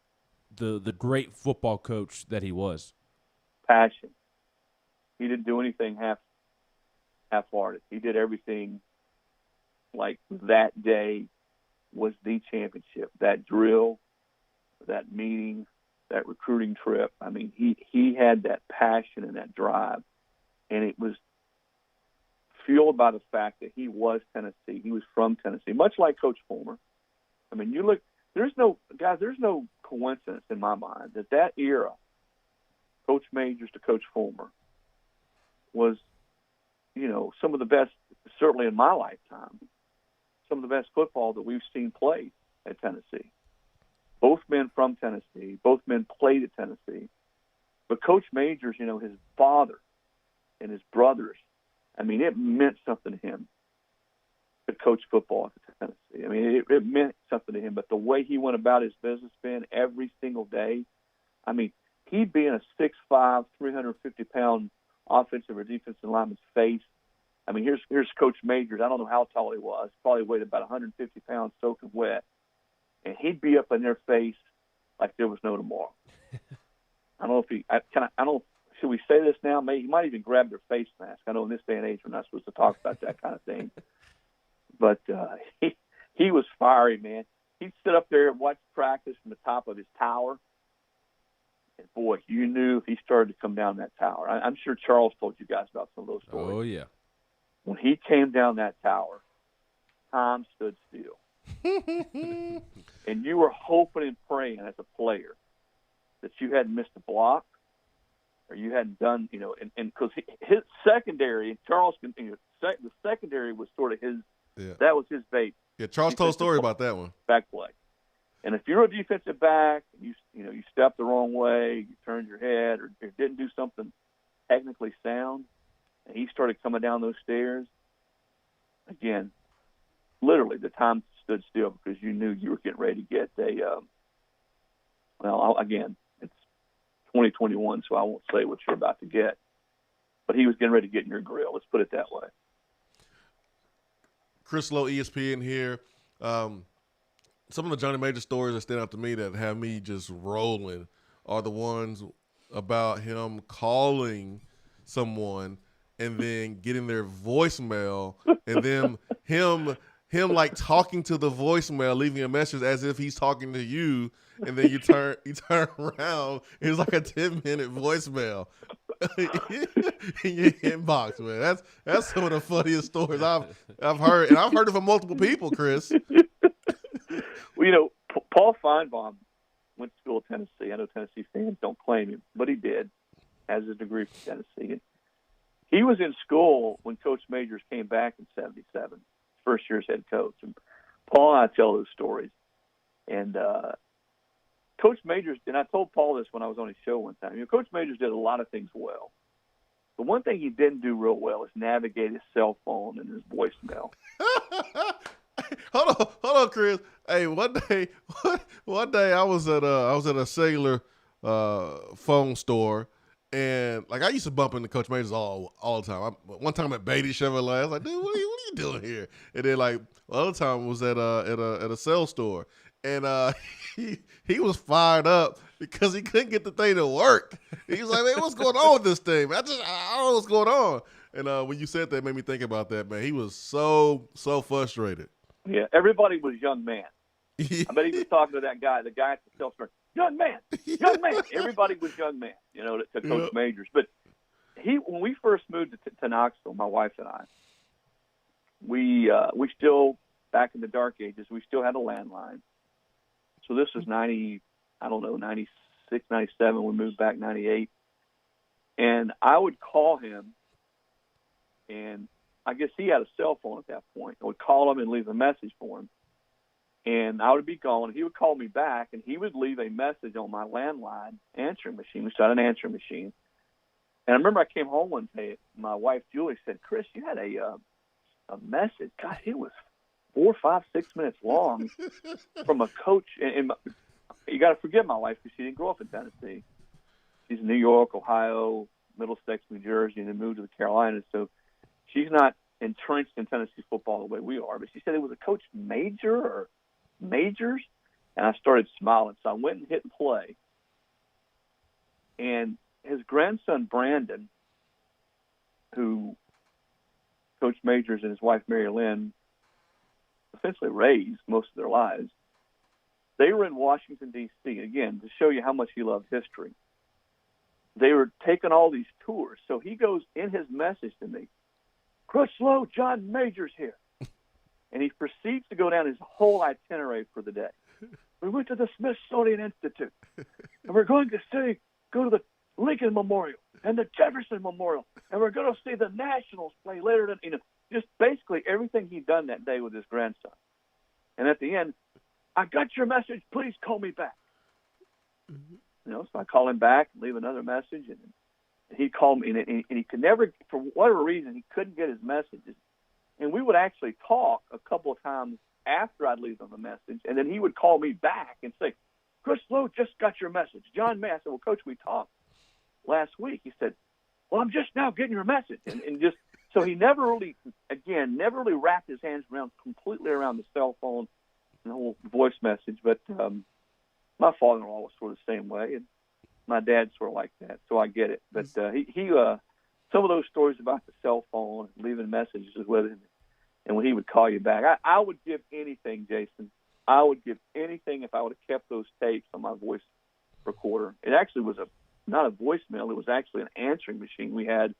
the great football coach that he was? Passion. He didn't do anything half-hearted. He did everything like that day was the championship. That drill, that meeting, that recruiting trip. I mean, he had that passion and that drive, and it was fueled by the fact that he was Tennessee. He was from Tennessee, much like Coach Fulmer. I mean, you look. There's no coincidence in my mind that era, Coach Majors to Coach Fulmer, was, some of the best, certainly in my lifetime, some of the best football that we've seen played at Tennessee. Both men from Tennessee, both men played at Tennessee. But Coach Majors, his father and his brothers, I mean, it meant something to him to coach football at Tennessee. I mean, it meant something to him. But the way he went about his business, Ben, every single day, I mean, he'd be in a 6'5", 350-pound offensive or defensive lineman's face. I mean, here's Coach Majors. I don't know how tall he was. Probably weighed about 150 pounds, soaking wet. And he'd be up in their face like there was no tomorrow. I don't know if I don't. Should we say this now? Maybe he might even grab their face mask. I know in this day and age we're not supposed to talk about that kind of thing. But he was fiery, man. He'd sit up there and watch practice from the top of his tower. And, boy, you knew if he started to come down that tower. I'm sure Charles told you guys about some of those stories. Oh, yeah. When he came down that tower, time stood still. And you were hoping and praying as a player that you hadn't missed a block or you hadn't done, and because his secondary, and Charles, the secondary was sort of his, that was his bait. Yeah, Charles told a story about that one. Back play. And if you're a defensive back, you stepped the wrong way, you turned your head, or didn't do something technically sound, and he started coming down those stairs, again, literally the time stood still because you knew you were getting ready to get again, it's 2021, so I won't say what you're about to get, but he was getting ready to get in your grill. Let's put it that way. Chris Lowe, ESPN here. Some of the Johnny Major stories that stand out to me that have me just rolling are the ones about him calling someone and then getting their voicemail and then him like talking to the voicemail, leaving a message as if he's talking to you, and then you turn around, and it's like a 10-minute voicemail in your inbox, man. That's some of the funniest stories I've heard, and I've heard it from multiple people, Chris. Well, Paul Feinbaum went to school at Tennessee. I know Tennessee fans don't claim him, but he did, has his degree from Tennessee. He was in school when Coach Majors came back in '77, first year's head coach. And Paul and I tell those stories. And Coach Majors, and I told Paul this when I was on his show one time, Coach Majors did a lot of things well. But one thing he didn't do real well is navigate his cell phone and his voicemail. Hold on, Chris. Hey, one day I was at a cellular phone store, and like I used to bump into Coach Majors all the time. One time at Beatty Chevrolet, I was like, dude, what are you doing here? And then like the other time was at a cell store, and he was fired up because he couldn't get the thing to work. He was like, man, what's going on with this thing? Man? I don't know what's going on. And when you said that, it made me think about that, man. He was so frustrated. Yeah, everybody was young man. I bet he was talking to that guy, the guy at the self-store. Young man. Everybody was young man, to Coach Majors. But when we first moved to Knoxville, my wife and I, we still, back in the dark ages, we still had a landline. So this was 96, 97. We moved back 98. And I would call him, and I guess he had a cell phone at that point. I would call him and leave a message for him. And I would be gone. He would call me back, and he would leave a message on my landline answering machine. We started an answering machine. And I remember I came home one day. My wife, Julie, said, Chris, you had a message. God, it was 4, 5, 6 minutes long from a coach. And you got to forgive my wife because she didn't grow up in Tennessee. She's in New York, Ohio, Middlesex, New Jersey, and then moved to the Carolinas. So she's not entrenched in Tennessee football the way we are. But she said it was a Coach Major or Majors, and I started smiling. So I went and hit play, and his grandson Brandon, who Coach Majors and his wife Mary Lynn essentially raised most of their lives, they were in Washington, D.C., again, to show you how much he loved history. They were taking all these tours. So he goes in his message to me, Coach Lowe, John Majors here. And he proceeds to go down his whole itinerary for the day. We went to the Smithsonian Institute, and we're going to go to the Lincoln Memorial and the Jefferson Memorial, and we're going to see the Nationals play later. Just basically everything he'd done that day with his grandson. And at the end, I got your message. Please call me back. So I call him back, leave another message, and he called me, and he could never, for whatever reason, he couldn't get his messages. And we would actually talk a couple of times after I'd leave him a message, and then he would call me back and say, Chris Lowe, just got your message. John May. I said, well, Coach, we talked last week. He said, well, I'm just now getting your message. And just so he never really wrapped his hands completely around the cell phone and the whole voice message. But my father-in-law was sort of the same way, and my dad's sort of like that, so I get it. But he some of those stories about the cell phone, leaving messages with him, and when he would call you back, I would give anything, Jason. I would give anything if I would have kept those tapes on my voice recorder. It actually was not a voicemail. It was actually an answering machine we had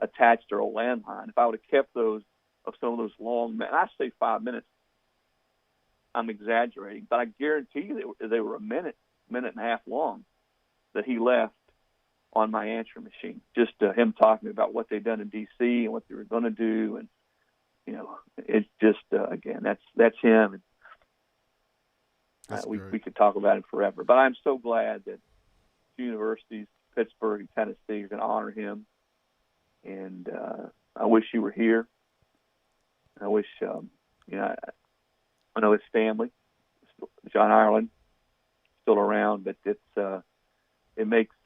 attached to our landline. If I would have kept those of some of those long, and I say 5 minutes, I'm exaggerating, but I guarantee you they were a minute and a half long that he left on my answering machine. Just him talking about what they'd done in D.C. and what they were going to do, and it's just again, that's him. And we could talk about him forever, but I'm so glad that universities, Pittsburgh and Tennessee, are going to honor him. And I wish you were here. I wish I know his family, John Ireland, still around, but it makes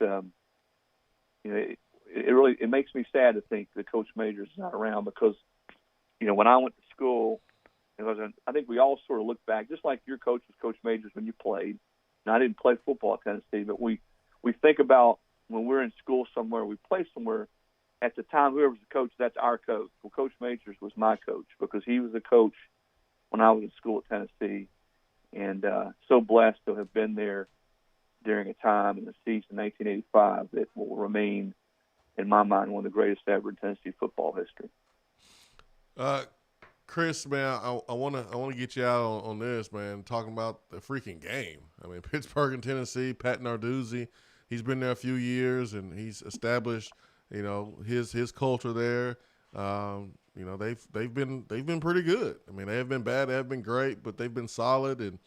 it makes me sad to think that Coach Majors is not around, because when I went to school, I think we all sort of look back, just like your coach was Coach Majors when you played. And I didn't play football at Tennessee, but we think about when we're in school somewhere, we play somewhere. At the time, whoever's the coach, that's our coach. Well, Coach Majors was my coach because he was the coach when I was in school at Tennessee, and so blessed to have been there during a time in the season 1985 that will remain, in my mind, one of the greatest ever in Tennessee football history. Chris, man, I want to get you out on this, man, talking about the freaking game. I mean, Pittsburgh and Tennessee, Pat Narduzzi, he's been there a few years, and he's established, his culture there. They've been pretty good. I mean, they have been bad, they have been great, but they've been solid, and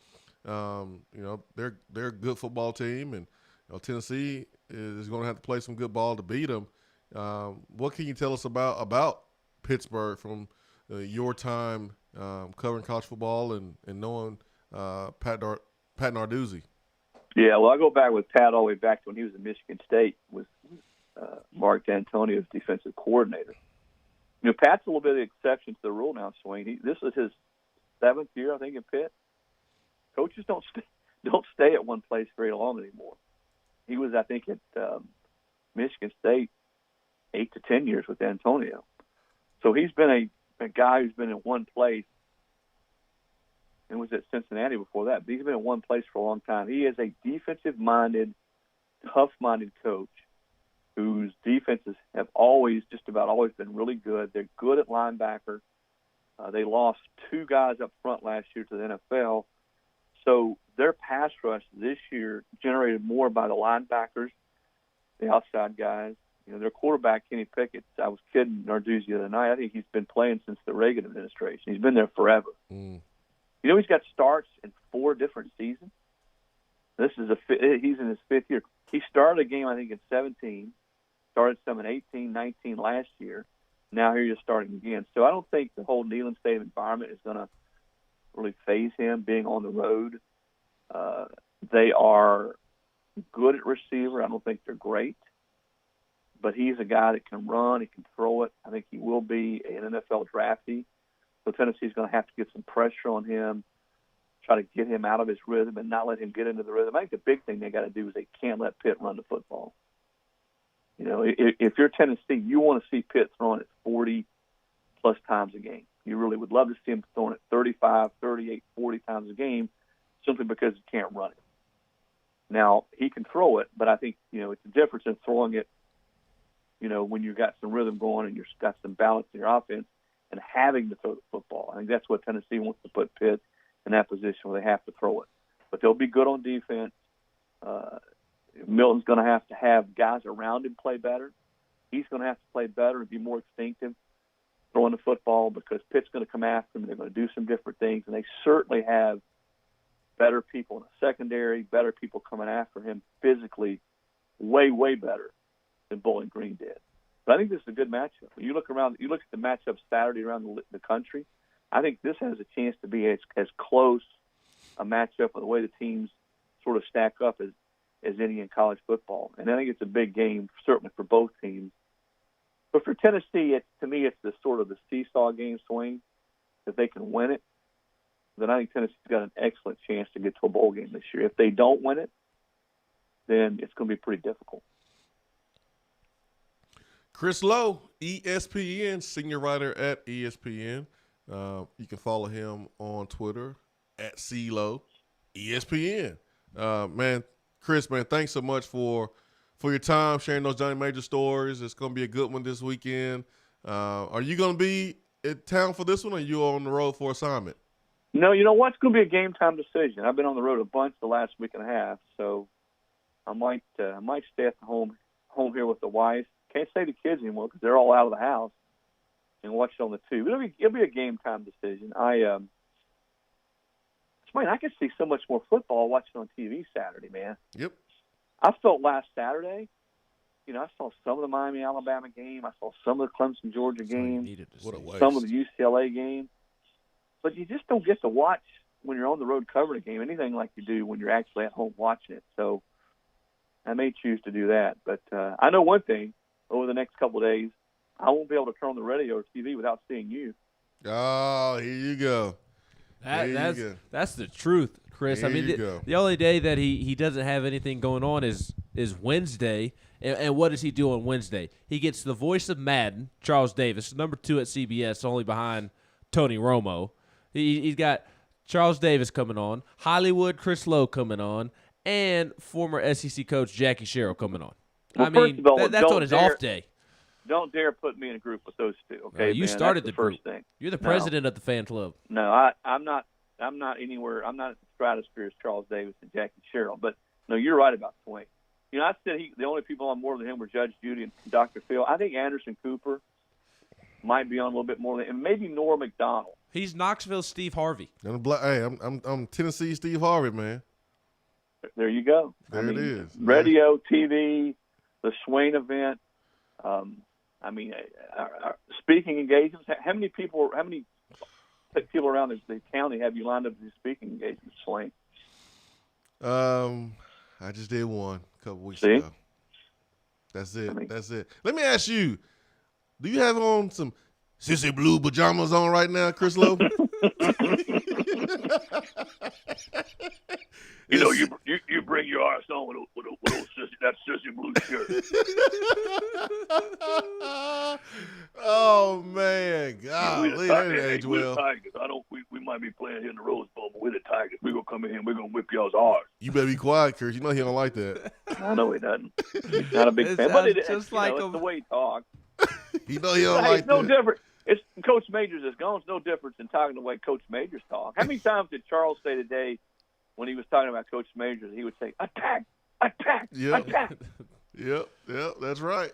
they're a good football team, and Tennessee is going to have to play some good ball to beat them. What can you tell us about Pittsburgh from your time covering college football and knowing Pat Narduzzi? Yeah, well, I go back with Pat all the way back to when he was at Michigan State with Mark D'Antonio's defensive coordinator. Pat's a little bit of the exception to the rule now, Swain. This is his 7th year, I think, in Pitt. Coaches don't stay at one place very long anymore. He was, I think, at Michigan State 8 to 10 years with D'Antonio. So he's been a guy who's been in one place, and was at Cincinnati before that. But he's been in one place for a long time. He is a defensive-minded, tough-minded coach whose defenses have just about always been really good. They're good at linebacker. They lost 2 guys up front last year to the NFL. So their pass rush this year generated more by the linebackers, the outside guys. Their quarterback, Kenny Pickett, I was kidding Narduzzi the other night. I think he's been playing since the Reagan administration. He's been there forever. He's got starts in 4 different seasons. He's in his 5th year. He started a game, I think, in 17, started some in 18, 19 last year. Now here you're starting again. So I don't think the whole Neyland Stadium environment is going to really faze him being on the road. They are good at receiver. I don't think they're great. but he's a guy that can run. He can throw it. I think he will be an NFL draftee. So Tennessee's going to have to get some pressure on him, try to get him out of his rhythm and not let him get into the rhythm. I think the big thing they got to do is they can't let Pitt run the football. You know, if you're Tennessee, you want to see Pitt throwing it 40-plus times a game. You really would love to see him throwing it 35, 38, 40 times a game simply because he can't run it. Now, he can throw it, but I think, you know, it's the difference in throwing it, you know, when you've got some rhythm going and you've got some balance in your offense and having to throw the football. I think that's what Tennessee wants to put Pitt in that position where they have to throw it. But they'll be good on defense. Milton's going to have guys around him play better. He's going to have to play better and be more instinctive throwing the football because Pitt's going to come after him. They're going to do some different things, and they certainly have better people in the secondary, better people coming after him physically, way, way better than Bowling Green did. But I think this is a good matchup. When you look around, you look at the matchup Saturday around the country, I think this has a chance to be as close a matchup with the way the teams sort of stack up as any in college football. And I think it's a big game, certainly for both teams. But for Tennessee, to me, it's the sort of the seesaw game swing. If they can win it, then I think Tennessee's got an excellent chance to get to a bowl game this year. If they don't win it, then it's going to be pretty difficult. Chris Lowe, ESPN, senior writer at ESPN. You can follow him on Twitter at CLowe, ESPN. Man, Chris, man, thanks so much for your time sharing those Johnny Major stories. It's going to be a good one this weekend. Are you going to be in town for this one, or are you on the road for assignment? No, you know what? It's going to be a game time decision. I've been on the road a bunch the last week and a half, so I might stay at the home here with the wife. Can't say the kids anymore because they're all out of the house and watch it on the tube. It'll be a game time decision. I could see so much more football watching on TV Saturday, man. Yep. I felt last Saturday, you know, I saw some of the Miami-Alabama game. I saw some of the Clemson-Georgia game, some of the UCLA game. But you just don't get to watch when you're on the road covering a game anything like you do when you're actually at home watching it. So I may choose to do that. But I know one thing. Over the next couple of days, I won't be able to turn on the radio or TV without seeing you. Oh, here you go. That's the truth, Chris. There I mean, you the only day that he doesn't have anything going on is Wednesday. And what does he do on Wednesday? He gets the voice of Madden, Charles Davis, number 2 at CBS, only behind Tony Romo. He's got Charles Davis coming on, Hollywood Chris Lowe coming on, and former SEC coach Jackie Sherrill coming on. Well, I mean, first of all, that's on his off day. Don't dare put me in a group with those two. Okay, you man, started that's the first group. thing. You're the president of the fan club. No, I'm not anywhere. I'm not in the stratosphere as Charles Davis and Jackie Sherrill. But no, you're right about Swain. You know, I said the only people on more than him were Judge Judy and Dr. Phil. I think Anderson Cooper might be on a little bit more than, and maybe Norm Macdonald. He's Knoxville's Steve Harvey. Hey, I'm Tennessee Steve Harvey, man. There you go. There it is. Radio, TV, the Swain event. Speaking engagements. How many people around the county have you lined up to do speaking engagements, Swain? I just did one a couple weeks ago. That's it. That's it. Let me ask you: do you have on some sissy blue pajamas on right now, Chris Lowe? You know, you bring your arse on with that sissy blue shirt. Oh man, God, that age well. Tigers. We might be playing here in the Rose Bowl, but we're the Tigers. We're gonna come in here and we're gonna whip y'all's arse. You better be quiet, Chris. You know he don't like that. I know he doesn't. He's not a big fan, but it's the way he talks. You know he don't Hey, like it's no that. different. It's Coach Majors is gone. It's no difference in talking the way Coach Majors talk. How many times did Charles say today when he was talking about Coach Majors, he would say, attack, attack, attack. Yep, that's right.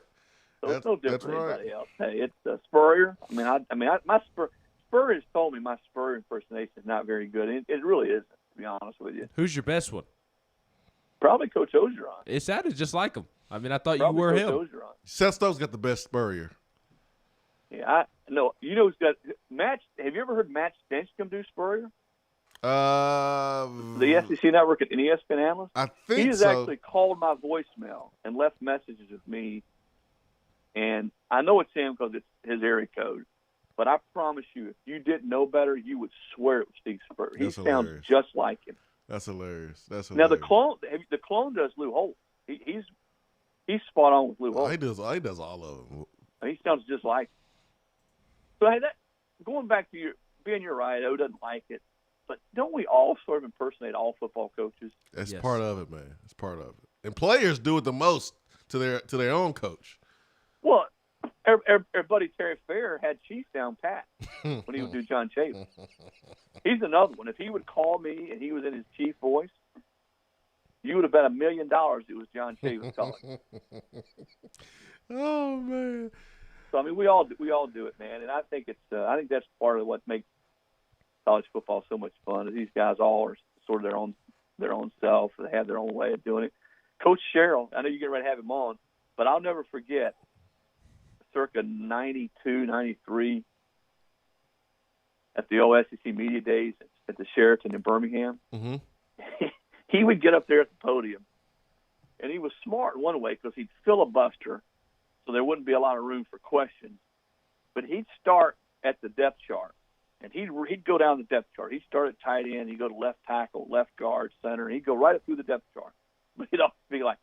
So it's no different that's than right. anybody else. Hey, it's Spurrier. My Spurrier has told me my Spurrier impersonation is not very good. It really isn't, to be honest with you. Who's your best one? Probably Coach Ogeron. It sounded just like him. I mean, I thought Probably you were Coach him. Ogeron. Seth Stokes got the best Spurrier. Yeah, you know who's got Matt? Have you ever heard Matt Stenchcombe do Spurrier? The SEC Network and ESPN analyst. I think he has so. actually called my voicemail and left messages with me And I know it's him because it's his area code. But I promise you, if you didn't know better, you would swear it was Steve Spurrier. He sounds just like him. That's hilarious. Now the clone does Lou Holt. He's spot on with Lou Holt. He does all of them. He sounds just like him. So hey, going back to being you're right, O doesn't like it, but don't we all sort of impersonate all football coaches? That's part of it, man. It's part of it. And players do it the most to their own coach. Well, our buddy Terry Fair had Chief down pat when he would do John Chapin. He's another one. If he would call me and he was in his Chief voice, you would have bet $1 million it was John Chapin calling. Oh man. So I mean, we all do it, man, and I think I think that's part of what makes college football so much fun. Is these guys all are sort of their own self. They have their own way of doing it. Coach Sherrill, I know you're getting ready to have him on, but I'll never forget, circa 92, 93, at the OSCC Media Days at the Sheraton in Birmingham. Mm-hmm. He would get up there at the podium, and he was smart in one way because he'd filibuster, so there wouldn't be a lot of room for questions. But he'd start at the depth chart, and he'd go down the depth chart. He'd start at tight end, he'd go to left tackle, left guard, center, and he'd go right up through the depth chart. But he'd always be like,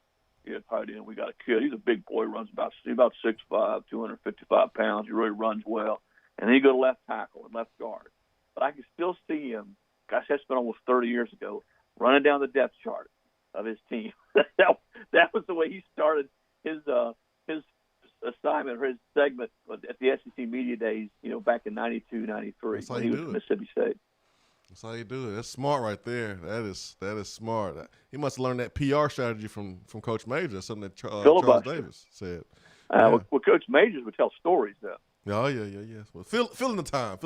yeah, tight end, we got a kid. He's a big boy, runs about 6'5", 255 pounds. He really runs well. And then he'd go to left tackle and left guard. But I can still see him, gosh, that's been almost 30 years ago, running down the depth chart of his team. that was the way he started his assignment or his segment at the SEC Media Days, back in 92, 93 when he was at Mississippi State. That's how you do it. That's smart right there. That is smart. He must have learned that PR strategy from Coach Major, something that Charles Davis said. Well, Coach Majors would tell stories, though. Oh, yeah. Well, fill in the time.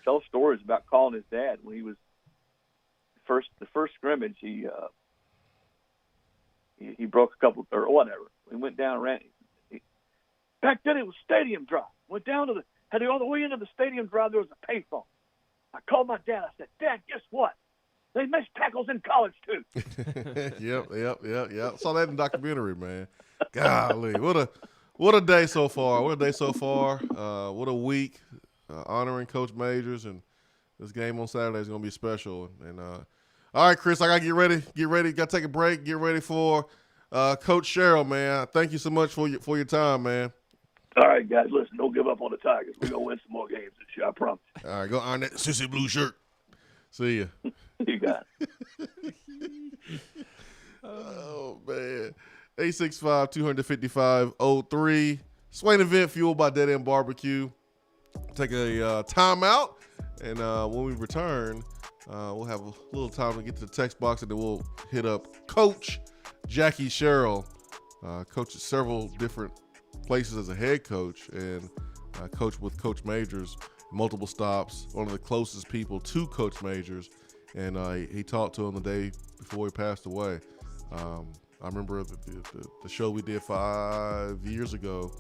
Tell stories about calling his dad when he was the first scrimmage. He broke a couple or whatever. He went down and ran. Back then it was Stadium Drive. Went down had to go all the way into the Stadium Drive. There was a payphone. I called my dad. I said, Dad, guess what? They missed tackles in college too. Yep. Saw that in the documentary, man. Golly, what a day so far. What a week honoring Coach Majors, and this game on Saturday is gonna be special. And all right, Chris, I gotta get ready. Gotta take a break. Get ready for Coach Sherrill, man. Thank you so much for your time, man. All right, guys, listen, don't give up on the Tigers. We're going to win some more games this year, I promise. All right, go iron that sissy blue shirt. See ya. You got it. Oh, man. 865-255-03. Swain Event, fueled by Dead End Barbecue. Take a timeout, and when we return, we'll have a little time to get to the text box, and then we'll hit up Coach Jackie Sherrill. Coaches several different places as a head coach, and coached with Coach Majors, multiple stops, one of the closest people to Coach Majors, and he talked to him the day before he passed away. I remember the show we did 5 years ago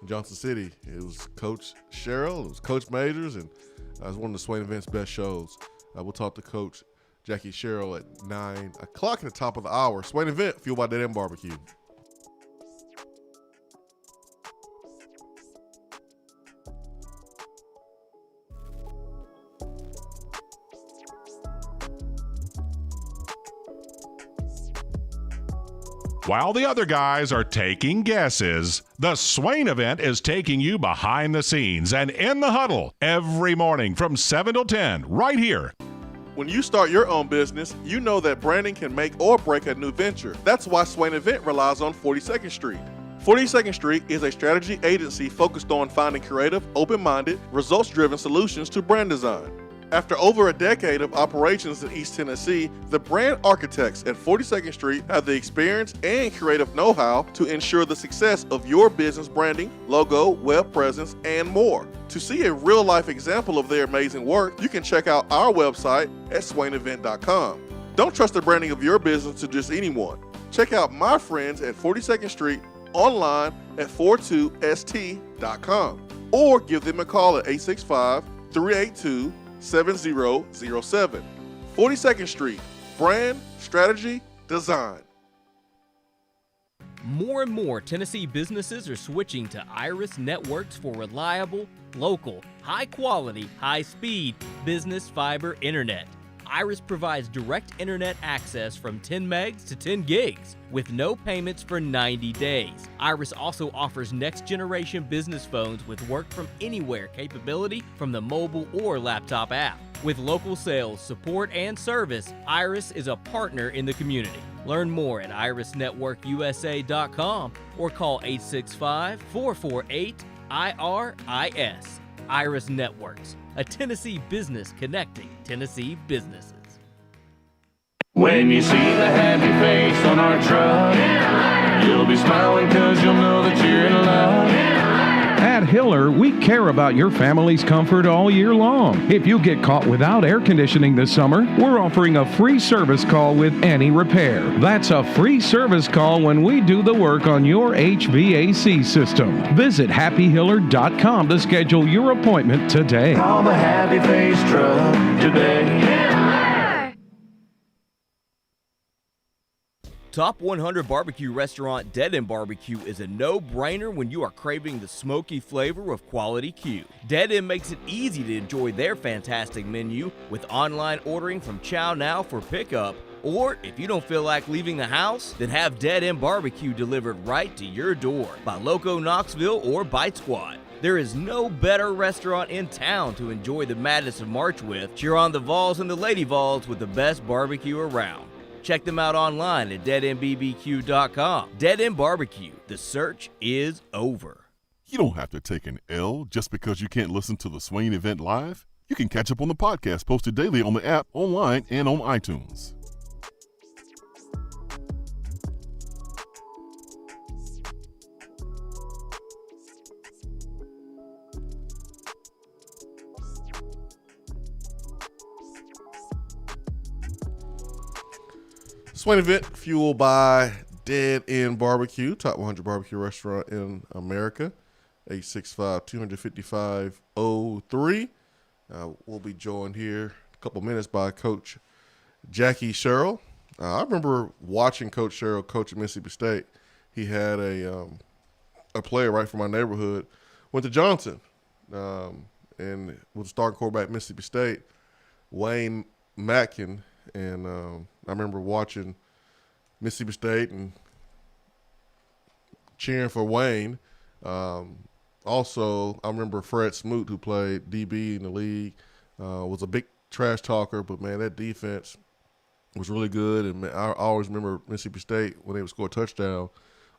in Johnson City. It was Coach Sherrill, it was Coach Majors, and it was one of the Swain Event's best shows. We'll talk to Coach Jackie Sherrill at 9 o'clock at the top of the hour. Swain Event, fueled by Dead End Barbecue. While the other guys are taking guesses, the Swain Event is taking you behind the scenes and in the huddle every morning from 7 till 10 right here. When you start your own business, you know that branding can make or break a new venture. That's why Swain Event relies on 42nd Street. 42nd Street is a strategy agency focused on finding creative, open-minded, results-driven solutions to brand design. After over a decade of operations in East Tennessee, the brand architects at 42nd Street have the experience and creative know-how to ensure the success of your business branding, logo, web presence, and more. To see a real-life example of their amazing work, you can check out our website at swainevent.com. Don't trust the branding of your business to just anyone. Check out my friends at 42nd Street online at 42st.com or give them a call at 865-382-7007. 42nd Street, brand, strategy, design. More and more Tennessee businesses are switching to Iris Networks for reliable, local, high-quality, high-speed business fiber internet. Iris provides direct internet access from 10 megs to 10 gigs with no payments for 90 days. Iris also offers next-generation business phones with work from anywhere capability from the mobile or laptop app. With local sales, support, and service, Iris is a partner in the community. Learn more at irisnetworkusa.com or call 865-448-IRIS. Iris Networks, a Tennessee business connecting Tennessee businesses. When you see the happy face on our truck, you'll be smiling because you'll know that you're in love. At Hiller, we care about your family's comfort all year long. If you get caught without air conditioning this summer, we're offering a free service call with any repair. That's a free service call when we do the work on your HVAC system. Visit happyhiller.com to schedule your appointment today. Call the Happy Face Truck today. Top 100 barbecue restaurant Dead End Barbecue is a no-brainer when you are craving the smoky flavor of quality Q. Dead End makes it easy to enjoy their fantastic menu with online ordering from Chow Now for pickup. Or if you don't feel like leaving the house, then have Dead End Barbecue delivered right to your door by Loco Knoxville or Bite Squad. There is no better restaurant in town to enjoy the madness of March with. Cheer on the Vols and the Lady Vols with the best barbecue around. Check them out online at deadendbbq.com. Dead End Barbecue. The search is over. You don't have to take an L just because you can't listen to the Swain Event live. You can catch up on the podcast posted daily on the app, online, and on iTunes. Swain Event, fueled by Dead End Barbecue, top 100 barbecue restaurant in America, 865-255-03. We'll be joined here in a couple minutes by Coach Jackie Sherrill. I remember watching Coach Sherrill coach at Mississippi State. He had a player right from my neighborhood, went to Johnson, and was starting quarterback at Mississippi State, Wayne Mackin. And I remember watching Mississippi State and cheering for Wayne. Also, I remember Fred Smoot, who played DB in the league, was a big trash talker, but, man, that defense was really good. And man, I always remember Mississippi State, when they would score a touchdown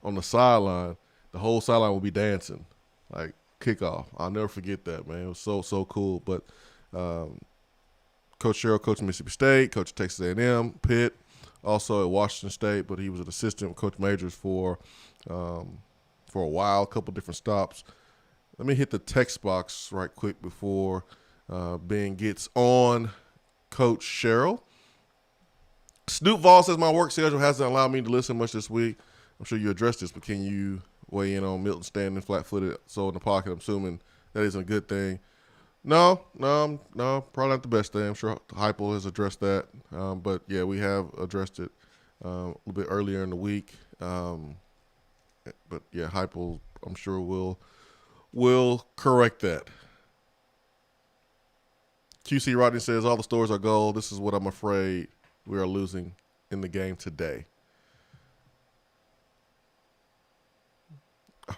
on the sideline, the whole sideline would be dancing, like kickoff. I'll never forget that, man. It was so cool. But Coach Sherrill coached Mississippi State, coached Texas A&M, Pitt, also at Washington State, but he was an assistant with Coach Majors for a while, a couple different stops. Let me hit the text box right quick before Ben gets on Coach Sherrill. Snoop Vol says, my work schedule hasn't allowed me to listen much this week. I'm sure you addressed this, but can you weigh in on Milton standing flat-footed, so in the pocket? I'm assuming that isn't a good thing. No, probably not the best thing. I'm sure Heupel has addressed that. But, yeah, we have addressed it a little bit earlier in the week. But, yeah, Heupel, I'm sure, will correct that. QC Rodney says, all the stores are gold. This is what I'm afraid we are losing in the game today.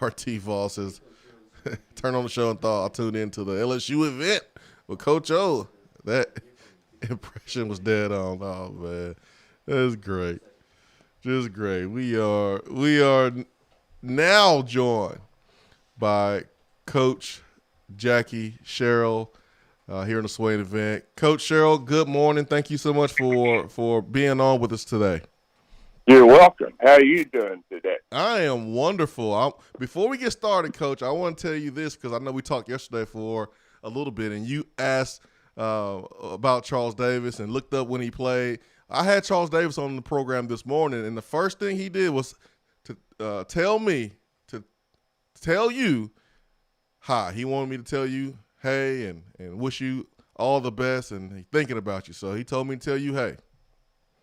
RT Vol says, turn on the show and thought I'll tune into the LSU event with Coach O. That impression was dead on. Oh, man. That's great. Just great. We are now joined by Coach Jackie Sherrill here in the Swain Event. Coach Sherrill, good morning. Thank you so much for being on with us today. You're welcome. How are you doing today? I am wonderful. Before we get started, Coach, I want to tell you this because I know we talked yesterday for a little bit, and you asked about Charles Davis and looked up when he played. I had Charles Davis on the program this morning, and the first thing he did was to tell you hi. He wanted me to tell you hey and wish you all the best, and he's thinking about you. So he told me to tell you hey.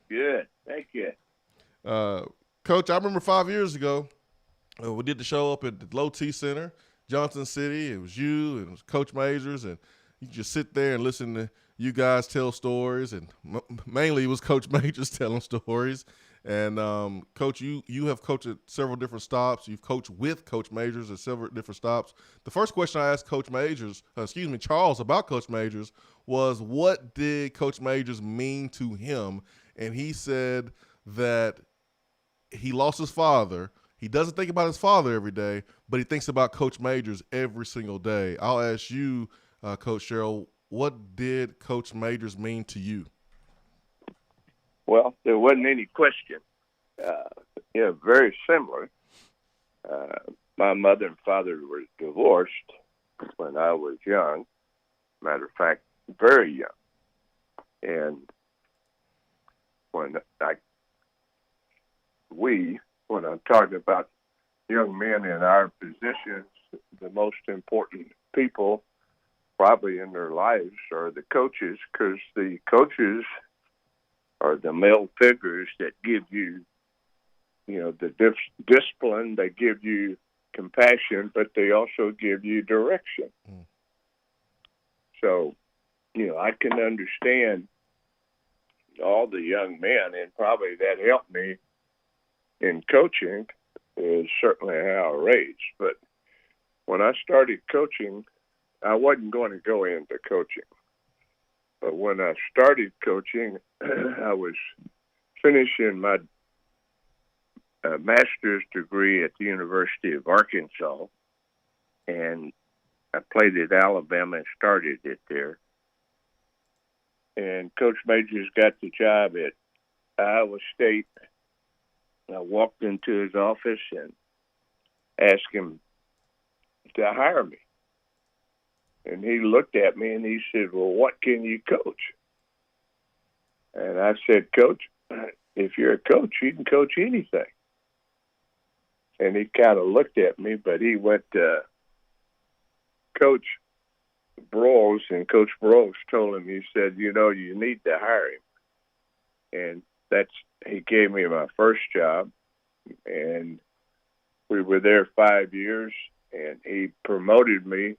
Good. Thank you. Coach, I remember 5 years ago We did the show up at the Low T Center, Johnson City. It was you and it was Coach Majors, and you just sit there and listen to you guys tell stories, and mainly it was Coach Majors telling stories. And Coach, you have coached at several different stops. You've coached with Coach Majors at several different stops. The first question I asked Charles about Coach Majors was, what did Coach Majors mean to him? And he said that he lost his father. He doesn't think about his father every day, but he thinks about Coach Majors every single day. I'll ask you, Coach Sherrill, what did Coach Majors mean to you? Well, there wasn't any question. Very similar. My mother and father were divorced when I was young. Matter of fact, very young. And when I'm talking about young men in our positions, the most important people probably in their lives are the coaches, because the coaches are the male figures that give you, the discipline. They give you compassion, but they also give you direction. So, I can understand all the young men, and probably that helped me in coaching, is certainly how I raised. But when I started coaching, I wasn't going to go into coaching. But when I started coaching, I was finishing my master's degree at the University of Arkansas, and I played at Alabama and started it there. And Coach Majors got the job at Iowa State. I walked into his office and asked him to hire me. And he looked at me and he said, "Well, what can you coach?" And I said, "Coach, if you're a coach, you can coach anything." And he kind of looked at me, but he went to Coach Broyles, and Coach Broyles told him, he said, "You need to hire him." And he gave me my first job, and we were there 5 years, and he promoted me.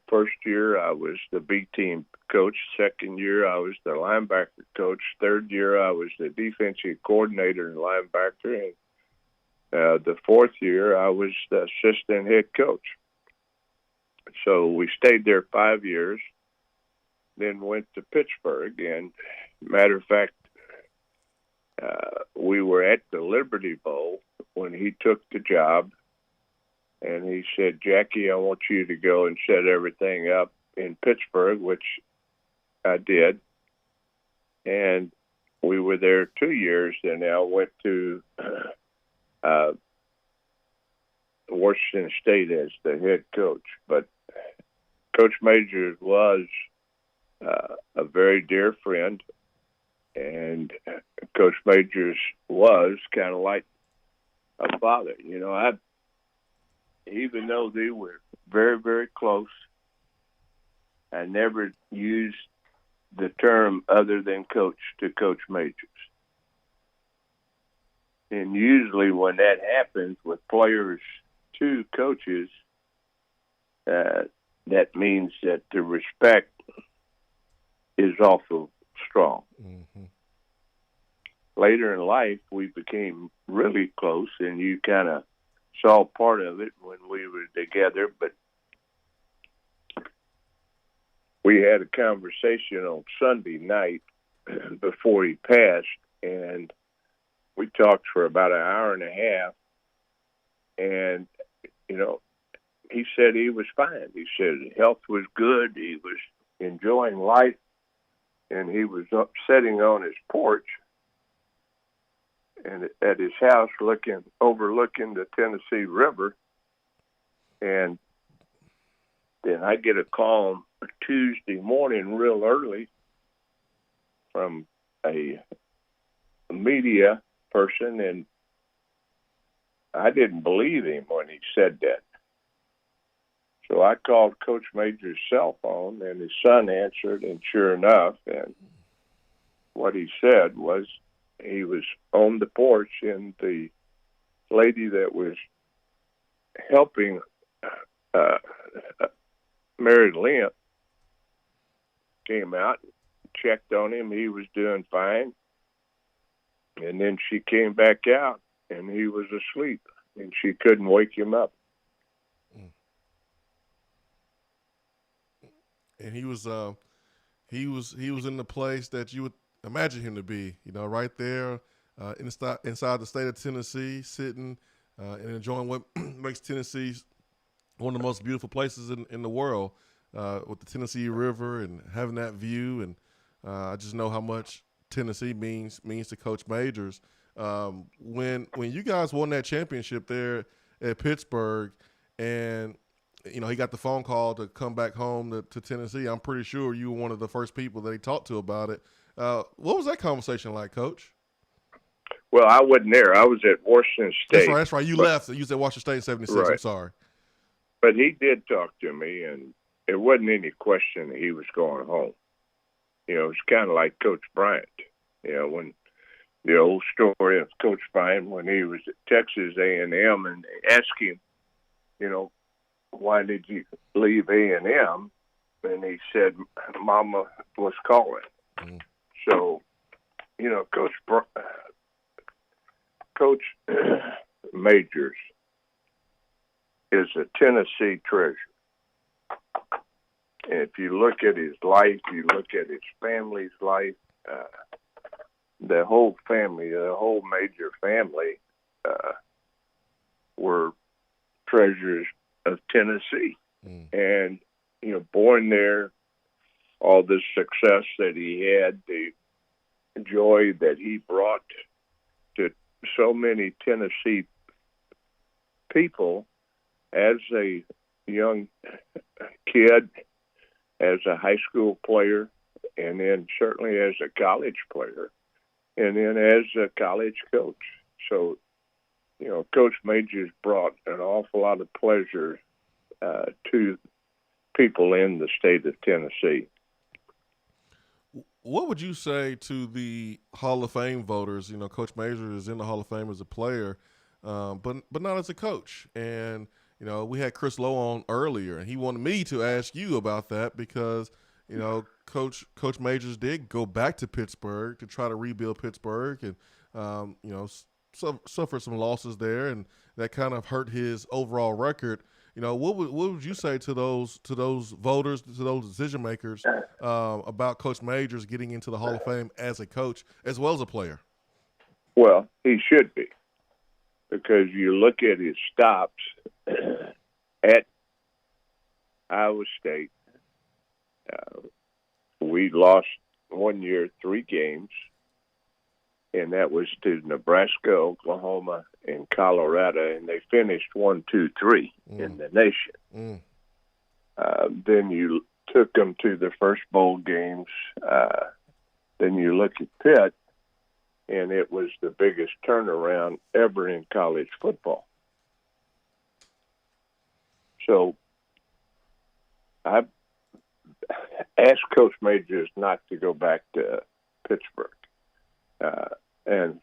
First year, I was the B team coach. Second year, I was the linebacker coach. Third year, I was the defensive coordinator and linebacker. And the fourth year, I was the assistant head coach. So we stayed there 5 years, then went to Pittsburgh. And matter of fact, we were at the Liberty Bowl when he took the job. And he said, "Jackie, I want you to go and set everything up in Pittsburgh," which I did. And we were there 2 years, and I went to Washington State as the head coach. But Coach Majors was a very dear friend, and Coach Majors was kind of like a father. Even though they were very, very close, I never used the term other than coach to Coach Majors. And usually when that happens with players to coaches, that means that the respect is also strong. Mm-hmm. Later in life, we became really close, and you kind of saw part of it when we were together, but we had a conversation on Sunday night before he passed, and we talked for about an hour and a half, and, he said he was fine. He said health was good, he was enjoying life, and he was up sitting on his porch and at his house overlooking the Tennessee River. And then I get a call Tuesday morning real early from a media person, and I didn't believe him when he said that. So I called Coach Major's cell phone, and his son answered, and sure enough, and what he said was he was on the porch in the lady that was helping Mary Lynn came out, checked on him. He was doing fine. And then she came back out, and he was asleep, and she couldn't wake him up. And he was in the place that you would imagine him to be, right there inside the state of Tennessee, sitting and enjoying what makes Tennessee one of the most beautiful places in the world, with the Tennessee River and having that view. And I just know how much Tennessee means to Coach Majors. When you guys won that championship there at Pittsburgh, and he got the phone call to come back home to Tennessee, I'm pretty sure you were one of the first people that he talked to about it. What was that conversation like, Coach? Well, I wasn't there. I was at Washington State. That's right. You left. You was at Washington State in '76. Right. I'm sorry. But he did talk to me, and it wasn't any question that he was going home. It was kind of like Coach Bryant. When the old story of Coach Bryant when he was at Texas A&M, and they asked him, why did you leave A&M? And he said, Mama was calling. So, Coach Majors is a Tennessee treasure. And if you look at his life, you look at his family's life, the whole family, the whole Major family were treasures of Tennessee. And, born there, all the success that he had, the joy that he brought to so many Tennessee people as a young kid, as a high school player, and then certainly as a college player, and then as a college coach. So, Coach Majors brought an awful lot of pleasure to people in the state of Tennessee. What would you say to the Hall of Fame voters? Coach Majors is in the Hall of Fame as a player, but not as a coach. And we had Chris Lowe on earlier, and he wanted me to ask you about that because Coach Majors did go back to Pittsburgh to try to rebuild Pittsburgh, and suffered some losses there, and that kind of hurt his overall record. What would you say to those voters, to those decision makers, about Coach Majors getting into the Hall of Fame as a coach as well as a player? Well, he should be, because you look at his stops at Iowa State. We lost one year 3 games, and that was to Nebraska, Oklahoma, and Colorado, and they finished 1, 2, 3 in the nation. Then you took them to the first bowl games. Then you look at Pitt, and it was the biggest turnaround ever in college football. So I asked Coach Majors not to go back to Pittsburgh. And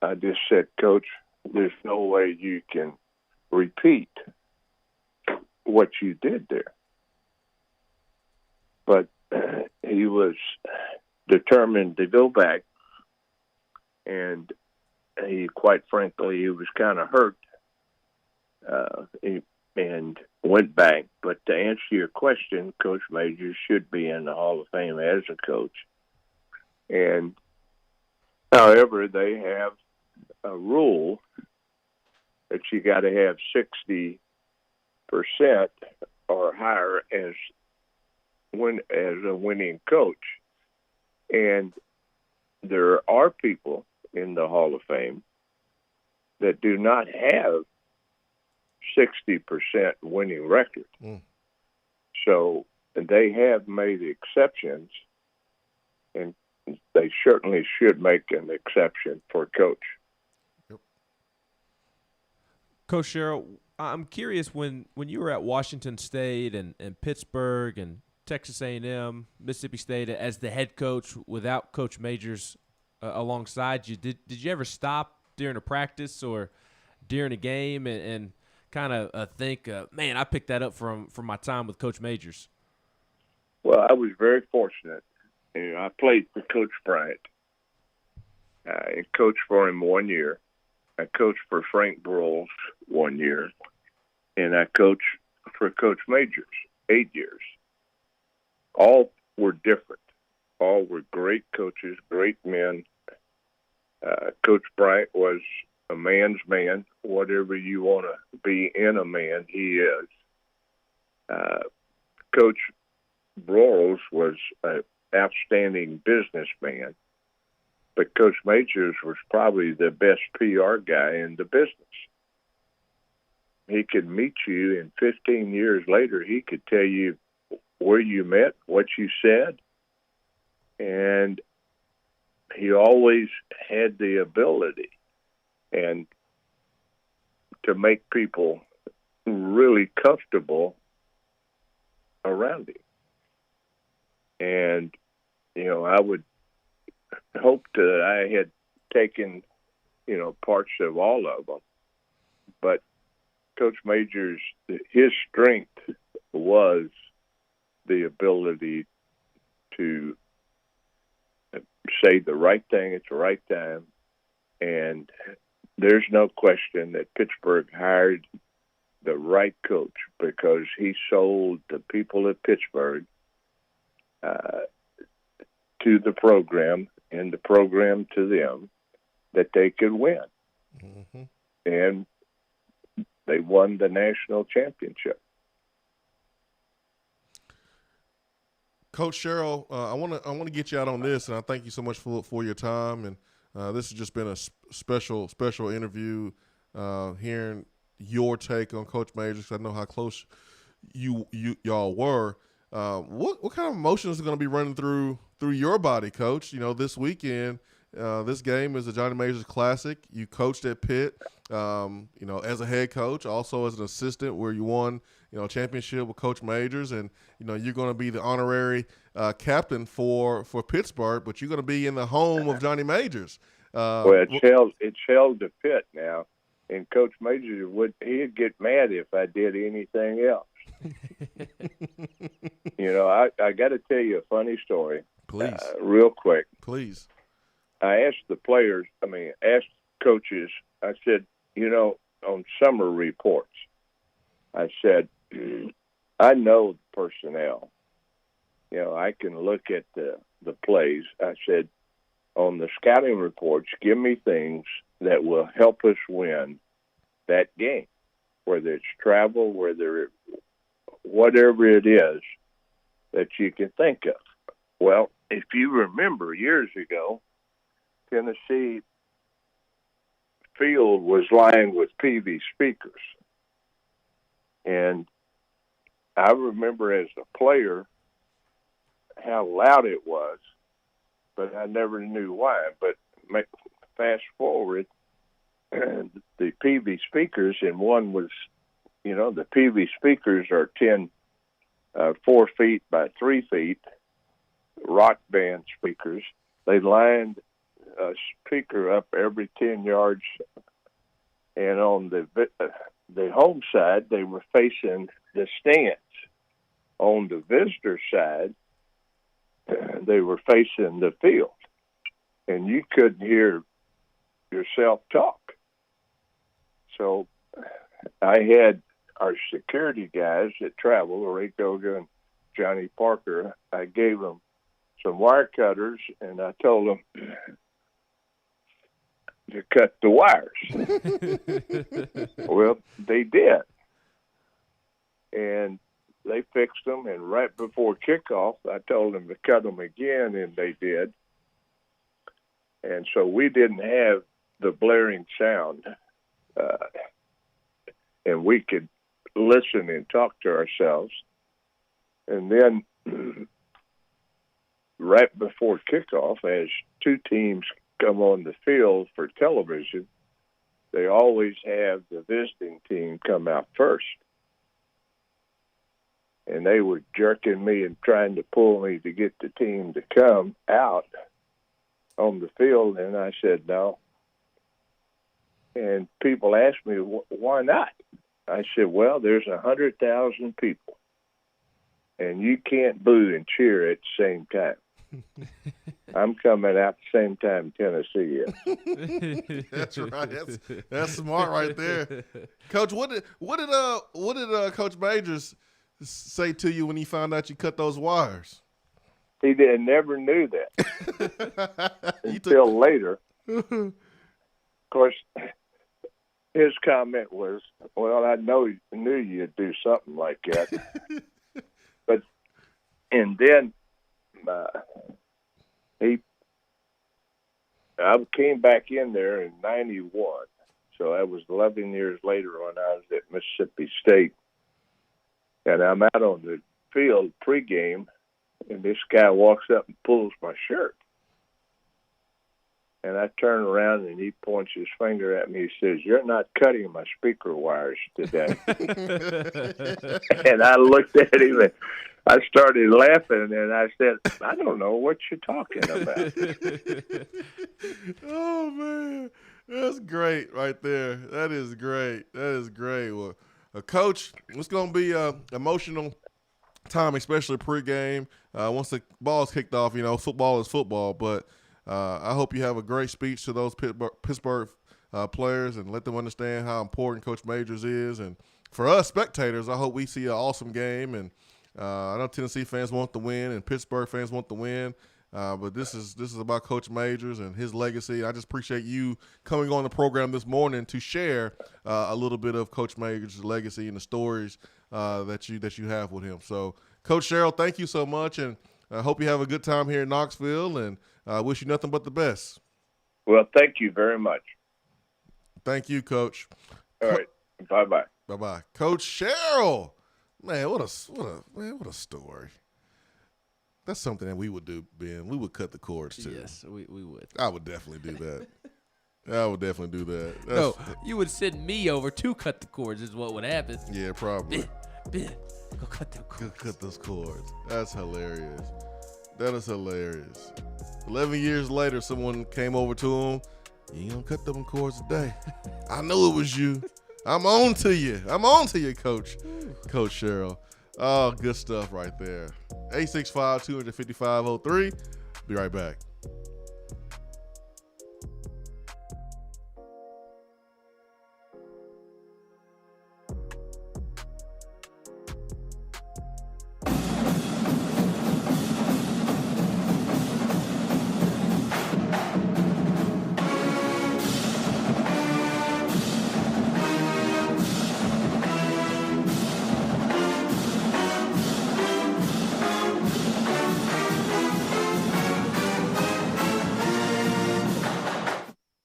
I just said, Coach, there's no way you can repeat what you did there. But he was determined to go back, and he, quite frankly, he was kind of hurt and went back. But to answer your question, Coach Majors should be in the Hall of Fame as a coach. And however, they have a rule that you got to have 60% or higher as a winning coach. And there are people in the Hall of Fame that do not have 60% winning record. So they have made exceptions, and they certainly should make an exception for Coach. Coach Sherrill, I'm curious, when you were at Washington State and Pittsburgh and Texas A&M, Mississippi State as the head coach without Coach Majors alongside you, did you ever stop during a practice or during a game and kind of think, man, I picked that up from my time with Coach Majors? Well, I was very fortunate. I played for Coach Bryant. I coached for him 1 year. I coached for Frank Broyles 1 year. And I coached for Coach Majors 8 years. All were different. All were great coaches, great men. Coach Bryant was a man's man. Whatever you want to be in a man, he is. Coach Broyles was an outstanding businessman, but Coach Majors was probably the best PR guy in the business. He could meet you, and 15 years later, he could tell you where you met, what you said, and he always had the ability and to make people really comfortable around him. And, I would hope that I had taken, parts of all of them. But Coach Majors, his strength was the ability to say the right thing at the right time. And there's no question that Pittsburgh hired the right coach because he sold the people of Pittsburgh to the program and the program to them that they could win. Mm-hmm. And they won the national championship. Coach Sherrill, I want to get you out on this, and I thank you so much for your time. And this has just been a special interview, hearing your take on Coach Majors. 'Cause I know how close y'all were. What kind of emotions are going to be running through your body, Coach? This weekend, this game is the Johnny Majors Classic. You coached at Pitt, as a head coach, also as an assistant, where you won, a championship with Coach Majors, and you're going to be the honorary captain for Pittsburgh, but you're going to be in the home of Johnny Majors. It's held to Pitt now, and Coach Majors he'd get mad if I did anything else. I got to tell you a funny story. Please. Real quick. Please. I asked asked coaches, I said, on summer reports, I said, I know the personnel. I can look at the plays. I said, on the scouting reports, give me things that will help us win that game, whether it's travel, whatever it is that you can think of. Well, if you remember years ago, Tennessee field was lined with PV speakers. And I remember as a player how loud it was, but I never knew why. But fast forward, the PV speakers, and one was, the PV speakers are 4 feet by 3 feet, rock band speakers. They lined a speaker up every 10 yards, and on the home side, they were facing the stands. On the visitor side, they were facing the field, and you couldn't hear yourself talk. So I had our security guys that travel, Ray Goga and Johnny Parker, I gave them some wire cutters, and I told them to cut the wires. Well, they did. And they fixed them, and right before kickoff, I told them to cut them again, and they did. And so we didn't have the blaring sound, and we could listen and talk to ourselves. And then right before kickoff, as two teams come on the field for television, they always have the visiting team come out first. And they were jerking me and trying to pull me to get the team to come out on the field. And I said, no. And people ask me, why not? I said, well, there's 100,000 people, and you can't boo and cheer at the same time. I'm coming out the same time Tennessee is. That's right. That's smart right there, Coach. What did Coach Majors say to you when he found out you cut those wires? He never knew that until later. Of course, his comment was, "Well, I knew you'd do something like that." And then I came back in there in '91, so that was 11 years later when I was at Mississippi State, and I'm out on the field pregame, and this guy walks up and pulls my shirt. And I turn around, and he points his finger at me. He says, "You're not cutting my speaker wires today." And I looked at him, and I started laughing, and I said, "I don't know what you're talking about." Oh, man. That's great right there. That is great. Well, Coach, it's going to be an emotional time, especially pregame. Once the ball's kicked off, football is football. But I hope you have a great speech to those Pittsburgh players and let them understand how important Coach Majors is. And for us spectators, I hope we see an awesome game. And I know Tennessee fans want the win and Pittsburgh fans want the win. But this is about Coach Majors and his legacy. I just appreciate you coming on the program this morning to share a little bit of Coach Majors' legacy and the stories that you have with him. So, Coach Sherrill, thank you so much, and I hope you have a good time here in Knoxville, and I wish you nothing but the best. Well, thank you very much. Thank you, Coach. All right, bye-bye. Bye-bye. Coach Sherrill. Man, what a story. That's something that we would do, Ben. We would cut the cords, too. Yes, we would. I would definitely do that. I would definitely do that. No, you would send me over to cut the cords is what would happen. Yeah, probably. Ben, go cut them cords. Go cut those cords. That's hilarious. That is hilarious. 11 years later, someone came over to him. You ain't gonna cut them cords today. I knew it was you. I'm on to you. Coach. Coach Sherrill. Oh, good stuff right there. 865-255-03. Be right back.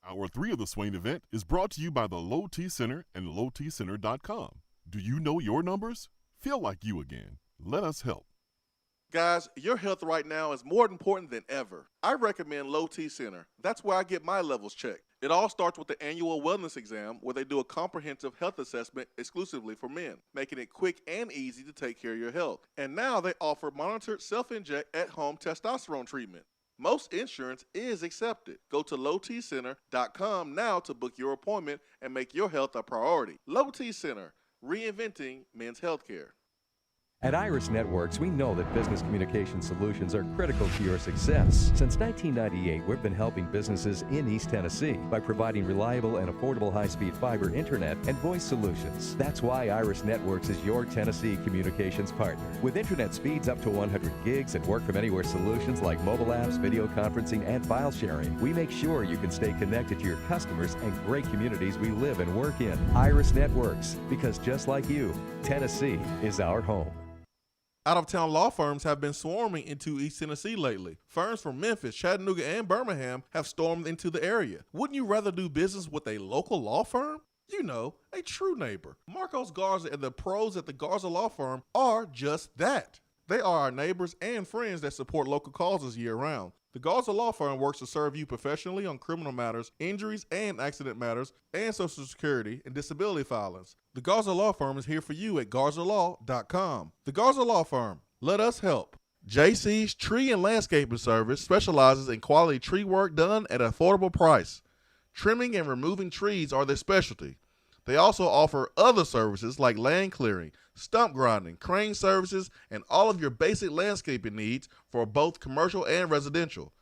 Hour 3 of the Swain Event is brought to you by the Low T Center and lowtcenter.com. Do you know your numbers? Feel like you again. Let us help. Guys, your health right now is more important than ever. I recommend Low T Center. That's where I get my levels checked. It all starts with the annual wellness exam, where they do a comprehensive health assessment exclusively for men, making it quick and easy to take care of your health. And now they offer monitored self-inject at-home testosterone treatment. Most insurance is accepted. Go to lowtcenter.com now to book your appointment and make your health a priority. Low T Center, reinventing men's healthcare. At Iris Networks, we know that business communication solutions are critical to your success. Since 1998, we've been helping businesses in East Tennessee by providing reliable and affordable high-speed fiber internet and voice solutions. That's why Iris Networks is your Tennessee communications partner. With internet speeds up to 100 gigs and work-from-anywhere solutions like mobile apps, video conferencing, and file sharing, we make sure you can stay connected to your customers and great communities we live and work in. Iris Networks, because just like you, Tennessee is our home. Out-of-town law firms have been swarming into East Tennessee lately. Firms from Memphis, Chattanooga, and Birmingham have stormed into the area. Wouldn't you rather do business with a local law firm? You know, a true neighbor. Marcos Garza and the pros at the Garza Law Firm are just that. They are our neighbors and friends that support local causes year-round. The Garza Law Firm works to serve you professionally on criminal matters, injuries and accident matters, and Social Security and disability filings. The Garza Law Firm is here for you at garzalaw.com. The Garza Law Firm. Let us help. JC's Tree and Landscaping Service specializes in quality tree work done at an affordable price. Trimming and removing trees are their specialty. They also offer other services like land clearing, stump grinding, crane services, and all of your basic landscaping needs for both commercial and residential.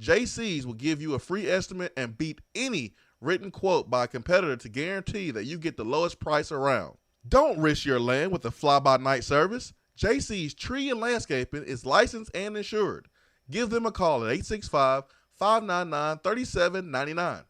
JC's will give you a free estimate and beat any written quote by a competitor to guarantee that you get the lowest price around. Don't risk your land with a fly-by-night service. JC's Tree and Landscaping is licensed and insured. Give them a call at 865-599-3799.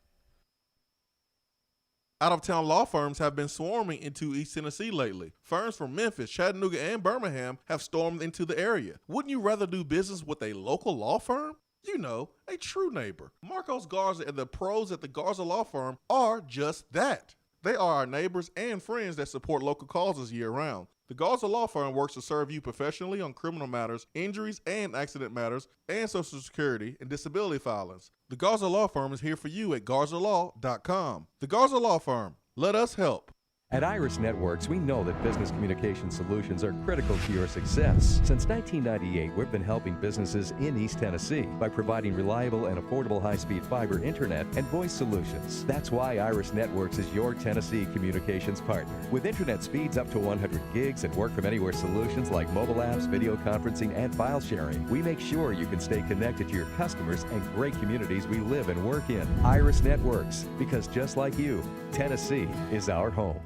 Out-of-town law firms have been swarming into East Tennessee lately. Firms from Memphis, Chattanooga, and Birmingham have stormed into the area. Wouldn't you rather do business with a local law firm? You know, a true neighbor. Marcos Garza and the pros at the Garza Law Firm are just that. They are our neighbors and friends that support local causes year-round. The Garza Law Firm works to serve you professionally on criminal matters, injuries and accident matters, and Social Security and disability filings. The Garza Law Firm is here for you at garzalaw.com. The Garza Law Firm. Let us help. At Iris Networks, we know that business communication solutions are critical to your success. Since 1998, we've been helping businesses in East Tennessee by providing reliable and affordable high-speed fiber internet and voice solutions. That's why Iris Networks is your Tennessee communications partner. With internet speeds up to 100 gigs and work-from-anywhere solutions like mobile apps, video conferencing, and file sharing, we make sure you can stay connected to your customers and great communities we live and work in. Iris Networks, because just like you, Tennessee is our home.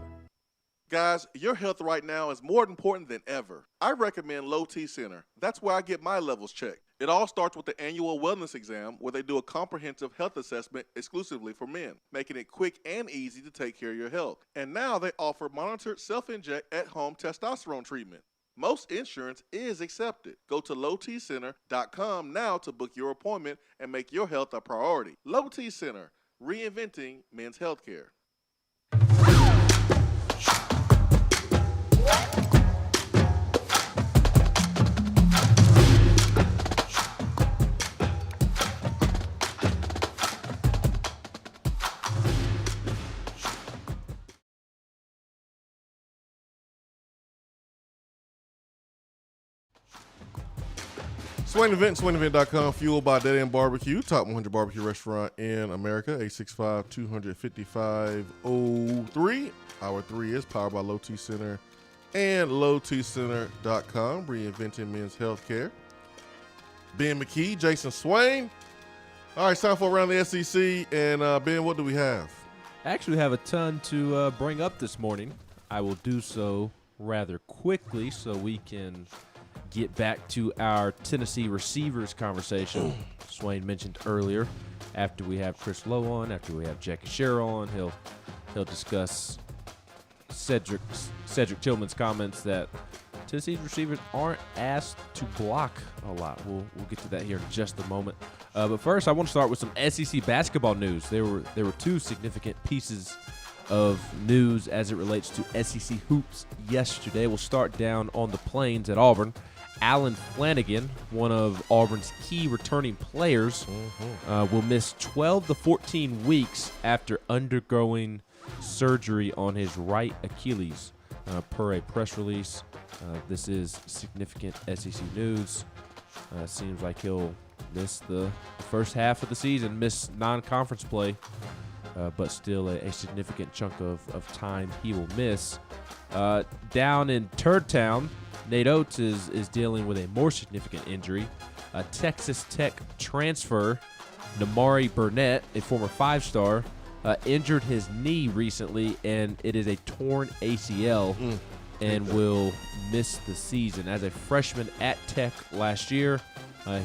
Guys, your health right now is more important than ever. I recommend Low T Center. That's where I get my levels checked. It all starts with the annual wellness exam where they do a comprehensive health assessment exclusively for men, making it quick and easy to take care of your health. And now they offer monitored self-inject at-home testosterone treatment. Most insurance is accepted. Go to lowtcenter.com now to book your appointment and make your health a priority. Low T Center, reinventing men's healthcare. Swain Event, SwainEvent.com, fueled by Dead End Barbecue, top 100 barbecue restaurant in America, 865-255-03. Hour 3 is powered by Low T Center and lowtcenter.com, reinventing men's healthcare. Ben McKee, Jason Swain. All right, it's time for Around the SEC. And Ben, what do we have? I actually have a ton to bring up this morning. I will do so rather quickly so we can get back to our Tennessee receivers conversation. Swain mentioned earlier, after we have Chris Lowe on, after we have Jackie Sherrill on, he'll discuss Cedric Tillman's comments that Tennessee's receivers aren't asked to block a lot. We'll get to that here in just a moment. But first, I want to start with some SEC basketball news. There were two significant pieces of news as it relates to SEC hoops yesterday. We'll start down on the Plains at Auburn. Alan Flanagan, one of Auburn's key returning players, will miss 12 to 14 weeks after undergoing surgery on his right Achilles, per a press release. This is significant SEC news. Seems like he'll miss the first half of the season, miss non-conference play, but still a significant chunk of time he will miss. Down in Turd Town, Nate Oates is dealing with a more significant injury. A Texas Tech transfer, Namari Burnett, a former five-star, injured his knee recently, and it is a torn ACL and will miss the season. As a freshman at Tech last year,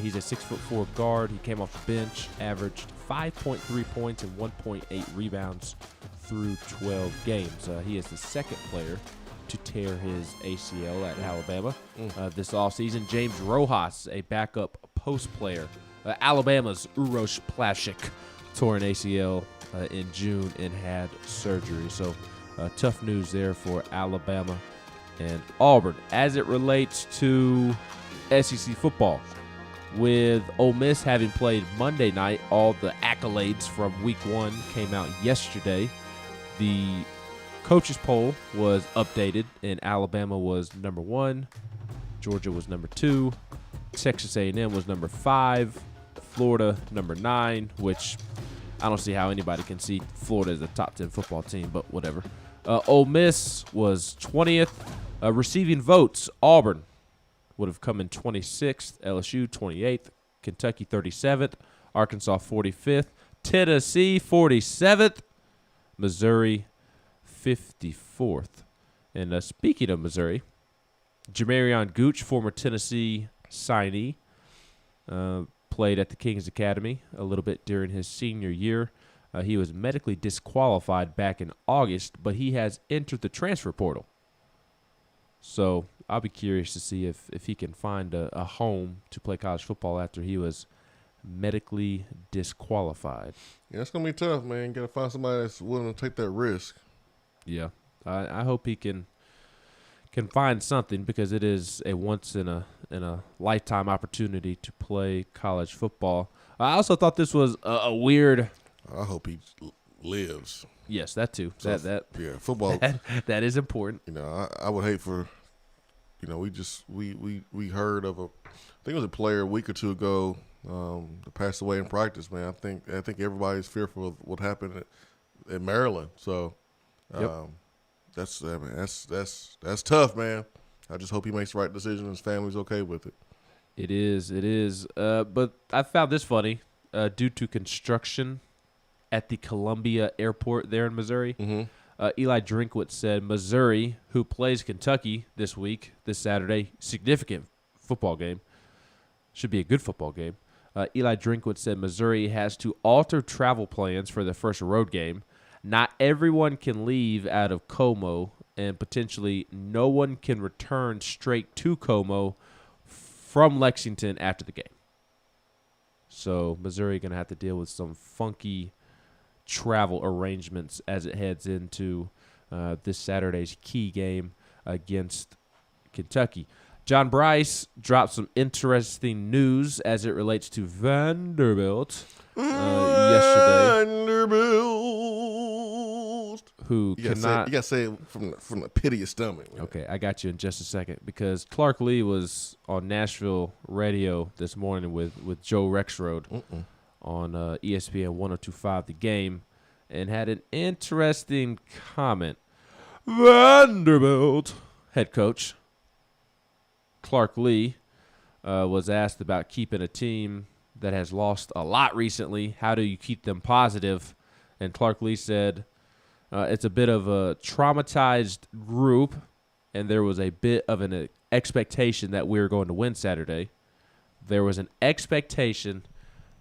he's a 6'4" guard. He came off the bench, averaged 5.3 points and 1.8 rebounds through 12 games. He is the second player to tear his ACL at Alabama this offseason. James Rojas, a backup post player. Alabama's Uroš Plavšić tore an ACL in June and had surgery. So tough news there for Alabama and Auburn. As it relates to SEC football, with Ole Miss having played Monday night, all the accolades from week 1 came out yesterday. The coaches poll was updated, and Alabama was number 1, Georgia was number 2, Texas A&M was number 5, Florida number 9, which I don't see how anybody can see Florida as a top 10 football team, but whatever. Ole Miss was 20th. Receiving votes, Auburn would have come in 26th, LSU 28th, Kentucky 37th, Arkansas 45th, Tennessee 47th, Missouri 54th. And speaking of Missouri, Jamarion Gooch, former Tennessee signee, played at the King's Academy a little bit during his senior year. He was medically disqualified back in August, but he has entered the transfer portal. So I'll be curious to see if he can find a home to play college football after he was medically disqualified. Yeah, it's going to be tough, man. You got to find somebody that's willing to take that risk. Yeah. I hope he can find something, because it is a once in a lifetime opportunity to play college football. I also thought this was a weird. I hope he lives. Yes, that too. So, that yeah, football. that is important. You know, I would hate for, you know, we heard of I think it was a player a week or two ago that passed away in practice. Man, I think everybody's fearful of what happened at Maryland. So, Yep. That's tough, man. I just hope he makes the right decision and his family's okay with it. It is. But I found this funny. Due to construction at the Columbia Airport there in Missouri, Eli Drinkwitz said Missouri, who plays Kentucky this Saturday, significant football game, should be a good football game. Eli Drinkwitz said Missouri has to alter travel plans for the first road game. Not everyone can leave out of Como, and potentially no one can return straight to Como from Lexington after the game. So Missouri going to have to deal with some funky travel arrangements as it heads into this Saturday's key game against Kentucky. John Bryce dropped some interesting news as it relates to Vanderbilt yesterday. Who you cannot? You got to say it from the pit of your stomach. Man. Okay, I got you in just a second, because Clark Lee was on Nashville radio this morning with Joe Rexrode on ESPN 102.5 The Game, and had an interesting comment. Vanderbilt head coach Clark Lee was asked about keeping a team that has lost a lot recently. How do you keep them positive? And Clark Lee said, it's a bit of a traumatized group, and there was a bit of an expectation that we were going to win Saturday. There was an expectation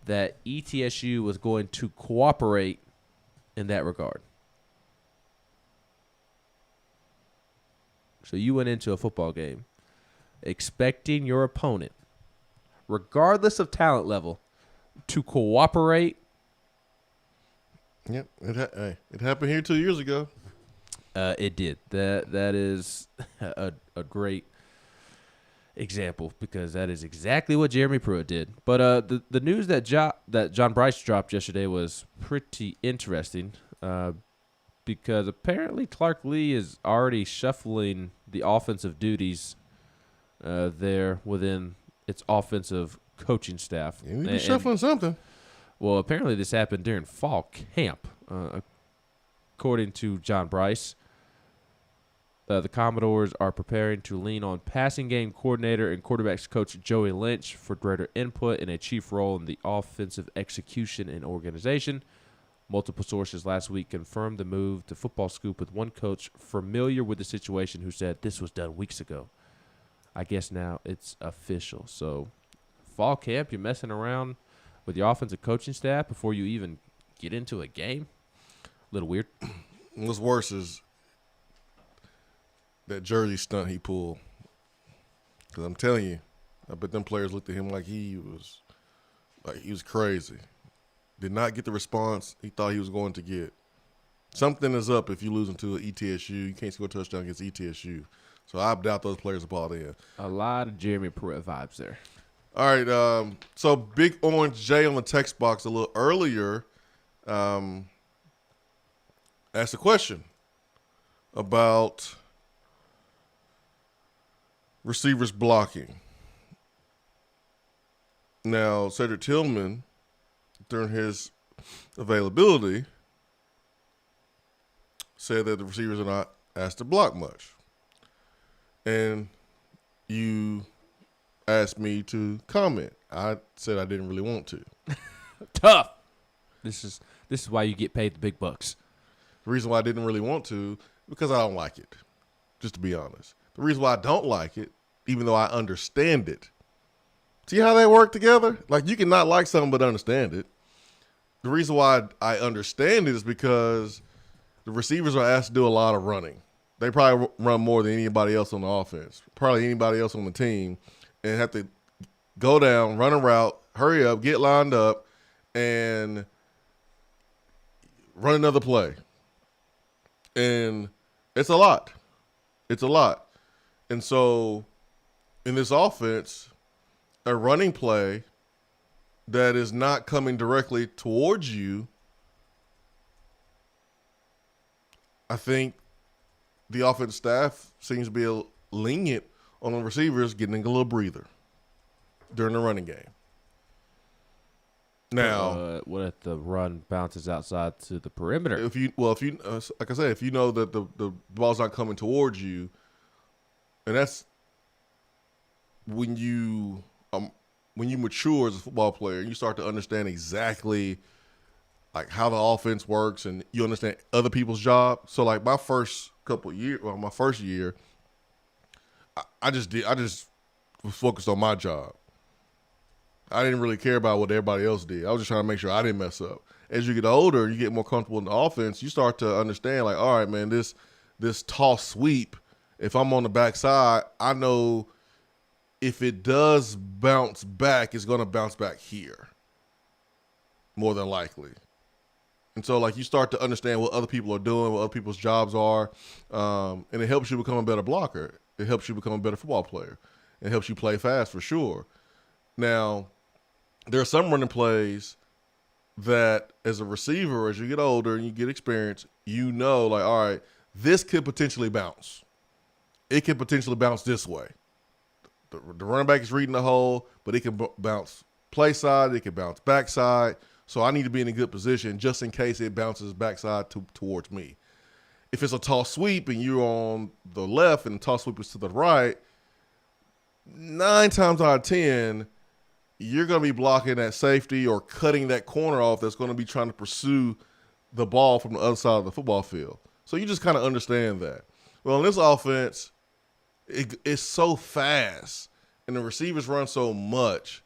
that ETSU was going to cooperate in that regard. So you went into a football game expecting your opponent, regardless of talent level, to cooperate. Yep, it happened here 2 years ago. It did. That is a great example, because that is exactly what Jeremy Pruitt did. But the news that John Bryce dropped yesterday was pretty interesting, because apparently Clark Lee is already shuffling the offensive duties there within its offensive coaching staff. Yeah, we be shuffling something. Well, apparently this happened during fall camp, according to John Bryce. The Commodores are preparing to lean on passing game coordinator and quarterbacks coach Joey Lynch for greater input and a chief role in the offensive execution and organization. Multiple sources last week confirmed the move to Football Scoop, with one coach familiar with the situation who said this was done weeks ago. I guess now it's official. So fall camp, you're messing around with your offensive coaching staff before you even get into a game? A little weird. What's worse is that jersey stunt he pulled. Because I'm telling you, I bet them players looked at him like he was crazy. Did not get the response he thought he was going to get. Something is up if you're losing to an ETSU. You can't score a touchdown against ETSU. So I doubt those players are bought in. A lot of Jeremy Pruitt vibes there. All right, so Big Orange J on the text box a little earlier asked a question about receivers blocking. Now, Cedric Tillman, during his availability said that the receivers are not asked to block much. And you asked me to comment. I said I didn't really want to. Tough. This is why you get paid the big bucks. The reason why I didn't really want to, because I don't like it, just to be honest. The reason why I don't like it, even though I understand it. See how they work together? Like, you can not like something but understand it. The reason why I understand it is because the receivers are asked to do a lot of running. They probably run more than anybody else on the offense, probably anybody else on the team, and have to go down, run a route, hurry up, get lined up, and run another play. And it's a lot. It's a lot. And so in this offense, a running play that is not coming directly towards you, I think the offense staff seems to be lenient on the receivers getting a little breather during the running game. Now, what if the run bounces outside to the perimeter? If you like I said, if you know that the ball's not coming towards you, and that's when you mature as a football player, you start to understand exactly like how the offense works, and you understand other people's job. So like my first year, I just was focused on my job. I didn't really care about what everybody else did. I was just trying to make sure I didn't mess up. As you get older, you get more comfortable in the offense, you start to understand, like, all right, man, this toss sweep, if I'm on the backside, I know if it does bounce back, it's going to bounce back here, more than likely. And so, like, you start to understand what other people are doing, what other people's jobs are, and it helps you become a better blocker. It helps you become a better football player. It helps you play fast for sure. Now, there are some running plays that as a receiver, as you get older and you get experience, you know, like, all right, this could potentially bounce. It could potentially bounce this way. The running back is reading the hole, but it can bounce play side, it can bounce backside. So I need to be in a good position just in case it bounces backside towards me. If it's a toss sweep and you're on the left and the toss sweep is to the right, 9 times out of 10, you're going to be blocking that safety or cutting that corner off that's going to be trying to pursue the ball from the other side of the football field. So you just kind of understand that. Well, in this offense, it's so fast and the receivers run so much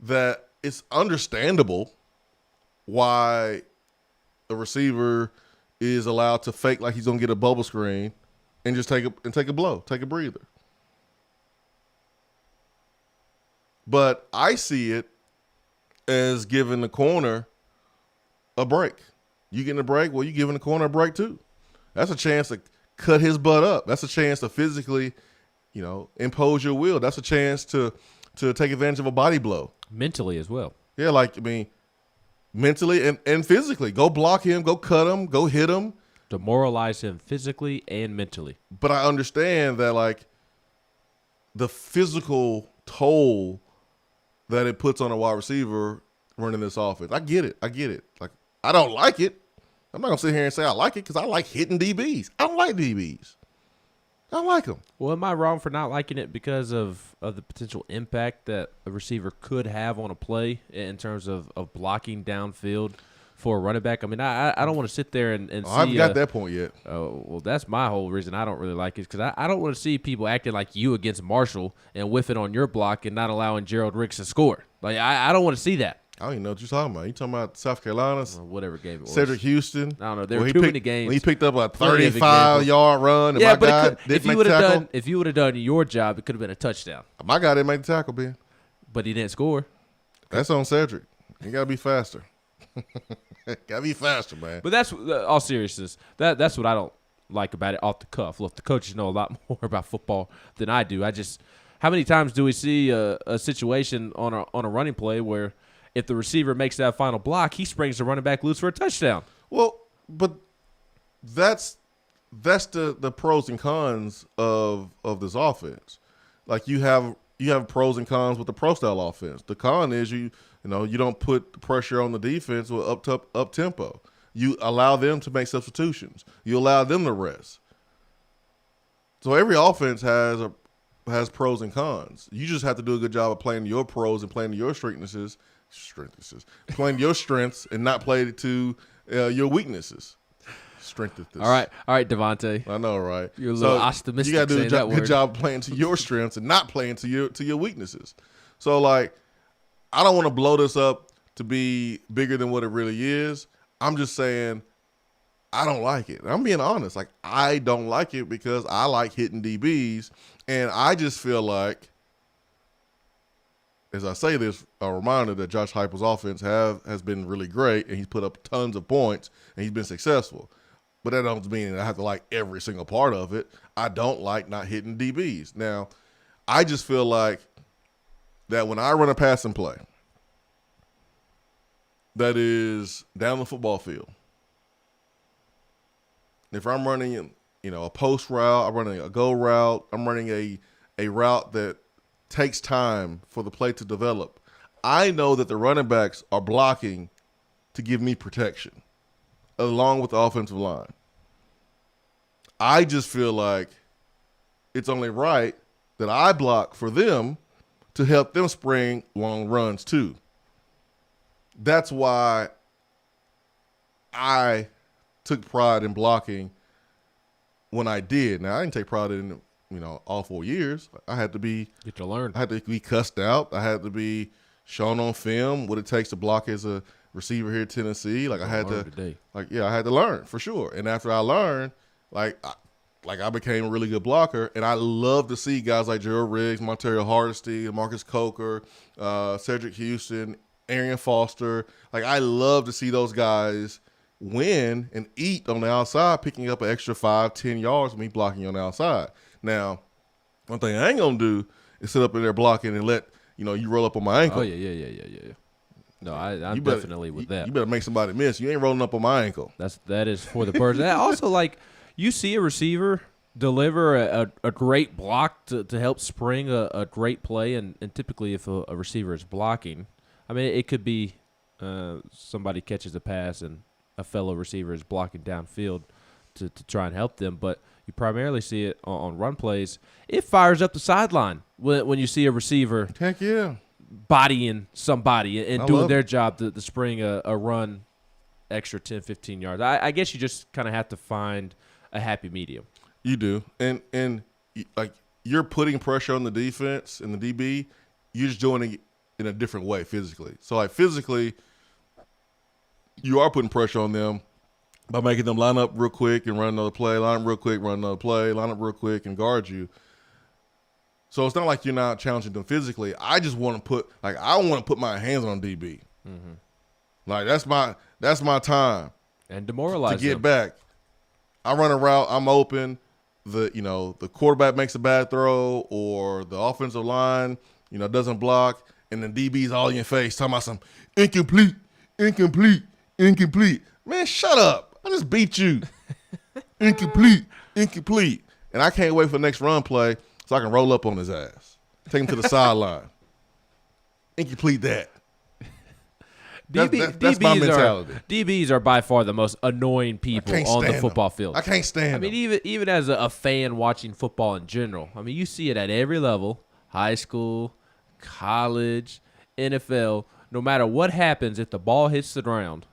that it's understandable why the receiver is allowed to fake like he's going to get a bubble screen and just take a blow, take a breather. But I see it as giving the corner a break. You getting a break? Well, you giving the corner a break too. That's a chance to cut his butt up. That's a chance to physically, impose your will. That's a chance to take advantage of a body blow. Mentally as well. Yeah, mentally and physically. Go block him, go cut him, go hit him. Demoralize him physically and mentally. But I understand that, the physical toll that it puts on a wide receiver running this offense. I get it. Like, I don't like it. I'm not going to sit here and say I like it because I like hitting DBs. I don't like DBs. I don't like them. Well, am I wrong for not liking it because of the potential impact that a receiver could have on a play in terms of blocking downfield for a running back? I mean, I don't want to sit there and see. I haven't got that point yet. Well, that's my whole reason I don't really like it, because I don't want to see people acting like you against Marshall and whiffing on your block and not allowing Gerald Ricks to score. Like, I don't want to see that. I don't even know what you're talking about. You talking about South Carolina? Whatever game it was. Cedric Houston? I don't know. There were too many games. When he picked up a 35-yard run, and my guy didn't make the tackle. If you would have done your job, it could have been a touchdown. My guy didn't make the tackle, Ben. But he didn't score. That's on Cedric. You got to be faster. Got to be faster, man. But that's, all seriousness, that's what I don't like about it off the cuff. Look, the coaches know a lot more about football than I do. How many times do we see a situation on a running play where if the receiver makes that final block, he springs the running back loose for a touchdown? Well, but that's the pros and cons of this offense. Like, you have you have pros and cons with the pro style offense. The con is you don't put pressure on the defense with up tempo. You allow them to make substitutions. You allow them to rest. So every offense has pros and cons. You just have to do a good job of playing your pros and playing your playing your strengths and not play to your weaknesses. All right, Devontae. I know, right? You're a little optimistic. You got to do a good job playing to your strengths and not playing to your weaknesses. So, like, I don't want to blow this up to be bigger than what it really is. I'm just saying I don't like it. I'm being honest. Like, I don't like it because I like hitting DBs, and I just feel like, as I say this, a reminder that Josh Heupel's offense has been really great, and he's put up tons of points, and he's been successful. But that doesn't mean I have to like every single part of it. I don't like not hitting DBs. Now, I just feel like that when I run a passing play that is down the football field, if I'm running, a post route, I'm running a go route, I'm running a route that takes time for the play to develop, I know that the running backs are blocking to give me protection along with the offensive line. I just feel like it's only right that I block for them to help them spring long runs too. That's why I took pride in blocking when I did. Now, I didn't take pride in all 4 years. I had to be get to learn. I had to be cussed out. I had to be shown on film what it takes to block as a receiver here at Tennessee. Like I had to learn for sure. And after I learned, I became a really good blocker. And I love to see guys like Gerald Riggs, Montario Hardesty, Marcus Coker, Cedric Houston, Arian Foster. Like I love to see those guys win and eat on the outside, picking up an extra 5-10 yards with me blocking on the outside. Now, one thing I ain't gonna do is sit up in there blocking and let you roll up on my ankle. Oh yeah. No, I'm definitely with that. You better make somebody miss. You ain't rolling up on my ankle. That is for the person. Also, like you see a receiver deliver a great block to help spring a great play, and typically if a receiver is blocking, I mean it could be somebody catches a pass and a fellow receiver is blocking downfield to try and help them, but you primarily see it on run plays. It fires up the sideline when you see a receiver. Heck yeah. Bodying somebody and doing their job to spring a run extra 10, 15 yards. I guess you just kind of have to find a happy medium. You do. And like you're putting pressure on the defense and the DB. You're just doing it in a different way physically. So, like physically, you are putting pressure on them by making them line up real quick and run another play, line up real quick, run another play, line up real quick and guard you. So it's not like you're not challenging them physically. I just want to put my hands on DB. Mm-hmm. Like that's my time. And demoralize to get them. back. I run a route, I'm open. The quarterback makes a bad throw or the offensive line, doesn't block, and the DB's all in your face talking about some incomplete. Man, shut up. I just beat you. Incomplete. And I can't wait for the next run play so I can roll up on his ass. Take him to the sideline. Incomplete that. That's my mentality. DBs are by far the most annoying people on the football field. I can't stand them. I mean, even as a fan watching football in general, I mean, you see it at every level, high school, college, NFL. No matter what happens, if the ball hits the ground,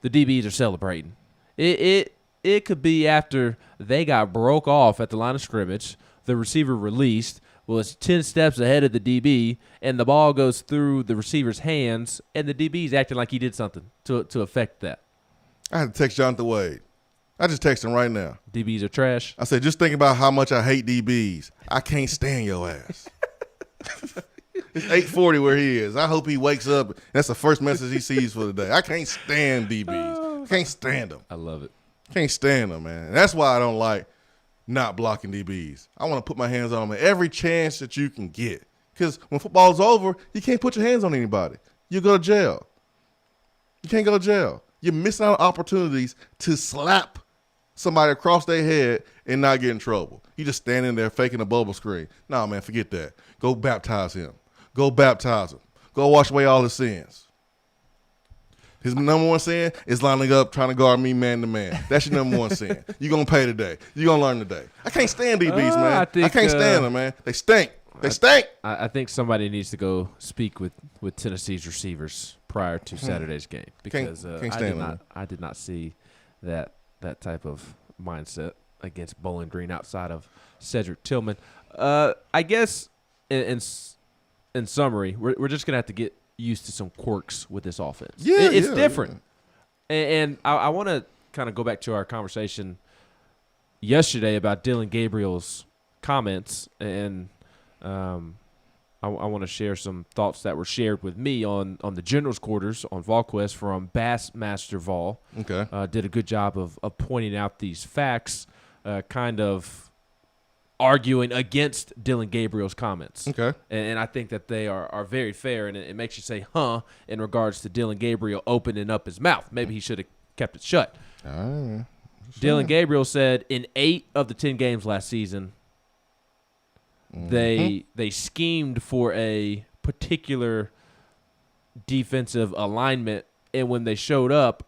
the DBs are celebrating. It could be after they got broke off at the line of scrimmage, the receiver released, was 10 steps ahead of the DB, and the ball goes through the receiver's hands, and the DB's acting like he did something to affect that. I had to text Jonathan Wade. I just text him right now. DBs are trash. I said, just think about how much I hate DBs. I can't stand your ass. It's 8:40 where he is. I hope he wakes up. That's the first message he sees for the day. I can't stand DBs. Can't stand them. I love it. Can't stand them, man. And that's why I don't like not blocking DBs. I want to put my hands on them every chance that you can get. Because when football's over, you can't put your hands on anybody. You go to jail. You can't go to jail. You're missing out on opportunities to slap somebody across their head and not get in trouble. He just standing there faking a bubble screen. Nah, man, forget that. Go baptize him. Go baptize him. Go wash away all his sins. His number one sin is lining up trying to guard me man to man. That's your number one sin. You're going to pay today. You're going to learn today. I can't stand DBs, man. I can't stand them, man. They stink. They stink. I think somebody needs to go speak with Tennessee's receivers prior to Saturday's game because I did not see that type of mindset against Bowling Green outside of Cedric Tillman. I guess in summary, we're just going to have to get used to some quirks with this offense. Yeah, it's different. Yeah. And I want to kind of go back to our conversation yesterday about Dylan Gabriel's comments, and I want to share some thoughts that were shared with me on the General's Quarters on VolQuest from Bassmaster Vol. Okay. Did a good job of pointing out these facts, kind of arguing against Dylan Gabriel's comments. Okay. And I think that they are very fair, and it makes you say, in regards to Dylan Gabriel opening up his mouth. Maybe he should have kept it shut. Dylan Gabriel said in 8 of the 10 games last season, they schemed for a particular defensive alignment, and when they showed up,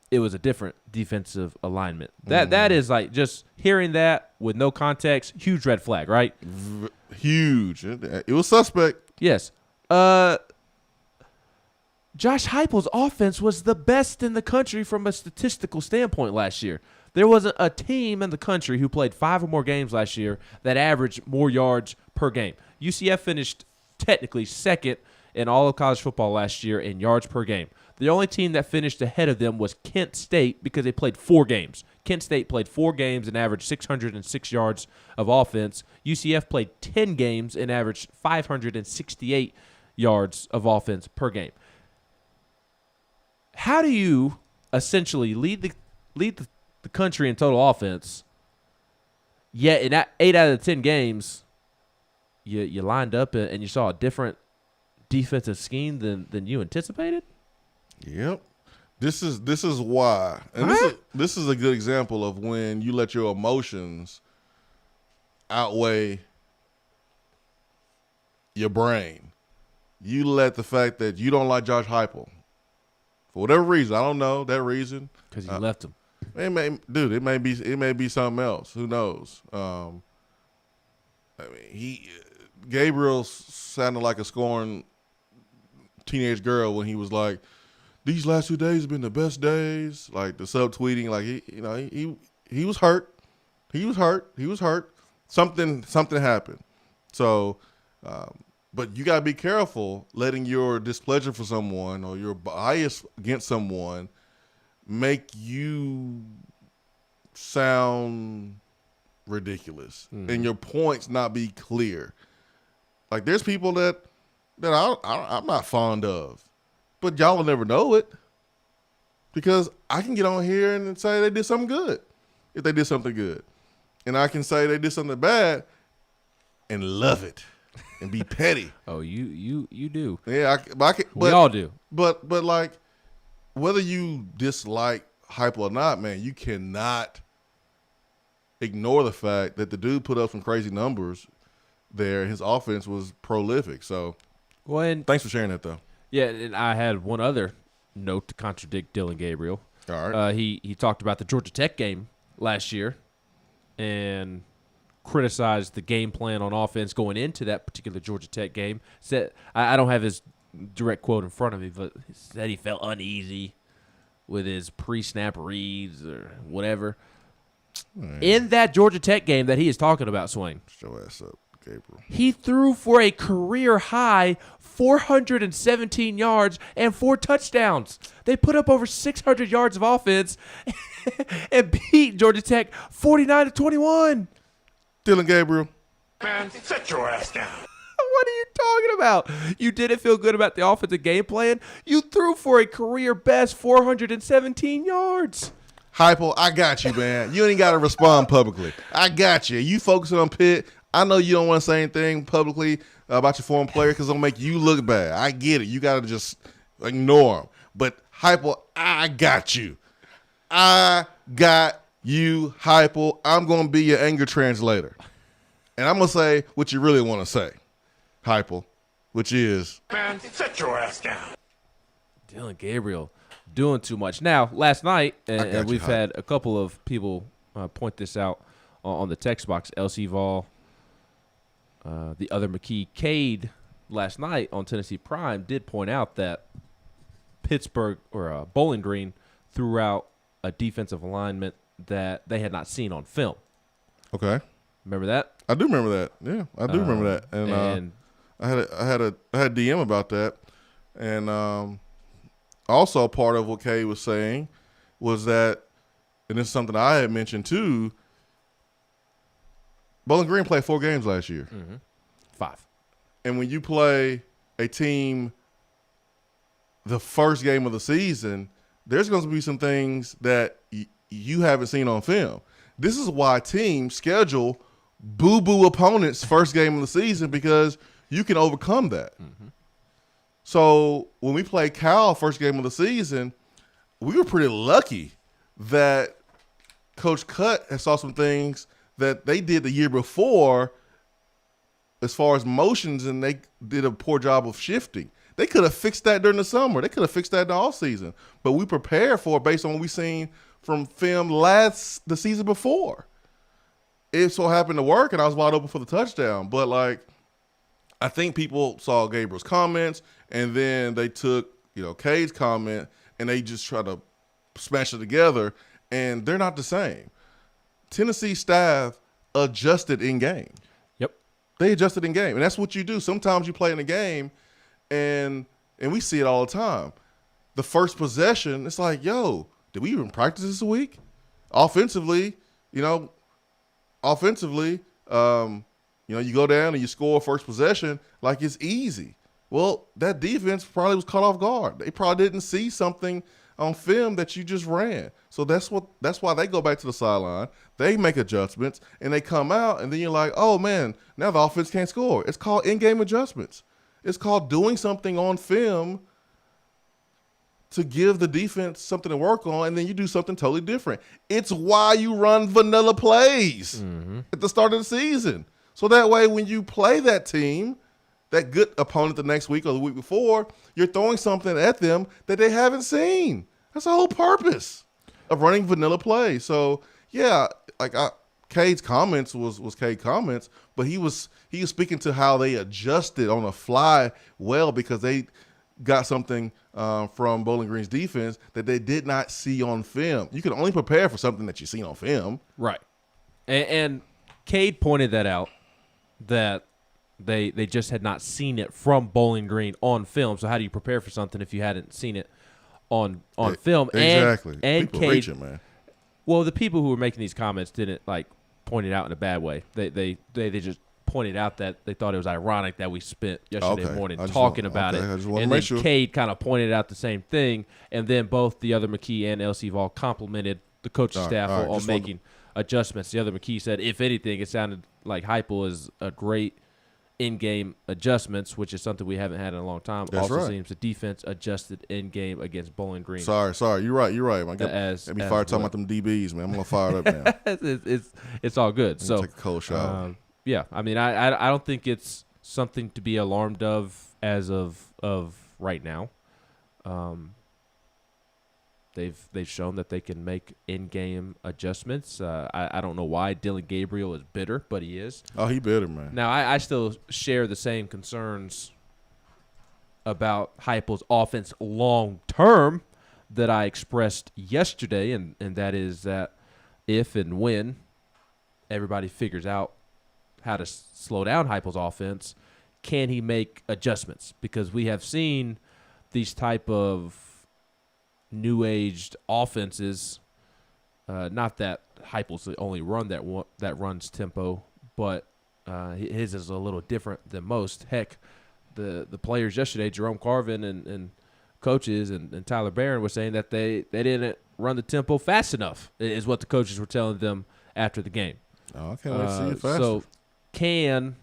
it was a different defensive alignment. That is like, just hearing that with no context, huge red flag, right? Huge. It was suspect. Yes. Josh Heupel's offense was the best in the country from a statistical standpoint last year. There wasn't a team in the country who played 5 or more games last year that averaged more yards per game. UCF finished technically second in all of college football last year in yards per game. The only team that finished ahead of them was Kent State because they played 4 games. Kent State played 4 games and averaged 606 yards of offense. UCF played 10 games and averaged 568 yards of offense per game. How do you essentially lead the country in total offense, yet in 8 out of the 10 games, you lined up and you saw a different defensive scheme than you anticipated? Yep. This is why. And this is a good example of when you let your emotions outweigh your brain. You let the fact that you don't like Josh Heupel, for whatever reason, I don't know that reason. Because you left him. It may be something else. Who knows? Gabriel sounded like a scorned teenage girl when he was like, "These last 2 days have been the best days." Like the subtweeting, like he was hurt. He was hurt. Something happened. So, but you gotta be careful letting your displeasure for someone or your bias against someone make you sound ridiculous and your points not be clear. Like there's people that I'm not fond of, but y'all will never know it because I can get on here and say they did something good if they did something good, and I can say they did something bad and love it and be petty. Oh, you do. Yeah, we all do. But like, whether you dislike Heupel or not, man, you cannot ignore the fact that the dude put up some crazy numbers there. His offense was prolific. So, thanks for sharing that, though. Yeah, and I had one other note to contradict Dylan Gabriel. All right. He talked about the Georgia Tech game last year and criticized the game plan on offense going into that particular Georgia Tech game. Said I don't have his direct quote in front of me, but he said he felt uneasy with his pre-snap reads or whatever. In that Georgia Tech game that he is talking about, Swain, shut your ass up, Gabriel. He threw for a career-high 417 yards and 4 touchdowns. They put up over 600 yards of offense and beat Georgia Tech 49-21. Dylan Gabriel. Man, sit your ass down. What are you talking about? You didn't feel good about the offensive game plan? You threw for a career-best 417 yards. Heupel, I got you, man. You ain't got to respond publicly. I got you. You focusing on Pitt. I know you don't want to say anything publicly about your former player because it'll make you look bad. I get it. You got to just ignore him. But Heupel, I got you. I got you, Heupel. I'm going to be your anger translator. And I'm going to say what you really want to say, Heupel, which is, Man, sit your ass down. Dillon Gabriel doing too much. Now, last night, and we've had a couple of people point this out on the text box, LC Vol, the other McKee, Cade, last night on Tennessee Prime did point out that Pittsburgh or Bowling Green threw out a defensive alignment that they had not seen on film. Okay. Remember that? I do remember that. Yeah, I do remember that. And I had a DM about that. And also part of what Kay was saying was that, and this is something I had mentioned too, Bowling Green played 4 games last year. 5. And when you play a team the first game of the season, there's going to be some things that you haven't seen on film. This is why teams schedule boo-boo opponents first game of the season, because you can overcome that. So when we played Cal first game of the season, we were pretty lucky that Coach Cutt had saw some things that they did the year before as far as motions, and they did a poor job of shifting. They could have fixed that during the summer. They could have fixed that in the offseason. But we prepared for it based on what we seen from film the season before. It so happened to work, and I was wide open for the touchdown. But, I think people saw Gabriel's comments, and then they took, Cade's comment, and they just try to smash it together, and they're not the same. Tennessee staff adjusted in game. Yep. They adjusted in game, and that's what you do. Sometimes you play in a game, and we see it all the time. The first possession, it's like, yo, did we even practice this week? Offensively, you go down and you score first possession like it's easy. Well, that defense probably was caught off guard. They probably didn't see something on film that you just ran. So that's why they go back to the sideline. They make adjustments, and they come out, and then you're like, oh, man, now the offense can't score. It's called in-game adjustments. It's called doing something on film to give the defense something to work on, and then you do something totally different. It's why you run vanilla plays at the start of the season. So that way when you play that team, that good opponent the next week or the week before, you're throwing something at them that they haven't seen. That's the whole purpose of running vanilla plays. So, yeah, Cade's comments was Cade comments, but he was speaking to how they adjusted on the fly well, because they got something from Bowling Green's defense that they did not see on film. You can only prepare for something that you've seen on film. Right. And Cade pointed that out, that they just had not seen it from Bowling Green on film. So how do you prepare for something if you hadn't seen it on film? Exactly. And people Cade, reaching, man. Well, the people who were making these comments didn't point it out in a bad way. They just pointed out that they thought it was ironic that we spent yesterday morning talking about it. And then Cade kind of pointed out the same thing, and then both the other McKee and LC Vol complimented the coaching staff on making adjustments. The other McKee said, if anything, it sounded like Heupel is a great in-game adjustments, which is something we haven't had in a long time. That's also right. seems the defense adjusted in-game against Bowling Green. Sorry. You're right. Man. Let me fire talking about them DBs, man. I'm going to fire it up now. It's all good. So take a cold shower. Yeah, I mean, I don't think it's something to be alarmed of as of right now. They've shown that they can make in-game adjustments. I don't know why Dillon Gabriel is bitter, but he is. Oh, he bitter, man. Now, I still share the same concerns about Heupel's offense long-term that I expressed yesterday, and that is that if and when everybody figures out how to slow down Heupel's offense, can he make adjustments? Because we have seen these type of new-aged offenses, not that Heupel's the only run that runs tempo, but his is a little different than most. Heck, the players yesterday, Jerome Carvin and coaches and Tyler Barron were saying that they didn't run the tempo fast enough, is what the coaches were telling them after the game. Oh, I can't wait to see it faster. So can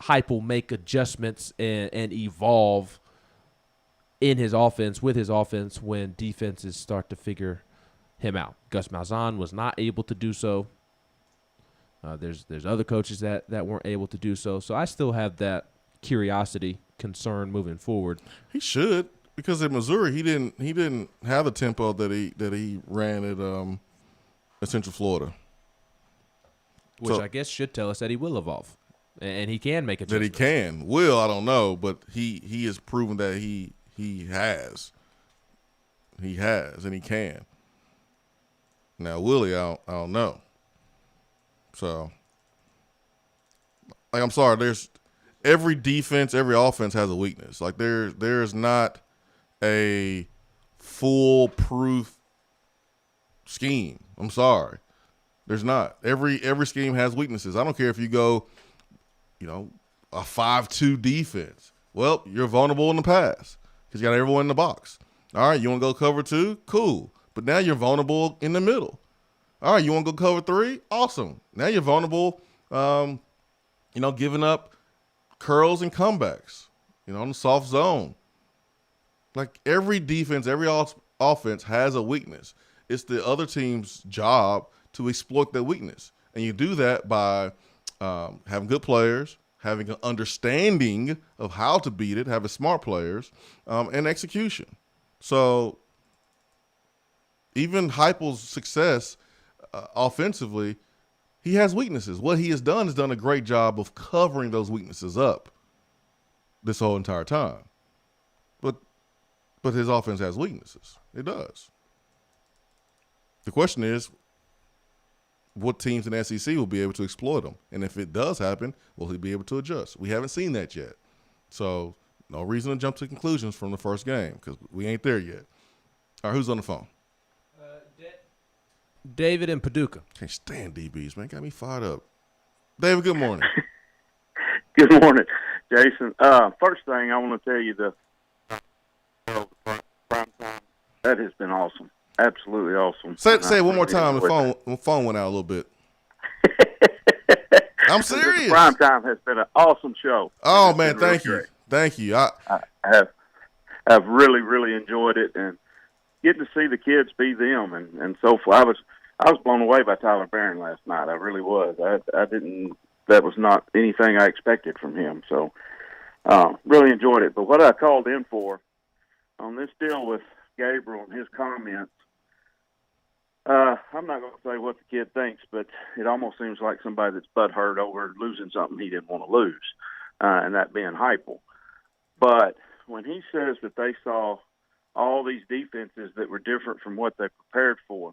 Heupel make adjustments and evolve in his offense, with his offense, when defenses start to figure him out. Gus Malzahn was not able to do so. There's other coaches that weren't able to do so. So I still have that curiosity, concern moving forward. He should, because at Missouri he didn't have the tempo that he ran at Central Florida. Which So, I guess should tell us that he will evolve, and he can make adjustments. that he can. Will, I don't know, but he has proven that he has. He has, and he can. Now, Willie, I don't know. So, like, I'm sorry. There's every defense, every offense has a weakness. Like, there's not a foolproof scheme. I'm sorry. There's not. Every scheme has weaknesses. I don't care if you go, a 5-2 defense. Well, you're vulnerable in the pass because you got everyone in the box. All right, you want to go cover 2? Cool. But now you're vulnerable in the middle. All right, you want to go cover 3? Awesome. Now you're vulnerable, giving up curls and comebacks, in the soft zone. Like, every defense, every offense has a weakness. It's the other team's job to exploit that weakness. And you do that by having good players, having an understanding of how to beat it, having smart players, and execution. So even Heupel's success offensively, he has weaknesses. What he has done a great job of covering those weaknesses up this whole entire time. But his offense has weaknesses. It does. The question is, what teams in the SEC will be able to exploit them? And if it does happen, will he be able to adjust? We haven't seen that yet. So no reason to jump to conclusions from the first game because we ain't there yet. All right, who's on the phone? David in Paducah. Can't stand DBs, man. Got me fired up. David, good morning. Good morning, Jason. First thing I want to tell you, that has been awesome. Absolutely awesome. Say it one more time. The phone went out a little bit. I'm serious. Prime time has been an awesome show. Oh man, thank you. Thank you. I have really, really enjoyed it and getting to see the kids be them and so forth. I was blown away by Tyler Barron last night. I really was. That was not anything I expected from him. So really enjoyed it. But what I called in for on this deal with Gabriel and his comments, I'm not going to say what the kid thinks, but it almost seems like somebody that's butthurt over losing something he didn't want to lose, and that being Heupel. But when he says that they saw all these defenses that were different from what they prepared for,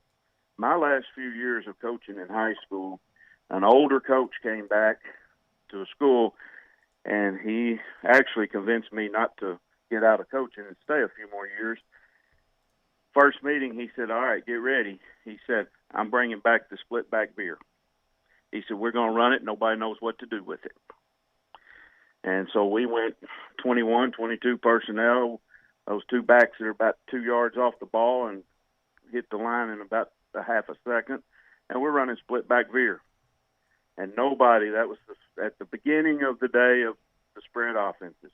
my last few years of coaching in high school, an older coach came back to a school, and he actually convinced me not to get out of coaching and stay a few more years. First meeting, he said, all right, get ready. He said, I'm bringing back the split back veer. He said, we're going to run it. Nobody knows what to do with it. And so we went 21, 22 personnel, those two backs that are about 2 yards off the ball and hit the line in about a half a second. And we're running split back veer. And nobody, that was at the beginning of the day of the spread offenses.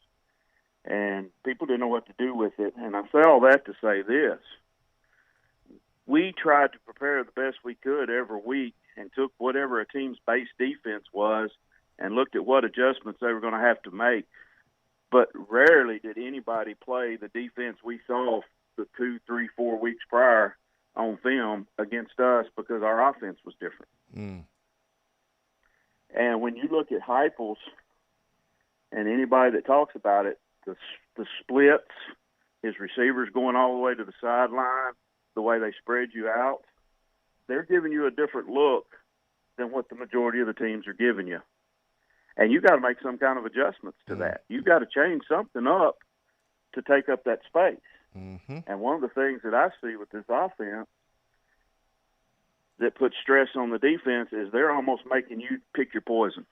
And people didn't know what to do with it. And I say all that to say this. We tried to prepare the best we could every week and took whatever a team's base defense was and looked at what adjustments they were going to have to make. But rarely did anybody play the defense we saw the 2, 3, 4 weeks prior on film against us because our offense was different. Mm. And when you look at Heupel's and anybody that talks about it, the splits, his receivers going all the way to the sideline, the way they spread you out, they're giving you a different look than what the majority of the teams are giving you. And you got to make some kind of adjustments to that. You got to change something up to take up that space. Mm-hmm. And one of the things that I see with this offense that puts stress on the defense is they're almost making you pick your poison.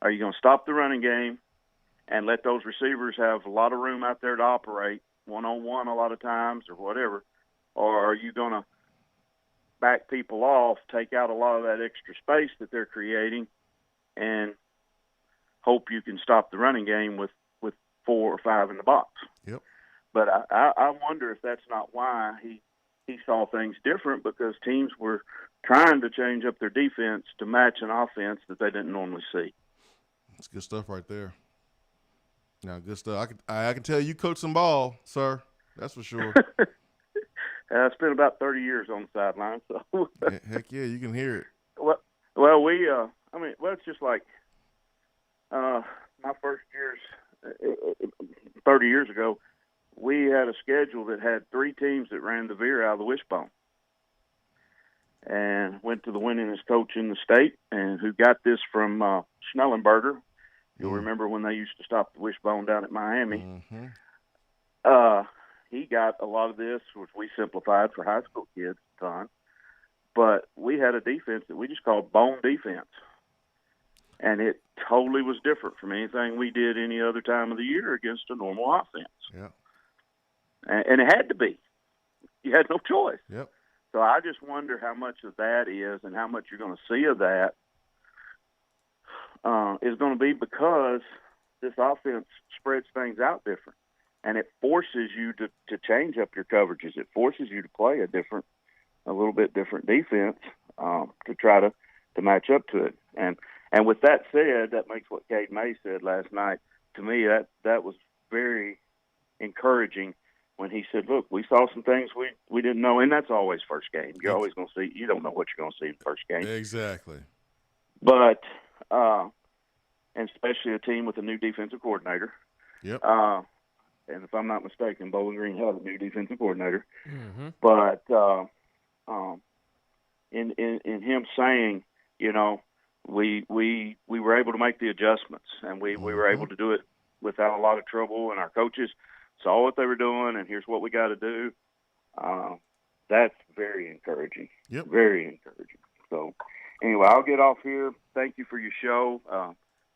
Are you going to stop the running game and let those receivers have a lot of room out there to operate one-on-one a lot of times or whatever? Or are you going to back people off, take out a lot of that extra space that they're creating, and hope you can stop the running game with 4 or 5 in the box? Yep. But I wonder if that's not why he saw things different because teams were trying to change up their defense to match an offense that they didn't normally see. That's good stuff right there. Now, good stuff. I can tell you coach some ball, sir. That's for sure. I spent about 30 years on the sideline, so heck yeah, you can hear it. Well, it's just like my first years, 30 years ago. We had a schedule that had 3 teams that ran the veer out of the wishbone, and went to the winningest coach in the state, and who got this from Schnellenberger. You'll remember when they used to stop the wishbone down at Miami. Mm-hmm. He got a lot of this, which we simplified for high school kids a ton. But we had a defense that we just called bone defense. And it totally was different from anything we did any other time of the year against a normal offense. Yeah. And it had to be. You had no choice. Yep. So I just wonder how much of that is and how much you're going to see of that is going to be because this offense spreads things out different. And it forces you to change up your coverages. It forces you to play a little bit different defense to try to match up to it. And with that said, that makes what Cade May said last night. To me, that was very encouraging when he said, look, we saw some things we didn't know. And that's always first game. You're always going to see – you don't know what you're going to see in the first game. Exactly. But and especially a team with a new defensive coordinator. Yep. And if I'm not mistaken, Bowling Green had a new defensive coordinator. Mm-hmm. But in him saying, you know, we were able to make the adjustments, and we were able to do it without a lot of trouble, and our coaches saw what they were doing, and here's what we got to do. That's very encouraging. Yep. Very encouraging. So anyway, I'll get off here. Thank you for your show.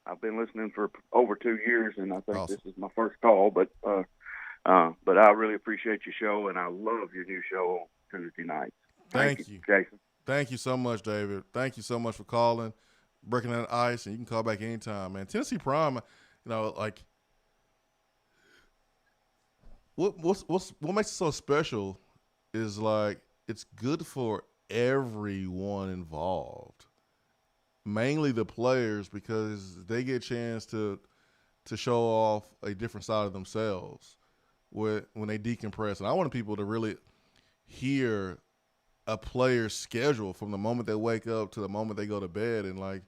I've been listening for over 2 years, and I think this is my first call. But I really appreciate your show, and I love your new show on Tuesday nights. Thank you, Jason. Thank you so much, David. Thank you so much for calling, breaking that ice, and you can call back anytime, man. Tennessee Prime, you know, like what makes it so special is like it's good for everyone involved. Mainly the players, because they get a chance to show off a different side of themselves when they decompress. And I want people to really hear a player's schedule from the moment they wake up to the moment they go to bed. And, like,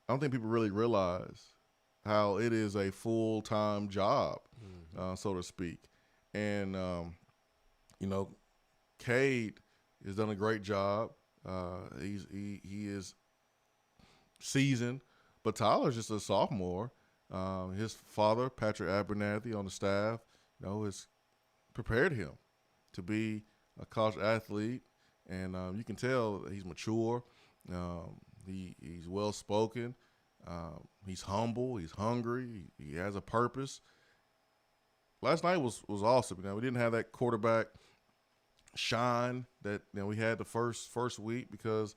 I don't think people really realize how it is a full-time job, so to speak. And, you know, Cade has done a great job. He is seasoned, but Tyler's just a sophomore. His father, Patrick Abernathy, on the staff, you know, has prepared him to be a college athlete, and you can tell that he's mature. He's well spoken. He's humble. He's hungry. He has a purpose. Last night was awesome. You know, we didn't have that quarterback shine that we had the first week because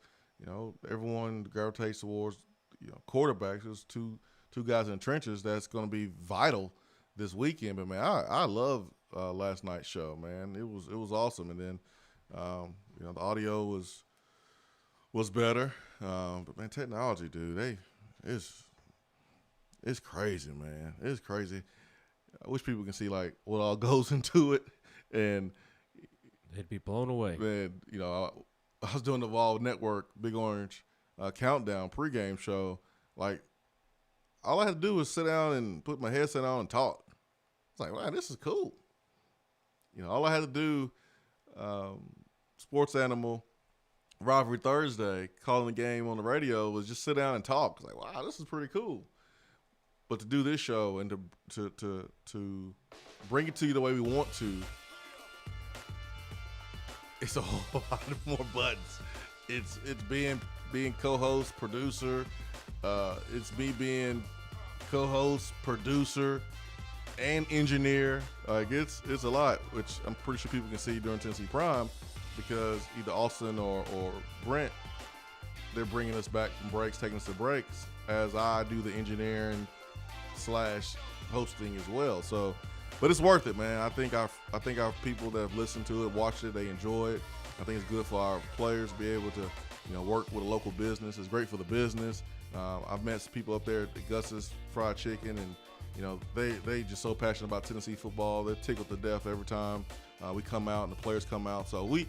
everyone gravitates towards quarterbacks. There's two guys in the trenches that's going to be vital this weekend. But man, I love last night's show. Man, it was awesome. And then the audio was better. But man, technology, dude, it's crazy, man. It's crazy. I wish people can see like what all goes into it, and they'd be blown away. Man, I was doing the Vol Network Big Orange Countdown pregame show. Like, all I had to do was sit down and put my headset on and talk. It's like, wow, this is cool. All I had to do, Sports Animal Rivalry Thursday, calling the game on the radio, was just sit down and talk. It's like, wow, this is pretty cool. But to do this show and to bring it to you the way we want to, it's a whole lot more buttons. It's being co-host, producer. It's me being co-host, producer, and engineer. Like it's a lot, which I'm pretty sure people can see during Tennessee Prime, because either Austin or Brent, they're bringing us back from breaks, taking us to breaks, as I do the engineering / hosting as well. So But it's worth it, man. I think our people that have listened to it, watched it, they enjoy it. I think it's good for our players to be able to, work with a local business. It's great for the business. I've met some people up there at Gus's Fried Chicken, and they just so passionate about Tennessee football. They're tickled to death every time we come out and the players come out. So we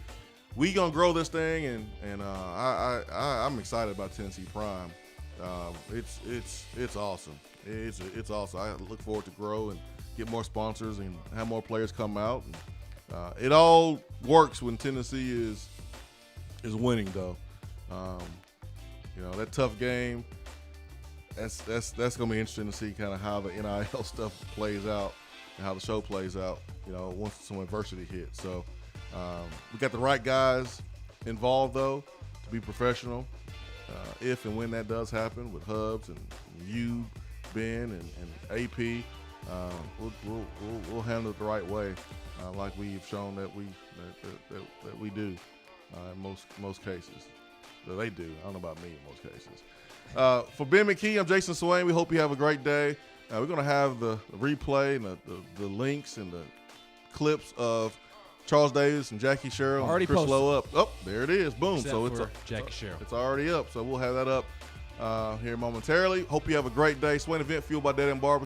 gonna grow this thing, and I'm excited about Tennessee Prime. It's awesome. It's awesome. I look forward to grow and get more sponsors and have more players come out. And, it all works when Tennessee is winning, though. That tough game. That's gonna be interesting to see kind of how the NIL stuff plays out and how the show plays out. Once some adversity hits. So we got the right guys involved, though, to be professional. If and when that does happen with Hubs and you, Ben, and AP, we'll handle it the right way, like we've shown that we do in most cases. That they do. I don't know about me in most cases. For Ben McKee, I'm Jason Swain. We hope you have a great day. We're going to have the replay and the links and the clips of Charles Davis and Jackie Sherrill Already and Chris posted. Lowe up. Oh, there it is. Boom. Except So for Jackie Sherrill. It's already up. So we'll have that up here momentarily. Hope you have a great day. Swain Event, fueled by Dead End Barbecue.